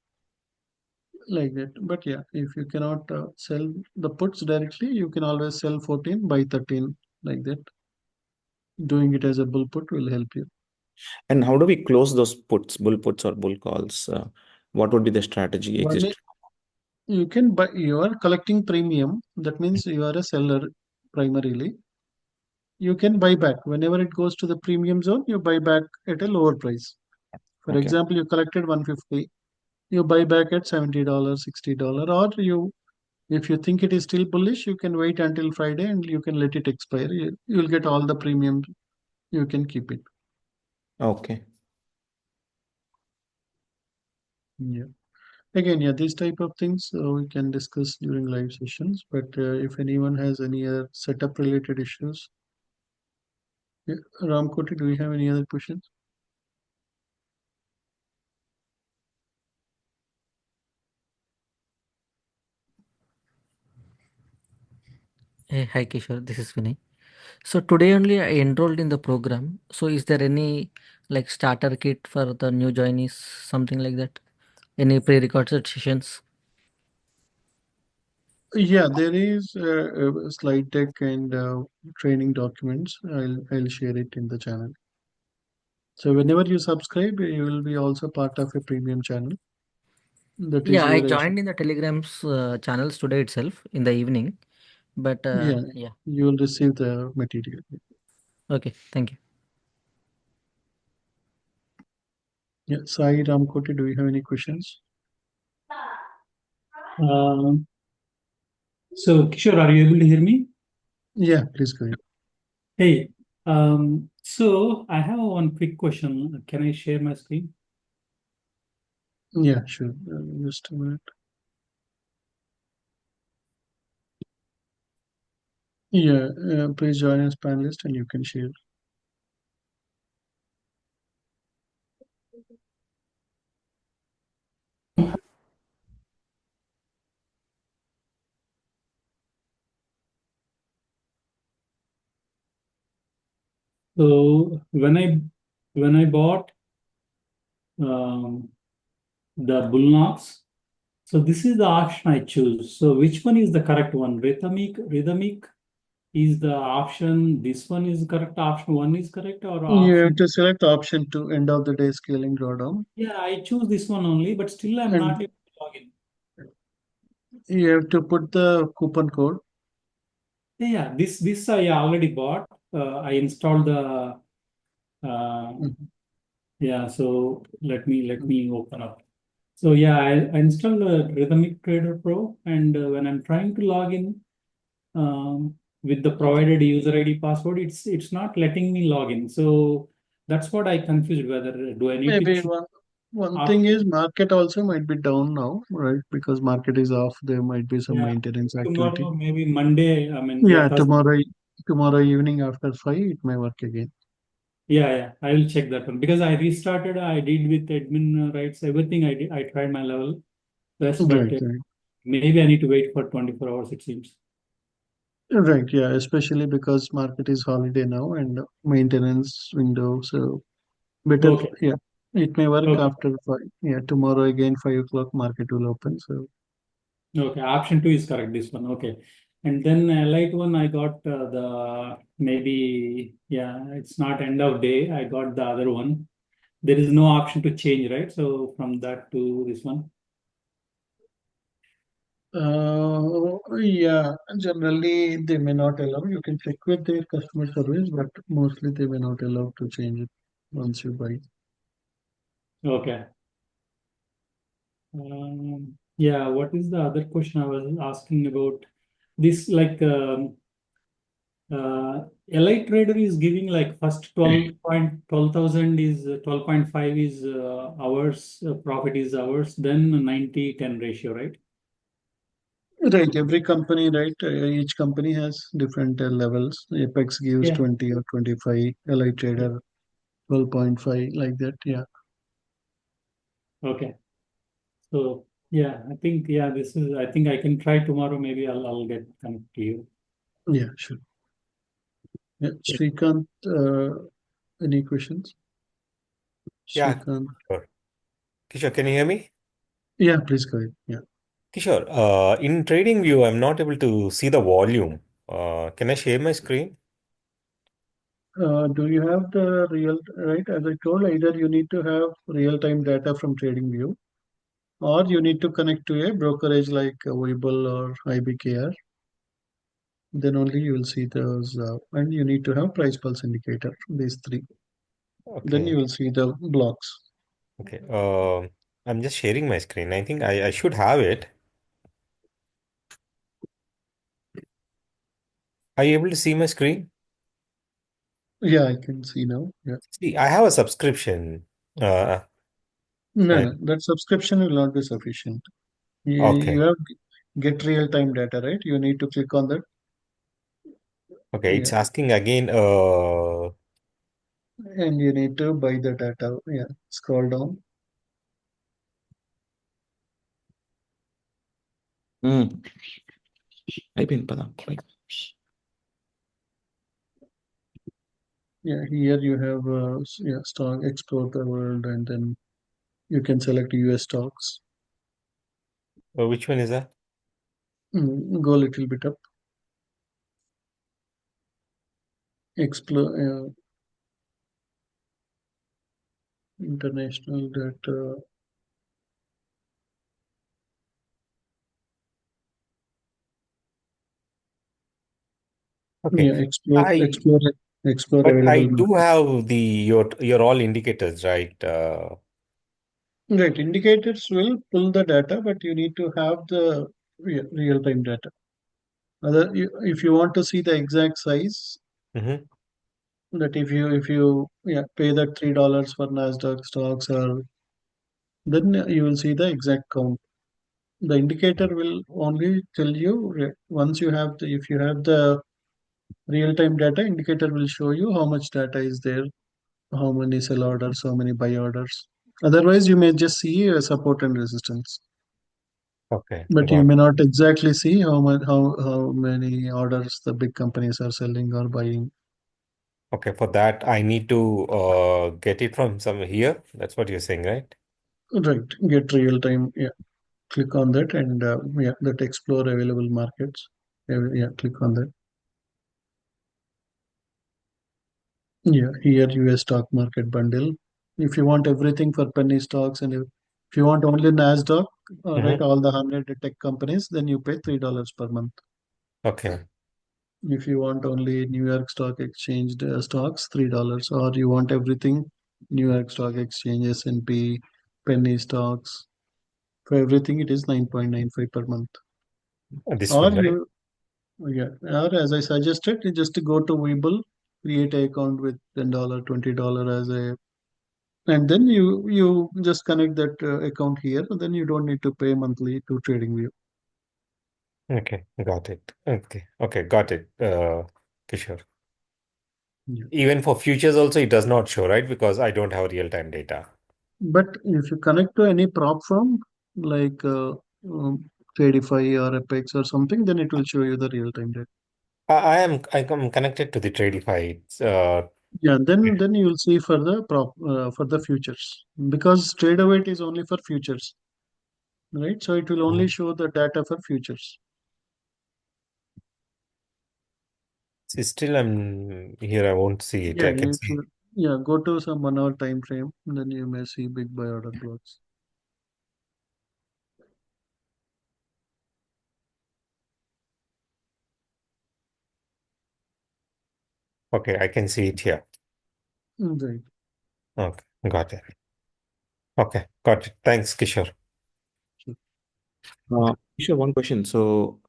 like that. But yeah, if you cannot sell the puts directly, you can always sell 14 by 13 like that. Doing it as a bull put will help you. And how do we close those puts, bull puts or bull calls? What would be the strategy One exist? you can buy, you are collecting premium. That means you are a seller primarily. You can buy back whenever it goes to the premium zone. You buy back at a lower price. For Okay. example, you collected 150. You buy back at $70, $60, or if you think it is still bullish, you can wait until Friday and you can let it expire. You'll get all the premium. You can keep it. Okay. Yeah. Again, yeah, these type of things we can discuss during live sessions. But if anyone has any other setup related issues, yeah. Ramkoti, do you have any other questions? Hey, hi Kishore, this is Vinay. So today only I enrolled in the program. So is there any like starter kit for the new joinees, something like that? Any pre-recorded sessions? Yeah, there is a slide deck and training documents. I'll share it in the channel. So whenever you subscribe, you will be also part of a premium channel. That is Yeah, I where I joined in the Telegram's channels today itself in the evening. But yeah, yeah, you will receive the material. okay, thank you. Yeah, Sai Ramkoti, do you have any questions? So Kishore, are you able to hear me? Yeah, please go ahead. Hey, so I have one quick question. Can I share my screen? Yeah, sure. Just a minute. Yeah, please join as panelist and you can share. So when I bought the bullnox, so this is the option I choose. So which one is the correct one? Rhythmic is the option. This one is correct. Option one is correct, or You have option? to select option 2, end of the day scaling drawdown. Yeah, I choose this one only, but still I'm not And able to log in. you have to put the coupon code. Yeah, this I already bought. I installed the yeah. So let me open up. So yeah, I installed Rhythmic Trader Pro, and when I'm trying to log in with the provided user ID password, it's not letting me log in. So that's what I confused whether do I need to Maybe choose one option? thing is market also might be down now, right? Because market is off. There might be some Yeah, maintenance activity. tomorrow maybe Monday. I mean, yeah, Yeah, Thursday. tomorrow evening after 5, it may work again. Yeah, I will check that one because I restarted. I did with admin rights, everything I did. I tried my level best, but Right, right. maybe I need to wait for 24 hours, it seems. Right, yeah, especially because market is holiday now and maintenance window. So better, Okay, yeah, it may work okay, after 5. Yeah, tomorrow again 5 o'clock market will open. So okay. Option two is correct. This one, okay. And then light one, I got the maybe yeah, it's not end of day. I got the other one. There is no option to change, right? So from that to this one. yeah, generally they may not allow. You can check with their customer service, but mostly they may not allow to change it once you buy. Okay. Yeah. What is the other question I was asking about? This like. Elite Trader is giving like first 12,000 is 12.5 is ours, profit is ours, then 90-10 ratio, right? Right, every company, right? Each company has different levels. Apex gives Yeah. 20 or 25, Elite Trader 12.5, like that. Yeah, Okay. So yeah, I think yeah, this is I think I can try tomorrow. Maybe I'll get connect to you. yeah, sure. Yeah, Srikanth, any questions? Yeah, Shrikant. sure. Kishore, can you hear me? Yeah, please go ahead. Yeah. Kishore, in TradingView, I'm not able to see the volume. Can I share my screen? Do you have the real, right? As I told, either you need to have real-time data from TradingView, or you need to connect to a brokerage like Webull or IBKR. Then only you will see those, and you need to have price pulse indicator. These three. Then Okay. you will see the blocks. Okay. I'm just sharing my screen. I think I should have it. Are you able to see my screen? Yeah, I can see now. Yeah. See, I have a subscription. No, I- no, that subscription will not be sufficient. You okay. have get real-time data, right? You need to click on that. Okay. Yeah. It's asking again. And you need to buy the data. Yeah. Scroll down. అయిపోయింది పద. Yeah, here you have yeah, stock explore the world, and then you can select US stocks. Which one is that? Go a little bit up. Explore international data. Okay. Yeah, explore But I available do market. have your all indicators, right? Right, indicators will pull the data, but you need to have the real-time data. If you want to see the exact size, Mhm. that if you pay that $3 for Nasdaq stocks, or then you will see the exact count. The indicator will only tell you once you have if you have the real-time data, indicator will show you how much data is there, how many sell orders, how many buy orders. Otherwise, you may just see a support and resistance, Okay. but you Got may not exactly see how many orders the big companies are selling or buying. Okay. For that, I need to get it from somewhere here. That's what you're saying, right? Right, get real-time. Yeah, click on that, and that explore available markets. Yeah, click on that. Yeah, here US stock market bundle. If you want everything for penny stocks, and if you want only Nasdaq, right, Mhm. all the 100 tech companies, then you pay $3 per month. Okay. If you want only New York Stock Exchange stocks, $3, or you want everything New York Stock Exchange, S&P, penny stocks, for everything it is 9.95 per month. This Or one, right? or as I suggested, you just go to Webull, create an account with $10, $20 as a, and then you just connect that account here. Then you don't need to pay monthly to TradingView. Okay. Got it. Okay. Okay. Got it. Kishore. Yeah. Even for futures also, it does not show, right? Because I don't have real-time data. But if you connect to any prop firm like Tradify or Apex or something, then it will show you the real-time data. I am connected to the Tradify. Yeah, then you will see for the for the futures, because TradeAway is only for futures, right? So it will only show the data for futures. See, still I'm here. I won't see it. Yeah, I can if see. you yeah go to some 1 hour time frame, then you may see big buy order blocks. Okay, I can see it here. Right. Okay, got it. Okay, got it. Thanks, Kishore. Sure, one question. So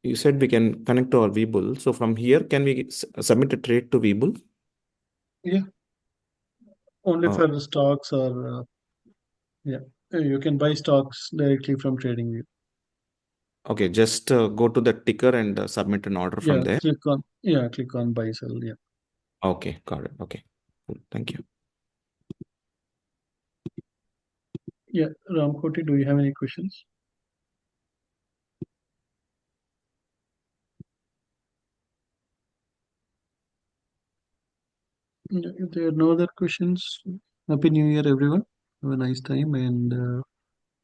you said we can connect to our Webull. So from here, can we submit a trade to Webull? Yeah, only Uh, for the stocks, or yeah, you can buy stocks directly from TradingView. okay, just go to the ticker and submit an order from Yeah, there. click on buy sell. Yeah. Okay, got it. Okay, cool. Thank you. Yeah, Ramkoti, do you have any questions? If there are no other questions, Happy New Year, everyone. Have a nice time. And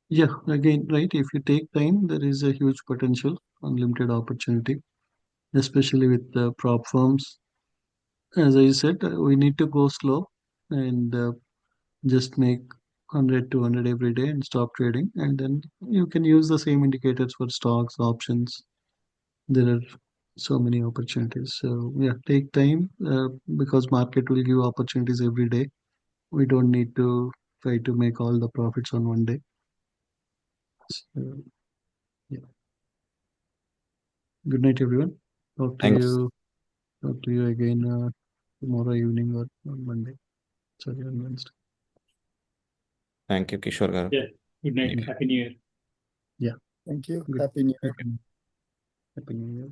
yeah, again, right, if you take time, there is a huge potential, unlimited opportunity, especially with the prop firms. As I said, we need to go slow and just make 100, 200 every day and stop trading. And then you can use the same indicators for stocks, options. There are so many opportunities. So yeah, take time because market will give opportunities every day. We don't need to try to make all the profits on one day. So yeah. Good night, everyone. Talk to Thanks. you. Talk to you again tomorrow evening or on Monday. Sorry, on Wednesday. Thank you, Kishore garu. Yeah. Good night and Happy New Year. Yeah. Thank you. Good. Happy New Year. Happy New Year.